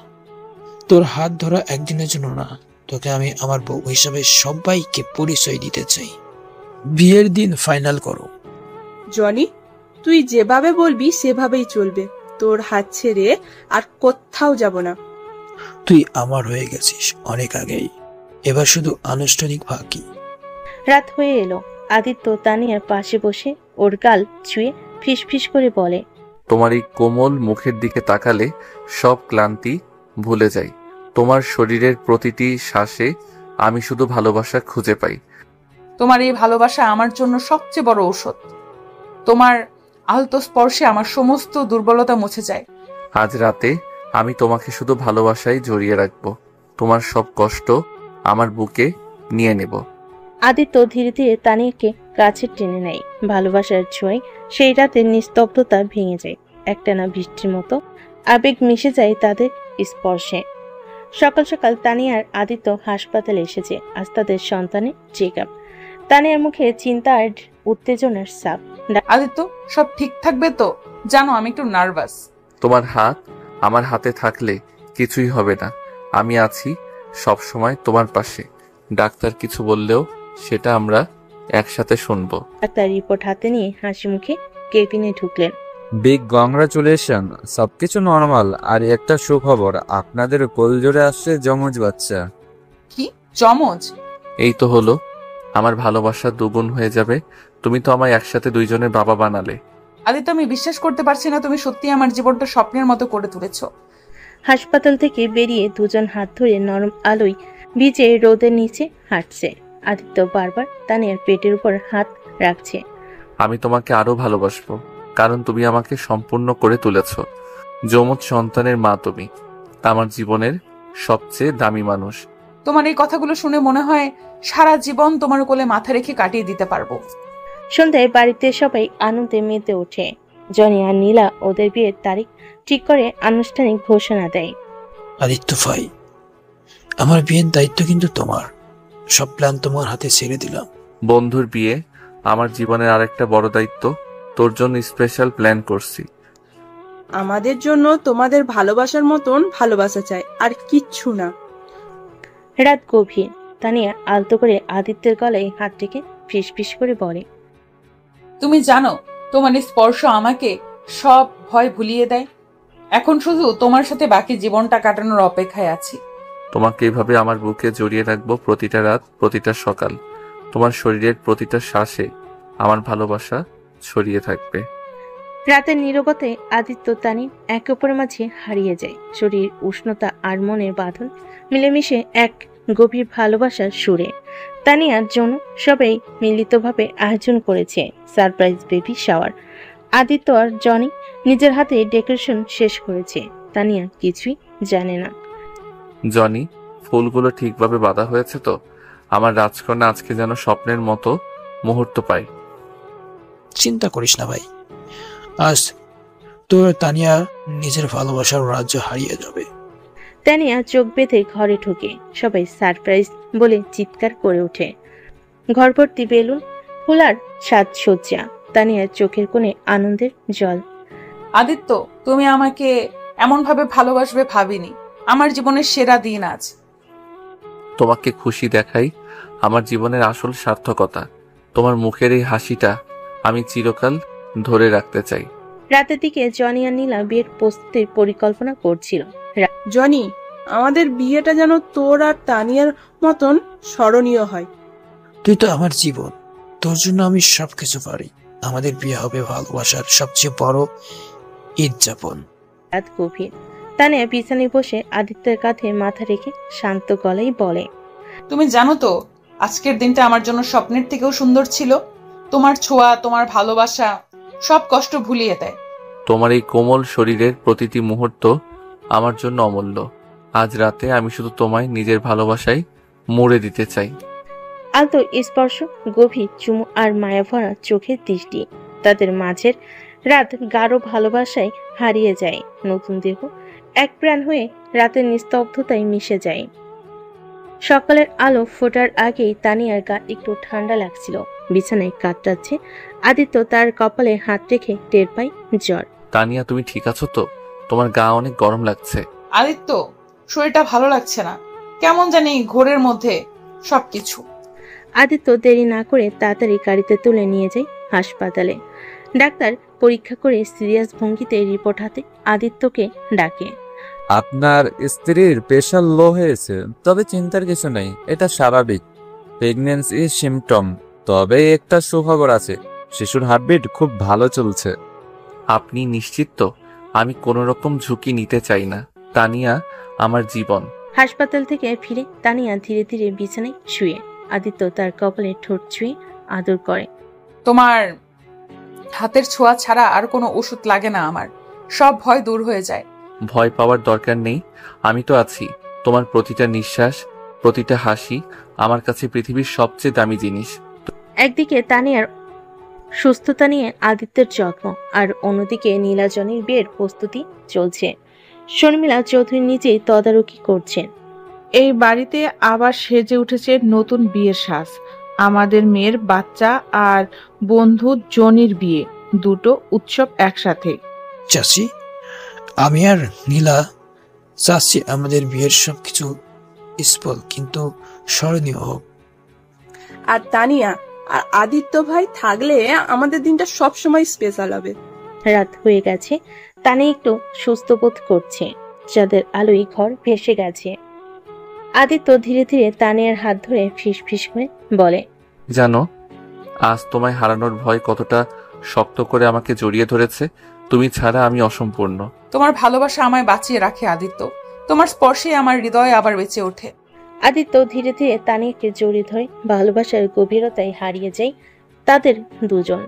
তোর হাত ধরা একদিনের জন্য না, তোকে আমি আমার বউ হিসাবে সবাইকে পরিচয় দিতে চাই। বিয়ের দিন ফাইনাল করো। জনি, তুই যেভাবে বলবি সেভাবেই চলবে। তোর হাত ছেড়ে আর কোথাও যাব না। তুই আমার হয়ে গেছিস অনেক আগেই, এবার শুধু আনুষ্ঠানিক বাকি। রাত হয়ে এলো। আদিত্য তানিয়ার পাশে বসে ওর গাল ছুঁয়ে ফিস ফিস করে বলে, তোমার এই কোমল মুখের দিকে তাকালে সব ক্লান্তি ভুলে যাই। তোমার শরীরের প্রতিটি শ্বাসে আমি শুধু ভালোবাসা খুঁজে পাই। তোমার এই ভালোবাসা আমার জন্য সবচেয়ে বড় ঔষধ। তোমার আলতো স্পর্শে আমার সমস্ত দুর্বলতা মুছে যায়। আজ রাতে আমি তোমাকে শুধু ভালোবাসায় জড়িয়ে রাখবো। তোমার সব কষ্ট আমার বুকে নিয়ে নেব। আদিত্য ধীরে ধীরে তানিয়াকে কাছে টেনে নেয়। ভালোবাসার ছোঁয়ায় সেই রাতের নিস্তব্ধতা ভেঙে যায়। একটানা বৃষ্টির মতো আবেগ মিশে যায় তাদের স্পর্শে। সকাল সকাল তানিয়া আর আদিত্য হাসপাতালে এসেছে। আজ তাদের সন্তানের চেক আপ। তানিয়ার মুখে চিন্তা আর উত্তেজনার ছাপ। আদিত্য, সব ঠিক থাকবে তো? জানো আমি একটু নার্ভাস। তোমার হাত আমার হাতে থাকলে কিছুই হবে না। আমি আছি সব সময় তোমার পাশে। ডাক্তার কিছু বললেও সেটা আমরা একসাথে শুনবো। ডাক্তার রিপোর্ট হাতে নিয়ে হাসি মুখে কেবিনে ঢুকলেন। বিগ কংগ্রাচুলেশন, সবকিছু নর্মাল। আর একটা সুখবর, আপনাদের কোলজোরে আসছে যমজ বাচ্চা। কি যমজ? এই তো হলো, আমার ভালোবাসা দুগুণ হয়ে যাবে। তুমি তো আমায় একসাথে দুইজনের বাবা বানালে। আদিত্য, আমি বিশ্বাস করতে পারছি না তুমি সত্যি আমার জীবনটা স্বপ্নের মতো করে তুলেছো। হাসপাতাল থেকে বেরিয়ে দুজন হাত ধরে নরম আলোয় ভিজে রোদের নিচে হাঁটছে। আদিত্য বারবার তানিয়ার পেটের উপর হাত রাখছে। আমি তোমাকে আরো ভালোবাসবো, কারণ তুমি আমাকে সম্পূর্ণ করে তুলেছ। যমজ সন্তানের মা তুমি, আমার জীবনের সবচেয়ে দামি মানুষ। তোমার এই কথাগুলো শুনে মনে হয় সারা জীবন তোমার কোলে মাথা রেখে কাটিয়ে দিতে পারবো। সন্ধ্যায় বাড়িতে সবাই আনন্দে মেতে ওঠে। জনি আর নীলা ওদের বিয়ের তারিখ ঠিক করে আনুষ্ঠানিক ঘোষণা দেয়। আদিত্য ভাই, আমার বিয়ের দায়িত্ব কিন্তু তোমার। সব প্ল্যান তোমার হাতে ছেড়ে দিলাম। বন্ধুর বিয়ে আমার জীবনের আরেকটা বড় দায়িত্ব। তোর জন্য স্পেশাল প্ল্যান করছি। আমাদের জন্য তোমাদের ভালোবাসার মতন ভালোবাসা চাই, আর কিচ্ছু না। রাত গভীর। তানিয়া আলতো করে আদিত্যের গলায় হাত রেখে ফিস ফিস করে বলে, তুমি জানো তোমার এই স্পর্শ আমাকে সব ভয় ভুলিয়ে দেয়। এখন শুধু তোমার সাথে বাকি জীবনটা কাটানোর অপেক্ষায় আছি। তোমাকে এভাবে আমার বুকে জড়িয়ে রাখবো প্রতিটা রাত, প্রতিটা সকাল। তোমার শরীরের প্রতিটা শ্বাসে আমার ভালোবাসা ছড়িয়ে থাকবে। রাতের নীরবতায় আদিত্য তানি একে অপরের মাঝে হারিয়ে যায়। শরীর উষ্ণতা আর মনের বাঁধন মিলেমিশে এক গভীর ভালোবাসার সুরে। তানিয়ার জন্য সবাই মিলিতভাবে আয়োজন করেছে সারপ্রাইজ বেবি শাওয়ার। আদিত্য আর জনি নিজের হাতে ডেকোরেশন শেষ করেছে। তানিয়া কিছুই জানে না। জনি, ফুলগুলো ঠিকভাবে বাঁধা হয়েছে তো? আমার রাজকন্যা আজকে যেন স্বপ্নের মতো মুহূর্ত পায়। চিন্তা করিস না ভাই, আজ তোর তানিয়া নিজের ভালোবাসার রাজ্য হারিয়ে যাবে। তানিয়া চোখ বেঁধে ঘরে ঢুকে। সবাই সারপ্রাইজ বলে চিৎকার করে ওঠে। ঘর ভর্তি বেলুন, ফুলার সাজসজ্জা। তানিয়ার চোখের কোণে আনন্দের জল। আদিত্য, তুমি আমাকে এমন ভাবে ভালোবাসবে ভাবিনি। আমার জীবনের সেরা দিন আজ। তোমাকে খুশি দেখাই আমার জীবনের আসল সার্থকতা। তোমার মুখের এই হাসিটা আমি চিরকাল ধরে রাখতে চাই। রাতের দিকে জনি আর নীলা বিয়ের প্রস্তুতির পরিকল্পনা করছিল। জনি, আমাদের বিয়েটা যেন তোর আর তানিয়ার মতন স্মরণীয় হয়। তুই তো আমার জীবন, তোর জন্য আমি সবকিছু পারি। আমাদের বিয়ে হবে ভালোবাসার সবচেয়ে বড় ঈদ যাপন। রাত গভীর। তানিয়া বিছানায় বসে আদিত্যের কাঁধে মাথা রেখে শান্ত গলায় বলে, তুমি জানো তো আজকের দিনটা আমার জন্য স্বপ্নের থেকেও সুন্দর ছিল। তোমার ছোঁয়া, তোমার ভালোবাসা সব কষ্ট ভুলিয়ে দেয়। তোমার এই কোমল শরীরের প্রতিটি মুহূর্ত আমার জন্য অমূল্য। আজ রাতে আমি শুধু তোমায় নিজের ভালোবাসায় মুড়ে দিতে চাই। আলতো স্পর্শ, গভীর চুমু আর মায়াভরা চোখের দৃষ্টি। তাদের মাঝের রাত গাঢ় ভালোবাসায় হারিয়ে যায়। নতুন দেহ এক প্রাণ হয়ে রাতের নিস্তব্ধতায় মিশে যায়। সকালের আলো ফোটার আগেই তানিয়ার গা একটু ঠান্ডা লাগছিল। বিছানায় কাতরাচ্ছে আদিত্য। তার কপালে হাত রেখে টের পায় জ্বর। তানিয়া, তুমি ঠিক আছো তো? তোমার গা অনেক গরম লাগছে। আদিত্য, শরীরটা ভালো লাগছে না, কেমন জানি ঘোরের মধ্যে সবকিছু। আদিত্য দেরি না করে তাড়াতাড়ি গাড়িতে তুলে নিয়ে যায় হাসপাতালে। ডাক্তার পরীক্ষা করে সিরিয়াস ভঙ্গিতে রিপোর্ট হাতে আদিত্যকে ডাকে। আপনার স্ত্রীর প্রেশার লো হয়েছে, তবে চিন্তার কিছু নেই, এটা স্বাভাবিক প্রেগন্যান্সি সিমটম। তবে একটা সুখবর আছে, শিশুর হার্টবিট খুব ভালো চলছে। আপনি নিশ্চিত তো? আমি কোনো রকম ঝুঁকি নিতে চাই না। তানিয়া আমার জীবন। হাসপাতাল থেকে ফিরে তানিয়া ধীরে ধীরে বিছানায় শুয়ে। আদিত্য তার কপালে ঠোঁট ছুঁয়ে আদর করে। তোমার হাতের ছোঁয়া ছাড়া আর কোনো ওষুধ লাগে না আমার। সব ভয় দূর হয়ে যায়। ভয় পাওয়ার দরকার নেই, আমি তো আছি। তোমার প্রতিটা নিঃশ্বাস, প্রতিটা হাসি আমার কাছে পৃথিবীর সবচেয়ে দামি জিনিস। একদিকে তানিয়ার সুস্থতা নিয়ে আদিত্যের যত্ন, আর অন্যদিকে নীলাজনের বিয়ের প্রস্তুতি চলছে। শর্মিলা চৌধুরী নিজেই তদারকি করছেন। এই বাড়িতে আবার সেজে উঠেছে নতুন বিয়ের সাজ। আমাদের মেয়ের বাচ্চা আর বন্ধু জনির বিয়ে, দুটো উৎসব একসাথে। চাচি, আমি আর নীলা চাচ্ছি আমাদের বিয়ের সবকিছু স্পল কিন্তু স্মরণীয় হোক। আর তানিয়া আর আদিত্য ভাই থাকলে আমাদের দিনটা সবসময় স্পেশাল হবে। রাত হয়ে গেছে। তানি একটু সুস্থ বোধ করছে। চাঁদের আলোয় ঘর ভেসে গেছে। আদিত্য ধীরে ধীরে তানিয়ার হাত ধরে ফিস ফিস করে বলে, জানো, আজ তোমায় হারানোর ভয় কতটা শক্ত করে আমাকে জড়িয়ে ধরেছে। তুমি ছাড়া আমি অসম্পূর্ণ। তোমার ভালোবাসা আমায় বাঁচিয়ে রাখে আদিত্য। তোমার স্পর্শে আমার হৃদয় আবার বেঁচে ওঠে। আদিত্য ধীরে ধীরে তানিয়াকে জড়িয়ে ধরে। ভালোবাসার গভীরতায় হারিয়ে যায় তাদের দুজন।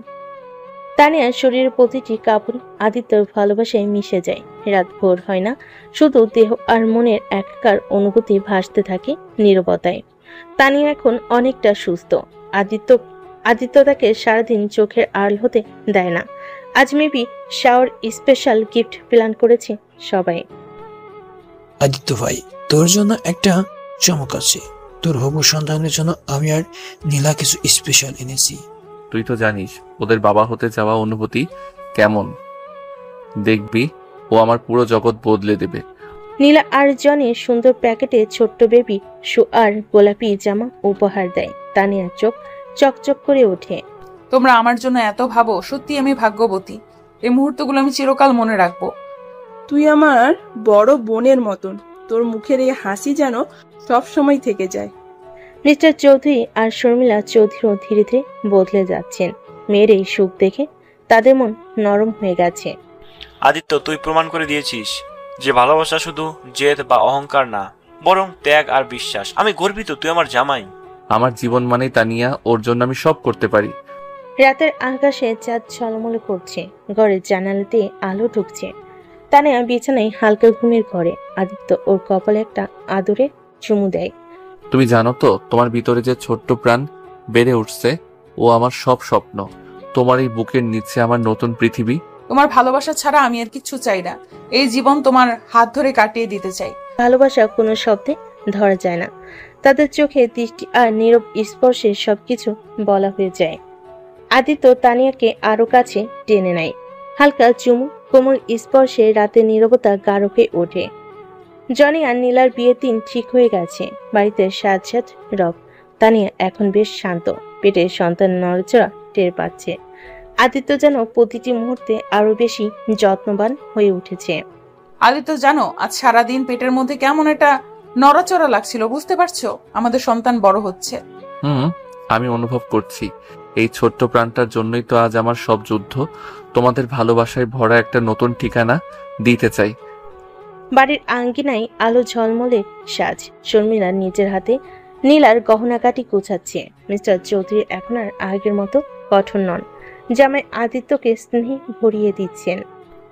তানিয়ার শরীরের প্রতিটি কাপড় আদিত্যর ভালোবাসায় মিশে যায়। রাত ভোর হয় না, শুধু দেহ আর মনের একাকার অনুভূতি ভাসতে থাকে নীরবতায়। তানিয়া এখন অনেকটা সুস্থ। আদিত্য তাকে সারাদিন চোখের আড়াল হতে দেয় না। আজ maybe shower special gift plan করেছে সবাই। আদিত্য ভাই, তোর জন্য একটা চমক আছে। তোর হবু সন্তানের জন্য আমি আর নীলা কিছু স্পেশাল এনেছি। তুই তো জানিস ওদের বাবা হতে যাওয়া অনুভূতি কেমন। দেখবি ও আমার পুরো জগৎ বদলে দেবে। নীলা আর জনের সুন্দর প্যাকেটে ছোট্ট বেবি শু আর গোলাপি জামা উপহার দেয়। তানিয়ার চোখ চকচক করে ওঠে। তোমরা আমার জন্য এত ভাবো, সত্যি আমি ভাগ্যবতী। এই মুহূর্তগুলো আমি চিরকাল মনে রাখবো। তুই আমার বড় বোনের মতন। তোর মুখের এই হাসি যেন সব সময় থেকে যায়। মিস্টার চৌধুরী আর শর্মিলা চৌধুরীও ধীরে ধীরে বদলে যাচ্ছেন। মেয়ের এই সুখ দেখে তাদের মন নরম হয়ে গেছে। আদিত্য, তুই প্রমাণ করে দিয়েছিস যে ভালোবাসা শুধু জেদ বা অহংকার না, বরং ত্যাগ আর বিশ্বাস। আমি গর্বিত তুই আমার জামাই। আমার জীবন মানেই তানিয়া, ওর জন্য আমি সব করতে পারি। রাতের আকাশে চাঁদ ঝলমলে করছে, ঘরের জানালাতে আলো ঢুকছে। তানিয়া বিছানায় হালকা ঘুমের ঘরে। আদিত্য ওর কপালে একটা আদরে চুমু দেয়। তুমি জানো তো তোমার ভিতরে যে ছোট্ট প্রাণ বেড়ে উঠছে, ও আমার সব স্বপ্ন। তোমার এই বুকের নিচে আমার নতুন পৃথিবী। তোমার ভালোবাসা ছাড়া আমি আর কিচ্ছু চাই না। এই জীবন তোমার হাত ধরে কাটিয়ে দিতে চাই। ভালোবাসা কোনো শব্দে ধরা যায় না, তাদের চোখে দৃষ্টি আর নীরব স্পর্শে সবকিছু বলা হয়ে যায়। আদিত্য তানিয়াকে আরো কাছে টেনে নেয়। হালকা চুমু, কোমল স্পর্শে রাতে নীরবতা গাঢ় হয়ে ওঠে। জনি আর নীলার বিয়ের দিন ঠিক হয়ে গেছে। বাড়িতে সাজ সাজ রব। তানিয়া এখন বেশ শান্ত, পেটে সন্তান নড়াচড়া টের পাচ্ছে। আদিত্য যেন প্রতিটি মুহূর্তে আরো বেশি যত্নবান হয়ে উঠেছে। আদিত্য, জানো আজ সারাদিন পেটের মধ্যে কেমন একটা নড়াচড়া লাগছিল, বুঝতে পারছো? আমাদের সন্তান বড় হচ্ছে। আমি অনুভব করছি। এই ছোট্ট প্রাণটার জন্যই তো আজ আমার সব যুদ্ধ। তোমাদের ভালোবাসায় ভরা একটা নতুন ঠিকানা দিতে চাই। বাড়ির আঙ্গিনায় আলো ঝলমলে সাজ। শর্মিলা নিজের হাতে নীলার গহনাকাটি গোছাচ্ছে। মিস্টার চৌধুরী এখন আর আগের মতো কঠোর নন, জামাই আদিত্যকে স্নেহে ভরিয়ে দিচ্ছেন।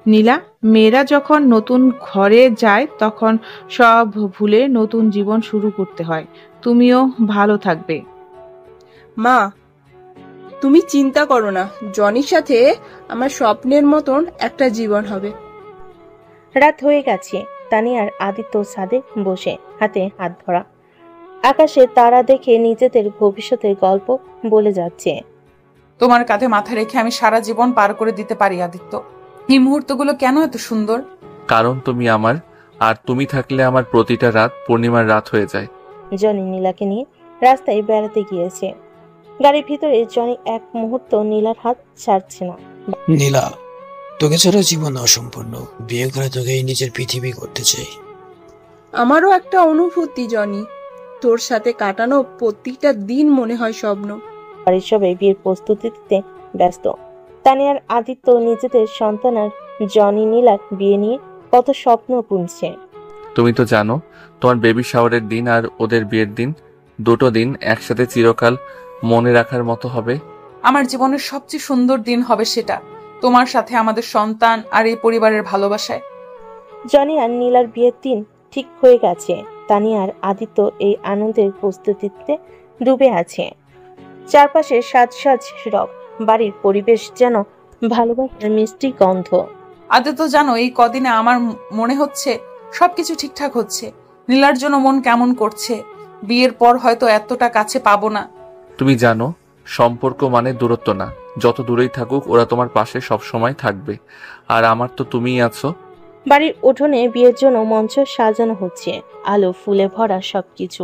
নীলা, মেয়েরা যখন নতুন ঘরে যায় তখন সব ভুলে নতুন জীবন শুরু করতে হয়। তুমিও ভালো থাকবে। মা, তুমি চিন্তা করো না, জনির সাথে আমার স্বপ্নের মতন একটা জীবন হবে। রাত হয়ে গেছে। তানিয়ার আদিত্য ছাদে বসে, হাতে হাত ধরা। আকাশে তারা দেখে নিজেদের ভবিষ্যতের গল্প বলে যাচ্ছে। তোমার কাঁধে মাথা রেখে আমি সারা জীবন পার করে দিতে পারি আদিত্য। এই মুহূর্তগুলো কেন এত সুন্দর? কারণ তুমি আমার, আর তুমি থাকলে আমার প্রতিটা রাত পূর্ণিমার রাত হয়ে যায়। জনি নীলাকে নিয়ে রাস্তায় বেড়াতে গিয়েছে। গাড়ির ভিতরে জনি এক মুহূর্ত নীলার হাত ছাড়ছে না। নীলা, তোকে ছাড়া জীবন অসম্পূর্ণ। বিয়ে করে তোকে নিজের পৃথিবী করতে চাই। আমারও একটা অনুভূতি জনি, তোর সাথে কাটানো প্রতিটা দিন মনে হয় স্বপ্ন। বাড়ির সবাই বিয়ের প্রস্তুতিতে ব্যস্ত। তানিয়ার আদিত্য নিজেদের সন্তান আর জনি নীলার বিয়ে নিয়ে কত স্বপ্ন বুনছে। তুমি তো জানো তোমার বেবি শাওয়ারের দিন আর ওদের বিয়ের দিন, দুটো দিন একসাথে চিরকাল মনে রাখার মতো হবে। আমার জীবনের সবচেয়ে সুন্দর দিন হবে সেটা, তোমার সাথে আমাদের সন্তান আর এই পরিবারের ভালোবাসায়। জনি আর নীলার বিয়ের দিন ঠিক হয়ে গেছে। তানিয়া আর আদিত্য এই আনন্দের প্রস্তুতিতে ডুবে আছে। চারপাশে সাজ সাজ রব। বাড়ির পরিবেশ যেন ভালোবাসার মিষ্টি গন্ধ। আদিত্য, জানো এই কদিনে আমার মনে হচ্ছে সবকিছু ঠিকঠাক হচ্ছে। নীলার জন্য মন কেমন করছে। বিয়ের পর হয়তো এতটা কাছে পাবো না। তুমি জানো সম্পর্ক মানে দূরত্ব না, যত দূরেই থাকুক ওরা তোমার পাশে সব সময় থাকবে। আর আমার তো তুমিই আছো। বাড়ির উঠোনে বিয়ের জন্য মঞ্চ সাজানো হচ্ছে, আলো ফুলে ভরা সবকিছু।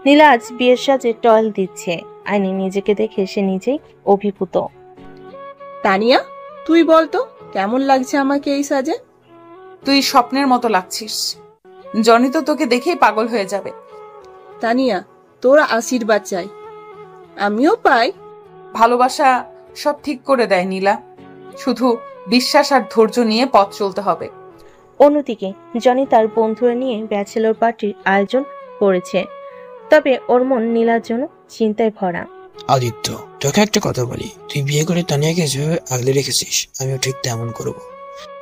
নীলা আজ বিয়ের সাজে টয়েল দিচ্ছে। আইনি নিজেকে দেখে সে নিজেই অভিভূত। তানিয়া, তুই বলতো কেমন লাগছে আমাকে এই সাজে? তুই স্বপ্নের মতো লাগছিস। জনি তো তোকে দেখেই পাগল হয়ে যাবে। তানিয়া, তোর আশীর্বাদ চাই, আমিও পাই। ভালোবাসা সব ঠিক করে দেয় নীলা, শুধু বিশ্বাস আর ধৈর্য নিয়ে পথ চলতে হবে। অন্যদিকে জনি তার বন্ধুরা নিয়ে ব্যাচেলর পার্টির আয়োজন করেছে, তবে ওর মন নীলার জন্য চিন্তায় ভরা। আদিত্য, তোকে একটা কথা বলি, তুই বিয়ে করে তানিয়াকে যেভাবে আগলে রেখেছিস আমিও ঠিক তেমন করব।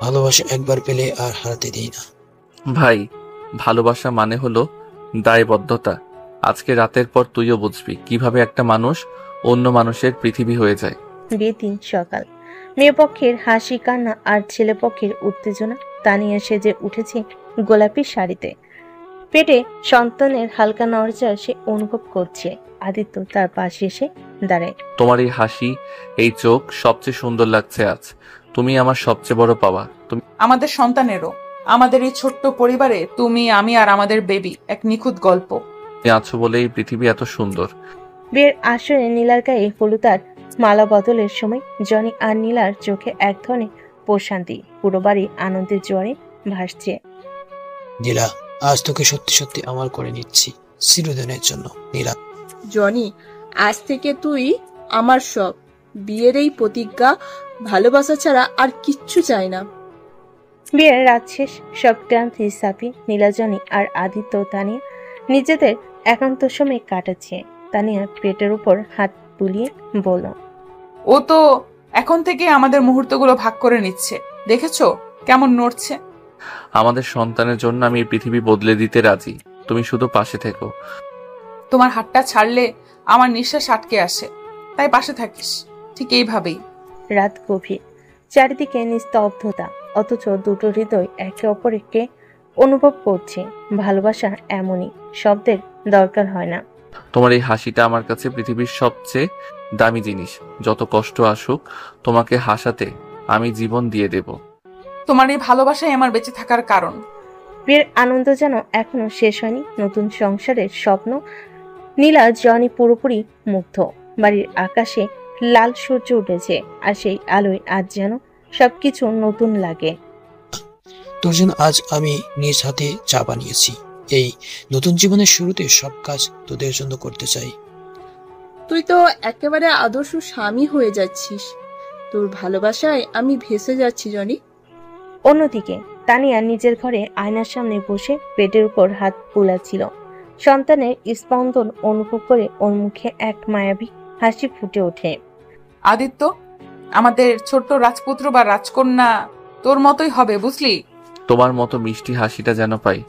ভালোবাসা একবার পেলে আর হারাতে দিই না। ভাই, ভালোবাসা মানে হলো দায়বদ্ধতা। আজকে রাতের পর তুইও বুঝবি কিভাবে একটা মানুষ অন্য মানুষের পৃথিবী হয়ে যায়। বিয়ের দিন সকাল। মেয়ে পক্ষের হাসি কান্না আর ছেলে পক্ষের উত্তেজনা। তানিয়া সেজে উঠেছে গোলাপি শাড়িতে। পেটে সন্তানের হালকা নড়াচড়া সে অনুভব করছে। আদিত্য তার পাশে এসে দাঁড়ায়। তোমার এই হাসি, এই চোখ সবচেয়ে সুন্দর লাগছে আজ। তুমি আমার সবচেয়ে বড় পাওয়া। তুমি আমাদের সন্তানেরও। আমাদের এই ছোট্ট পরিবারে তুমি, আমি আর আমাদের বেবি এক নিখুঁত গল্প। আছো বলে এই পৃথিবী এত সুন্দর। বিয়ের আসরে নীলার গায়ে হলুদ আর মালা বদলের সময় জনি আর নীলার চোখে এক ধরনের প্রশান্তি। পুরো বাড়ি আনন্দের জোয়ারে ভাসছে। নীলা, আজ তোকে সত্যি সত্যি আমার করে নিচ্ছি চিরদিনের জন্য। নীলা, জনি, আজ থেকে তুই আমার সব। বিয়ের এই প্রতিজ্ঞা ভালোবাসা ছাড়া আর কিচ্ছু চাই না। বিয়ের রাত শেষ, সব ক্লান্তি সাপি নীলাজনী আর আদিত্য তানিয়া নিজেদের একান্ত সময় কাটাচ্ছে। তানিয়া পেটের উপর হাত বুলিয়ে বলল, ও তো এখন থেকে আমাদের মুহূর্তগুলো ভাগ করে নিচ্ছে, দেখেছো কেমন নড়ছে। আমাদের সন্তানের জন্য আমি এই পৃথিবী বদলে দিতে রাজি, তুমি শুধু পাশে থেকো। তোমার হাতটা ছাড়লে আমার নিঃশ্বাস আটকে আসে, তাই পাশে থাকিস, ঠিক এইভাবেই। রাত গভীর, চারিদিকে নিস্তব্ধতা, অথচ দুটো হৃদয় একে অপরকে অনুভব করছে। ভালোবাসা এমনই, শব্দের দরকার হয় না। তোমার এই হাসিটা আমার কাছে পৃথিবীর সবচেয়ে দামি জিনিস। যত কষ্ট আসুক, তোমাকে হাসাতে আমি জীবন দিয়ে দেব। তোমার এই ভালোবাসাই আমার বেঁচে থাকার কারণ। বিয়ের আনন্দ যেন এখনো শেষ হয়নি। নতুন সংসারের স্বপ্ন নীলা জনি পুরোপুরি মুগ্ধ। বাড়ির আকাশে লাল সূর্য উঠেছে, আর সেই আলোয় আজ যেন সবকিছু নতুন লাগে। তোর জন্য আজ আমি নিজ হাতে চা বানিয়েছি। এই নতুন জীবনের শুরুতে সব কাজ তোদের জন্য করতে চাই। তুই তো একেবারে আদর্শ স্বামী হয়ে যাচ্ছিস। তোর ভালোবাসায় আমি ভেসে যাচ্ছি জনি। অন্যদিকে তানিয়া নিজের ঘরে আয়নার সামনে বসে পেটের উপর হাত বুলাচ্ছিল। সন্তানের স্পন্দন অনুভব করে ওর মুখে এক মায়াবী হাসি ফুটে ওঠে। আদিত্য, আমাদের ছোট্ট রাজপুত্র বা রাজকন্যা তোর মতোই হবে, বুঝলি? তোমার মতো মিষ্টি হাসিটা যেন পাই।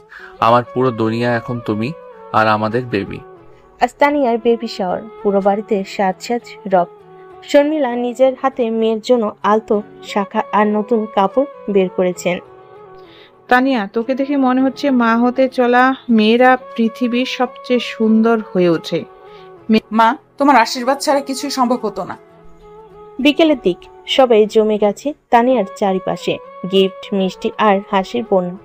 আমার পুরো দুনিয়া এখন তুমি আর আমাদের বেবি। আজ তানিয়ার বেবি শাওয়ার, পুরো বাড়িতে সাজ সাজ রব। শর্মিলা নিজের হাতে মেয়ের জন্য আলতো শাখা আর নতুন কাপড় বের করেছেন। তানিয়া, তোকে দেখে মনে হচ্ছে মা হতে চলা মেয়েরা পৃথিবীর সবচেয়ে সুন্দর হয়ে ওঠে। মা, তোমার আশীর্বাদ ছাড়া কিছুই সম্ভব হতো না। বিকেলের দিক, সবাই জমে গেছে তানিয়ার চারিপাশে, গিফট, মিষ্টি আর হাসির বন্যা।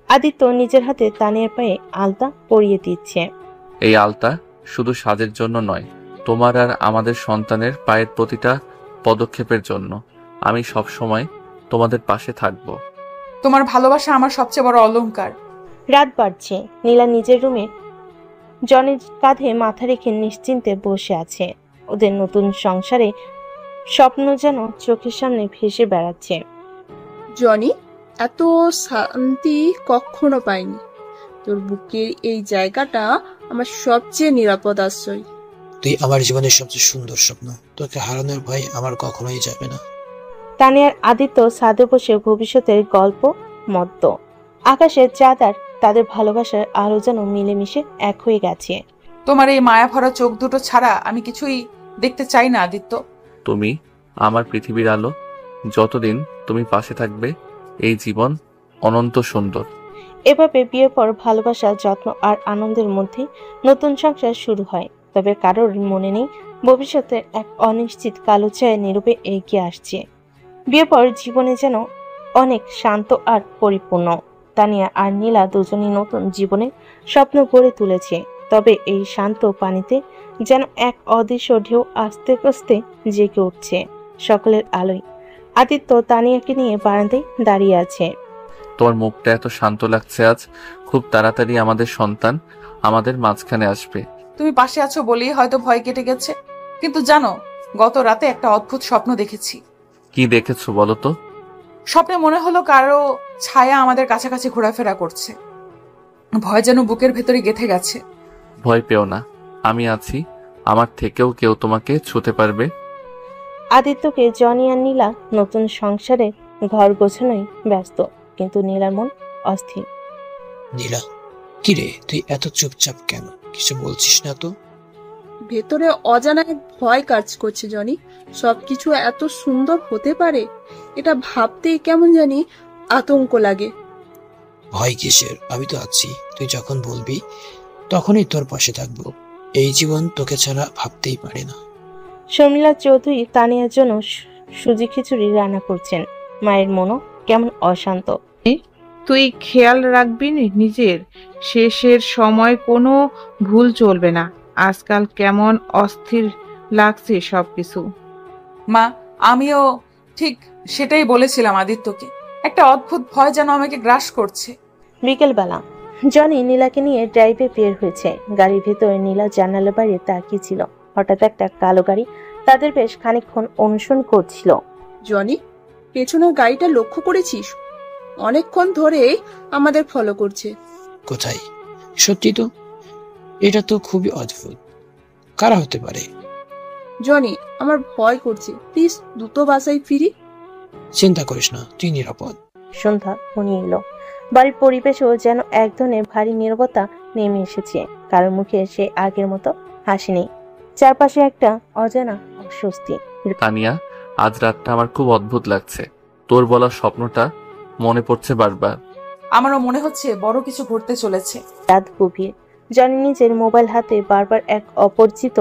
আদিত্য নিজের হাতে তানিয়ার পায়ে আলতা পরিয়ে দিচ্ছে। এই আলতা শুধু সাজের জন্য নয়, তোমার আর আমাদের সন্তানের পায়ের প্রতিটা পদক্ষেপের জন্য। আমি সব সময় তোমাদের পাশে থাকব। তোমার ভালোবাসা আমার সবচেয়ে বড় অলংকার। রাত বাড়ছে, নীলা নিজের রুমে জনের কাঁধে মাথা রেখে নিশ্চিন্তে বসে আছে। ওদের নতুন সংসারে স্বপ্ন যেন চোখের সামনে ভেসে বেড়াচ্ছে। জনি, এত শান্তি কখনো পাইনি। তোর বুকের এই জায়গাটা আমার সবচেয়ে নিরাপদ আশ্রয়। তুই আমার জীবনের সবচেয়ে সুন্দর স্বপ্ন। তোকে হারানোর ভয় আমার কখনোই যাবে না। তানিয়ার আদিত্য ছাদে বসে ভবিষ্যতের গল্প মত্ত। আকাশের চাঁদ আর তাদের ভালোবাসার আলো যেন মিলেমিশে এক হয়ে গেছে। তোমার এই মায়া ভরা চোখ দুটো ছাড়া আমি কিছুই দেখতে চাই না আদিত্য। তুমি আমার পৃথিবীর আলো। যতদিন তুমি পাশে থাকবে, এই জীবন অনন্ত সুন্দর। এভাবে বিয়ের পর ভালোবাসা, যত্ন আর আনন্দের মধ্যে নতুন সংসার শুরু হয়। তবে কারোর মনে নেই ভবিষ্যতে এক অনিশ্চিত কালো ছায়া নীরবে এগিয়ে আসছে। বিয়ের পর জীবনে যেন অনেক শান্ত আর পরিপূর্ণ। তানিয়া আর নীলা দুজনই নতুন জীবনের স্বপ্ন গড়ে তুলেছে। তবে এই শান্ত পানিতে যেন এক অদৃশ্য ঢেউ আস্তে আস্তে জেগে উঠছে সকলের আলোয়। আদিত্য তানিয়াকে নিয়ে বারান্দায় দাঁড়িয়ে আছে। তোমার মুখটা এত শান্ত লাগছে আজ। খুব তাড়াতাড়ি আমাদের সন্তান আমাদের মাঝখানে আসবে। তুমি পাশে আছো বলেই হয়তো ভয় কেটে গেছে, কিন্তু জানো, গত রাতে একটা অদ্ভুত স্বপ্ন দেখেছি। কি দেখেছো বলো তো? স্বপ্নে মনে হলো কারো ছায়া আমাদের কাছাকাছি ঘোরাফেরা করছে। ভয় যেন বুকের ভেতরে গেঁথে গেছে। ভয় পেও না, আমি আছি। আমার থেকেও কেউ তোমাকে ছুঁতে পারবে। আদিত্যকে জনি আর নীলা নতুন সংসারে ঘর গোছানোই ব্যস্ত, কিন্তু নীলার মন অস্থির। নীলা, কিরে তুই এত চুপচাপ কেন? কিছু বলছিস না তো? ভেতরে অজানা এক ভয় কাজ করছে জনি। সবকিছু এত সুন্দর হতে পারে, এটা ভাবতেই কেমন জানি আতঙ্ক লাগে। ভয় কিসের? আমি তো আছি। তুই যখন বলবি তখনই তোর পাশে থাকবো। এই জীবন তোকে ছাড়া ভাবতেই পারে না। শর্মিলা চৌধুরী তানিয়ার জন্য সুজি খিচুড়ি রান্না করছেন। মায়ের মনও কেমন অশান্ত। তুই খেয়াল রাখবি নিজের, শেষের সময় কোনো ভুল চলবে না। আজকাল কেমন অস্থির লাগছে সবকিছু। মা, আমিও ঠিক সেটাই বলেছিলাম আদিত্যকে। একটা অদ্ভুত ভয় যেন আমাকে গ্রাস করছে। বিকেলবেলা জনি নীলাকে নিয়ে ড্রাইভে বের হয়েছে। গাড়ির ভেতরে নীলা জানালার বাইরে তাকিয়ে ছিল। হঠাৎ একটা কালো গাড়ি তাদের বেশ খানিকক্ষণ অনুসরণ করছিল। জনি, পেছনের গাড়িটা লক্ষ্য করেছিস? অনেকক্ষণ ধরে আমাদের ফলো করছে। কোথায়? সত্যি তো, এটা তো খুবই অদ্ভুত। কারা হতে পারে? জনি, আমার ভয় করছে, প্লিজ দ্রুত বাসায় ফিরি। চিন্তা করিস না, তুই নিরাপদ। সন্ধ্যা ঘনিয়ে এলো। বাড়ির পরিবেশও যেন এক ধরনের ভারী নীরবতা নেমে এসেছে। কারোর মুখে সে আগের মতো হাসি নেই। চারপাশে একটা অজানা অস্বস্তি। তানিয়া, আজ রাতটা আমার খুব অদ্ভুত লাগছে। তোর বলা স্বপ্নটা মনে পড়ছে বারবার। আমারও মনে হচ্ছে বড় কিছু ঘটতে চলেছে। রাত গভীর। জনি নিজের মোবাইল হাতে বারবার এক অপরিচিত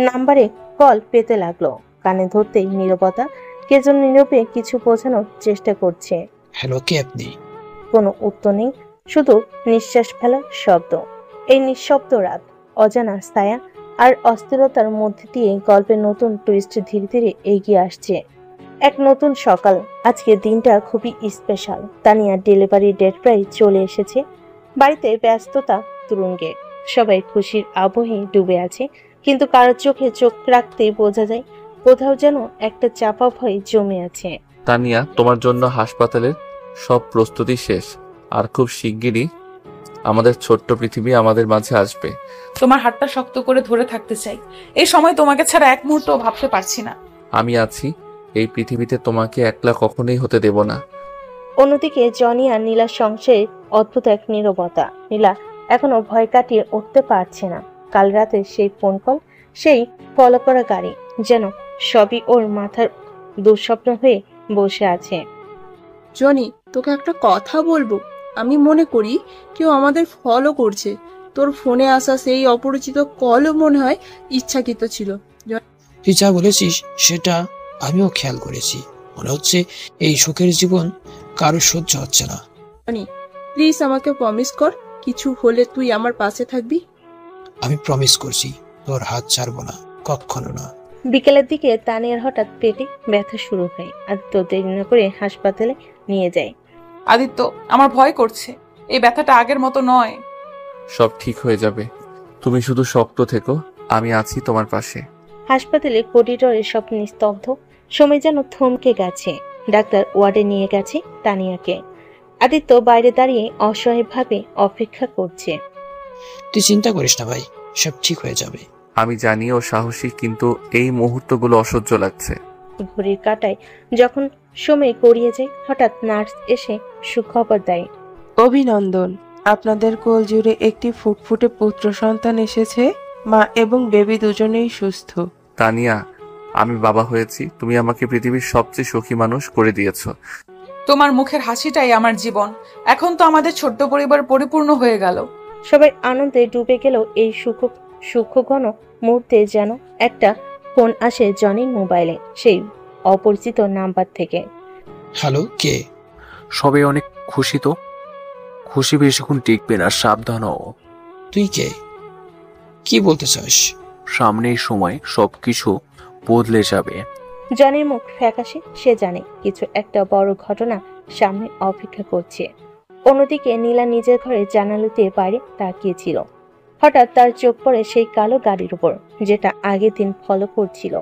নাম্বারে কল পেতে লাগলো। কানে ধরতেই নীরবতা। কে যেন নীরবে কিছু বোঝানোর চেষ্টা করছে। হ্যালো, কে আপনি? কোনো উত্তর নেই, শুধু নিঃশ্বাস ফেলার শব্দ। এই নিঃশব্দ রাত, অজানা ছায়া আর অস্থিরতার মধ্যে দিয়ে গল্পের নতুন টুইস্ট ধীরে ধীরে এগিয়ে আসছে। এক নতুন সকাল। আজকে দিনটা খুবই স্পেশাল। তানিয়া ডেলিভারি ডেট প্রায় চলে এসেছে। বাড়িতে ব্যস্ততা তুরঙ্গে। সবাই খুশির আবহে ডুবে আছে, কিন্তু কারোর চোখে চোখ রাখতেই বোঝা যায় কোথাও যেন একটা চাপা ভয় জমে আছে। তানিয়া, তোমার জন্য হাসপাতালের সব প্রস্তুতি শেষ, আর খুব শিগগিরই আমাদের ছোট্ট পৃথিবী আমাদের মাঝে আসবে। তোমার হাতটা শক্ত করে ধরে থাকতে চাই। এই সময় তোমাকে ছাড়া এক মুহূর্ত ভাবতে পারছি না। আমি আছি, এই পৃথিবীতে তোমাকে একলা কখনোই হতে দেব না। অন্যদিকে জনি আর নীলার সংসারে অদ্ভুত এক নীরবতা। নীলা এখনো ভয় কাটিয়ে উঠতে পারছে না। কাল রাতে সেই ফোন কল, সেই ফলো করা গাড়ি, যেন সবই ওর মাথার দুঃস্বপ্ন হয়ে বসে আছে। জনি, তোকে একটা কথা বলবো। আমি মনে করি কেউ আমাদের ফলো করছে। তোর ফোনে আসা সেই অপরিচিত কলও মনে হয় ইচ্ছাকৃত ছিল। তুই যা বলেছিস সেটা আমিও খেয়াল করেছি। মনে হচ্ছে এই সুখের জীবন কারো সহ্য হচ্ছে না। জনি, প্লিজ আমাকে প্রমিস কর, কিছু হলে তুই আমার পাশে থাকবি। আমি প্রমিস করছি, তোর হাত ছাড়বো না, কখনো না। বিকেলের দিকে তানিয়ার হঠাৎ পেটে ব্যথা শুরু হয়। আদিত্য দেরি না করে হাসপাতালে নিয়ে যায়। আদিত্য, আমার ভয় করছে। এই ব্যথাটা আগের মতো নয়। সব ঠিক হয়ে যাবে, তুমি শুধু শক্ত থেকো, আমি আছি তোমার পাশে। হাসপাতালে করিডোরে সব নিস্তব্ধ। সময় যেন থমকে গেছে। ডাক্তার ওয়ার্ডে নিয়ে গেছে তানিয়াকে। আদিত্য বাইরে দাঁড়িয়ে অসহায়ভাবে অপেক্ষা করছে। তুই চিন্তা করিস না ভাই, সব ঠিক হয়ে যাবে। আমি জানি ও সাহসী, কিন্তু এই মুহূর্তগুলো অসহ্য লাগছে। ঘড়ির কাঁটায় যখন সময় গড়িয়ে যায়, হঠাৎ নার্স এসে সুখবর দেয়। অভিনন্দন, আপনাদের কোল জুড়ে একটি ফুটফুটে পুত্র সন্তান এসেছে। মা এবং বেবি দুজনেই সুস্থ। তানিয়া, আমি বাবা হয়েছি। তুমি আমাকে পৃথিবীর সবচেয়ে সুখী মানুষ করে দিয়েছো। তোমার মুখের হাসিটাই আমার জীবন। এখন তো আমাদের ছোট্ট পরিবার পরিপূর্ণ হয়ে গেল। সবাই আনন্দে ডুবে গেল। এই সুখঘন মুহূর্তে যেন একটা ফোন আসে জনির মোবাইলে, সেই অপরিচিত নাম্বার থেকে। হ্যালো, কে? সবাই অনেক খুশি তো। খুশি বেশিক্ষণ টিকবে না, সাবধান হও। তুই কে? কি বলতে চাস? সামনের সময় সবকিছু বদলে যাবে। জনির মুখ ফ্যাকাশে। সে জানে কিছু একটা বড় ঘটনা সামনে অপেক্ষা করছে। অন্যদিকে নীলা নিজের ঘরে জানালা দিয়ে বাইরে তাকিয়েছিল। হঠাৎ তার চোখ পড়ে সেই কালো গাড়ির উপর, যেটা আগের দিন ফলো করছিল।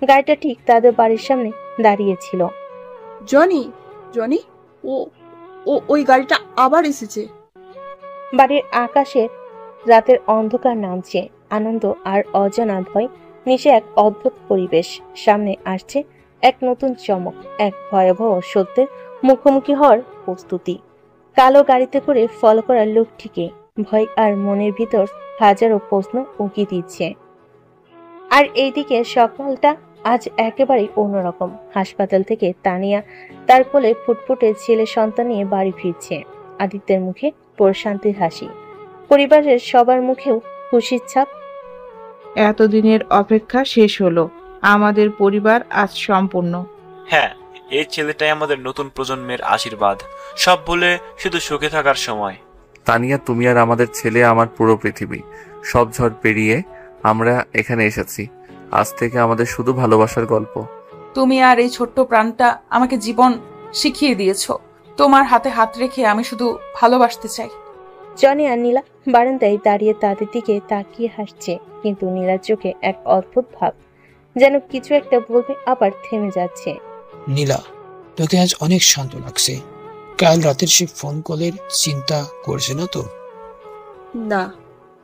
গাড়িটা ঠিক তাদের বাড়ির সামনে দাঁড়িয়েছিল। জনি, জনি, ও ও ওই গাড়িটা আবার এসেছে। বাড়ির আকাশে রাতের অন্ধকার নামছে। আনন্দ আর অজানা ভয় মিশে এক অদ্ভুত পরিবেশ। সামনে আসছে এক নতুন চমক, এক ভয়াবহ সত্যের মুখোমুখি হওয়ার প্রস্তুতি। কালো গাড়িতে করে ফলো করা লোকটিকে ভয় আর মনের ভিতর হাজারো প্রশ্ন উকি দিচ্ছে। আর এইদিকে সকালটা আজ একেবারেই অন্যরকম। হাসপাতাল থেকে তানিয়া তার কোলে ফুটফুটে ছেলে সন্তান নিয়ে বাড়ি ফিরছে। আদিত্যের মুখে প্রশান্তির হাসি, পরিবারের সবার মুখেও খুশির ছাপ। এতদিনের অপেক্ষা শেষ হলো। আমাদের পরিবার আজ সম্পূর্ণ। হ্যাঁ, এই ছেলেটাই আমাদের নতুন প্রজন্মের আশীর্বাদ। সব বলে শুধু সুখে থাকার সময়। তানিয়া, তুমি আর আমাদের ছেলে আমার পুরো পৃথিবী। সব ঝড় পেরিয়ে আমরা এখানে এসেছি। আজ থেকে আমাদের শুধু ভালোবাসার গল্প। তুমি আর এই ছোট্ট প্রাণটা আমাকে জীবন শিখিয়ে দিয়েছো। তোমার হাতে হাত রেখে আমি শুধু ভালোবাসতে চাই। জনি আর নীলা বারান্দায় দাঁড়িয়ে তাদের দিকে তাকিয়ে হাসছে, কিন্তু নীলার চোখে এক অদ্ভুত ভাব, যেন কিছু একটা বলবে আবার থেমে যাচ্ছে। নীলা, তোকে আজ অনেক শান্ত লাগছে। কাল রাতের সে ফোন কলের চিন্তা করছে না তো? না,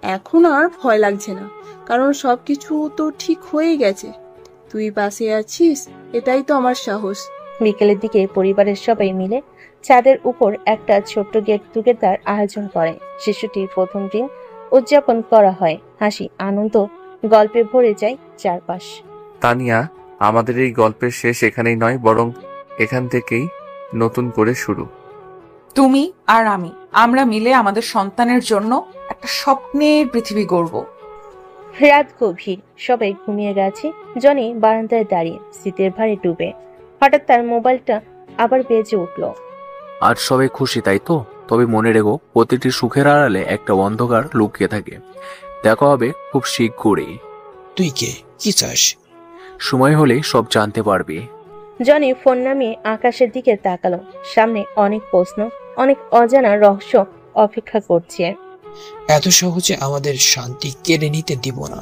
এখন আর ভয় লাগছে না, কারণ সবকিছু তো ঠিক হয়ে গেছে। তুই পাশে আছিস, এটাই তো আমার সাহস। বিকেলের দিকে পরিবারের সবাই মিলে ছাদের উপর একটা ছোট্ট গেট টুগেদার আয়োজন করে। শিশুটির প্রথম দিন উদযাপন করা হয়। হাসি, আনন্দ, গল্পে ভরে যায় চারপাশ। তানিয়া, আমাদের এই গল্পের শেষ এখানেই নয়, বরং এখান থেকেই নতুন করে শুরু। তুমি আর আমরা মিলে আমাদের সন্তানের জন্য একটা স্বপ্নের পৃথিবী গড়ব। রাত গভীর, সবাই ঘুমিয়ে গেছে। জনি বারান্দায় দাঁড়িয়ে শীতের ভারে ডুবে। হঠাৎ তার মোবাইলটা আবার বেজে উঠল। আজ সবাই খুশি, তাই তো? তবে মনে রেখো, প্রতিটি সুখের আড়ালে একটা অন্ধকার লুকিয়ে থাকে। দেখা হবে খুব শীঘ্রই। তুই কে? কি চাস? সময় হলে সব জানতে পারবি। জনি ফোন নামিয়ে আকাশের দিকে তাকালো। সামনে অনেক প্রশ্ন, অনেক অজানা রহস্য অপেক্ষা করছে। এত সহজে আমাদের শান্তি কেড়ে নিতে দিব না।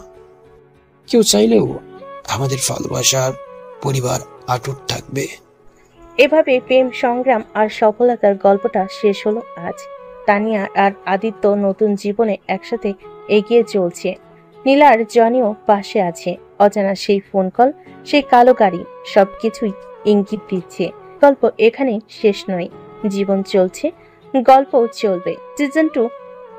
কেউ চাইলেও আমাদের ভালোবাসার পরিবার অটুট থাকবে। এভাবে প্রেম সংগ্রাম আর সফলতার গল্পটা শেষ হলো আজ। তানিয়া আর আদিত্য নতুন জীবনে একসাথে এগিয়ে চলছে। নীলার জনিও পাশে আছে। অজানা সেই ফোন কল, সেই কালো গাড়ি, সবকিছুই ইঙ্গিত দিচ্ছে গল্প এখানেই শেষ নয়। জীবন চলছে, গল্পও চলবে। Season 2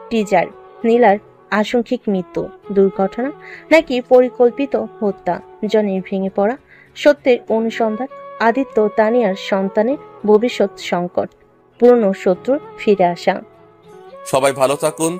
teaser. নীলার আংশিক মৃত্যু, দুর্ঘটনা নাকি পরিকল্পিত হত্যা? জনির ভেঙে পড়া সত্যের অনুসন্ধান, আদিত্য তানিয়ার সন্তানের ভবিষ্যৎ সংকট, পুরনো শত্রুর ফিরে আসা। সবাই ভালো থাকুন।